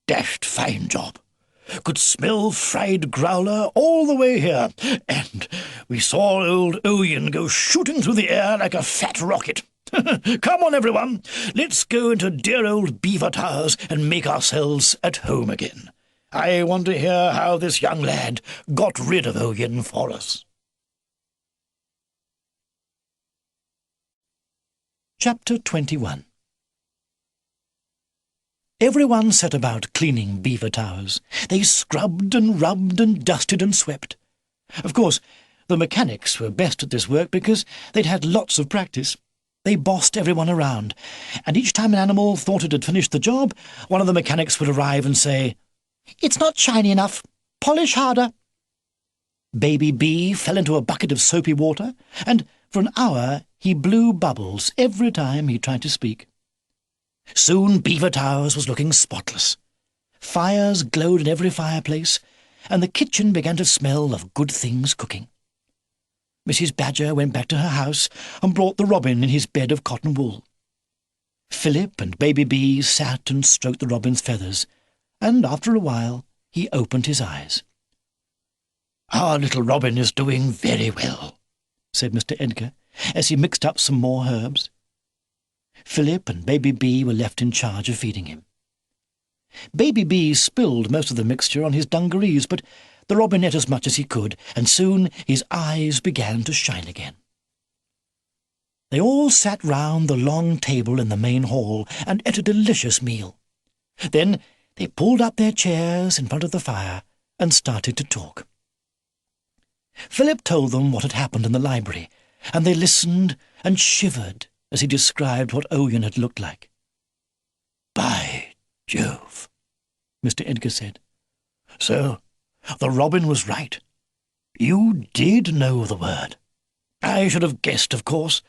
Dashed fine job. Could smell fried growler all the way here, and we saw old Oyin go shooting through the air like a fat rocket. Come on, everyone, let's go into dear old Beaver Towers and make ourselves at home again. I want to hear how this young lad got rid of Oyin for us." Chapter 21. Everyone set about cleaning Beaver Towers. They scrubbed and rubbed and dusted and swept. Of course, the mechanics were best at this work because they'd had lots of practice. They bossed everyone around, and each time an animal thought it had finished the job, one of the mechanics would arrive and say, "It's not shiny enough. Polish harder." Baby Bee fell into a bucket of soapy water, and for an hour he blew bubbles every time he tried to speak. Soon Beaver Towers was looking spotless. Fires glowed in every fireplace, and the kitchen began to smell of good things cooking. Mrs. Badger went back to her house and brought the robin in his bed of cotton wool. Philip and Baby Bee sat and stroked the robin's feathers, and after a while he opened his eyes. "Our little robin is doing very well," said Mr. Edgar, as he mixed up some more herbs. Philip and Baby Bee were left in charge of feeding him. Baby Bee spilled most of the mixture on his dungarees, but the robin ate as much as he could, and soon his eyes began to shine again. They all sat round the long table in the main hall and ate a delicious meal. Then they pulled up their chairs in front of the fire and started to talk. Philip told them what had happened in the library, and they listened and shivered as he described what Oyin had looked like. "By Jove," Mr. Edgar said. "So the robin was right. You did know the word. I should have guessed, of course.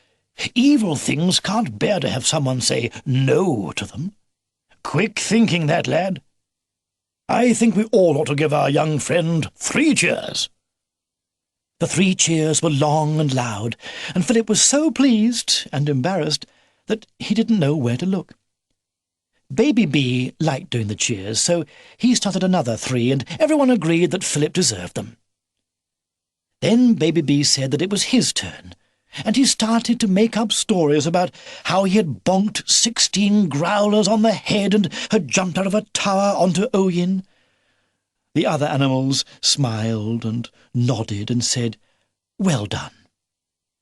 Evil things can't bear to have someone say no to them. Quick thinking, that lad. I think we all ought to give our young friend 3 cheers." The 3 cheers were long and loud, and Philip was so pleased and embarrassed that he didn't know where to look. Baby Bee liked doing the cheers, so he started another 3, and everyone agreed that Philip deserved them. Then Baby Bee said that it was his turn, and he started to make up stories about how he had bonked 16 growlers on the head and had jumped out of a tower onto Oyin. The other animals smiled and nodded and said, "Well done."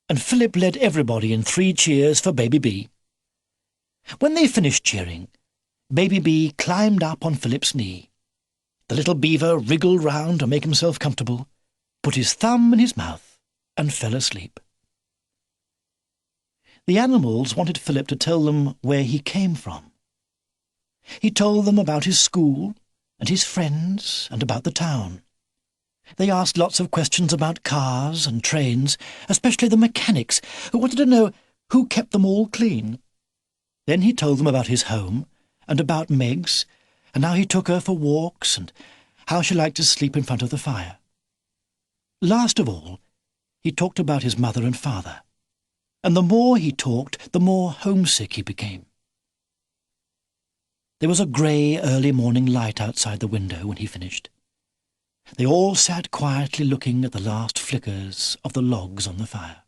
and Philip led everybody in 3 cheers for Baby B. When they finished cheering, Baby B climbed up on Philip's knee. The little beaver wriggled round to make himself comfortable, put his thumb in his mouth, and fell asleep. The animals wanted Philip to tell them where he came from. He told them about his school, and his friends, and about the town. They asked lots of questions about cars and trains, especially the mechanics, who wanted to know who kept them all clean. Then he told them about his home, and about Meg's, and how he took her for walks, and how she liked to sleep in front of the fire. Last of all, he talked about his mother and father, and the more he talked, the more homesick he became. There was a grey early morning light outside the window when he finished. They all sat quietly looking at the last flickers of the logs on the fire.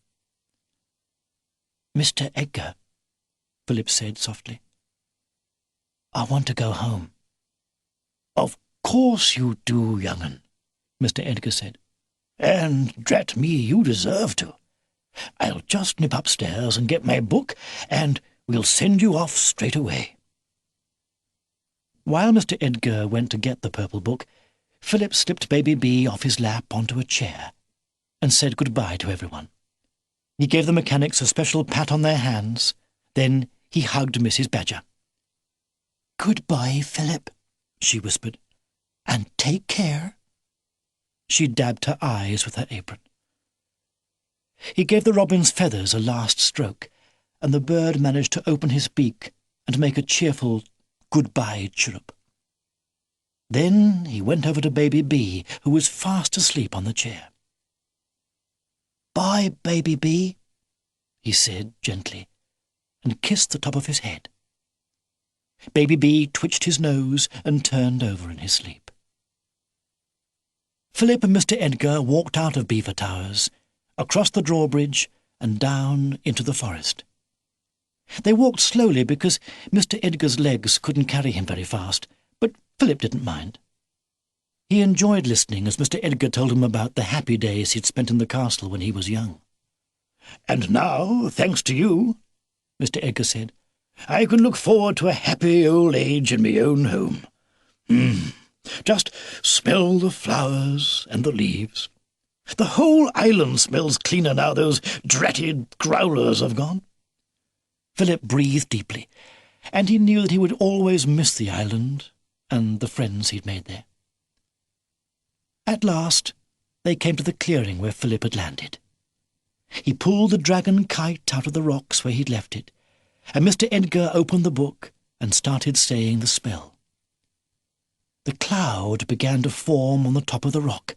"Mr. Edgar," Philip said softly, "I want to go home." "Of course you do, young 'un," Mr. Edgar said. "And, drat me, you deserve to. I'll just nip upstairs and get my book, and we'll send you off straight away." While Mr. Edgar went to get the purple book, Philip slipped Baby B off his lap onto a chair and said goodbye to everyone. He gave the mechanics a special pat on their hands. Then he hugged Mrs. Badger. "Goodbye, Philip," she whispered, "and take care." She dabbed her eyes with her apron. He gave the robin's feathers a last stroke, and the bird managed to open his beak and make a cheerful goodbye chirrup. Then he went over to Baby B, who was fast asleep on the chair. "Bye, Baby B," he said gently, and kissed the top of his head. Baby B twitched his nose and turned over in his sleep. Philip and Mr. Edgar walked out of Beaver Towers, across the drawbridge, and down into the forest. They walked slowly because Mr. Edgar's legs couldn't carry him very fast, but Philip didn't mind. He enjoyed listening as Mr. Edgar told him about the happy days he'd spent in the castle when he was young. "And now, thanks to you," Mr. Edgar said, "I can look forward to a happy old age in my own home. Just smell the flowers and the leaves. The whole island smells cleaner now those dratted growlers have gone." Philip breathed deeply, and he knew that he would always miss the island and the friends he'd made there. At last they came to the clearing where Philip had landed. He pulled the dragon kite out of the rocks where he'd left it, and Mr. Edgar opened the book and started saying the spell. The cloud began to form on the top of the rock.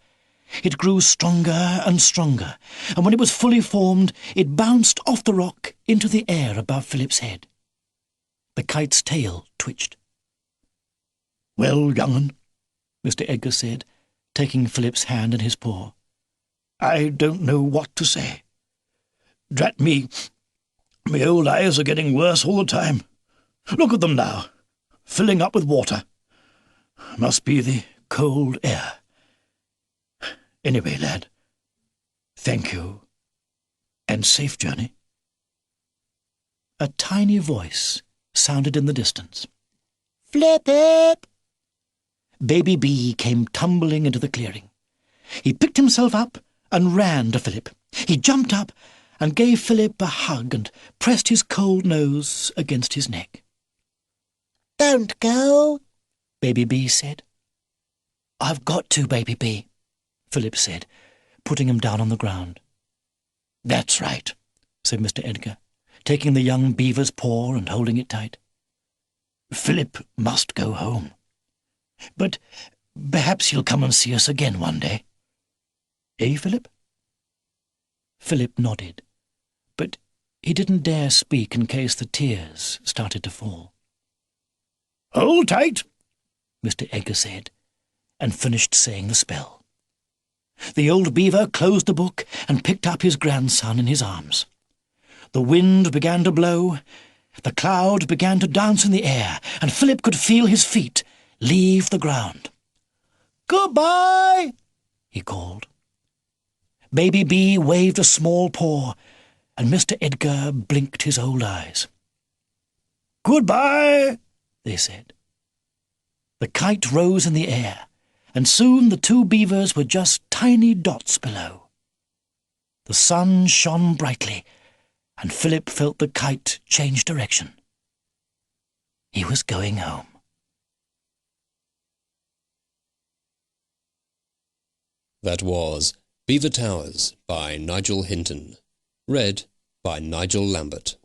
It grew stronger and stronger, and when it was fully formed, it bounced off the rock into the air above Philip's head. The kite's tail twitched. "Well, young 'un," Mr. Edgar said, taking Philip's hand in his paw, "I don't know what to say. Drat me, my old eyes are getting worse all the time. Look at them now, filling up with water. Must be the cold air. Anyway, lad, thank you, and safe journey." A tiny voice sounded in the distance. "Flip-it!" Baby B came tumbling into the clearing. He picked himself up and ran to Philip. He jumped up and gave Philip a hug and pressed his cold nose against his neck. "Don't go," Baby B said. "I've got to, Baby B," Philip said, putting him down on the ground. "That's right," said Mr. Edgar, taking the young beaver's paw and holding it tight. "Philip must go home. But perhaps he'll come and see us again one day. Eh, Philip?" Philip nodded, but he didn't dare speak in case the tears started to fall. "Hold tight," Mr. Edgar said, and finished saying the spell. The old beaver closed the book and picked up his grandson in his arms. The wind began to blow, the cloud began to dance in the air, and Philip could feel his feet leave the ground. "Goodbye," he called. Baby B waved a small paw, and Mr Edgar blinked his old eyes. "Goodbye," they said. The kite rose in the air, and soon the two beavers were just tiny dots below. The sun shone brightly, and Philip felt the kite change direction. He was going home. That was Beaver Towers by Nigel Hinton. Read by Nigel Lambert.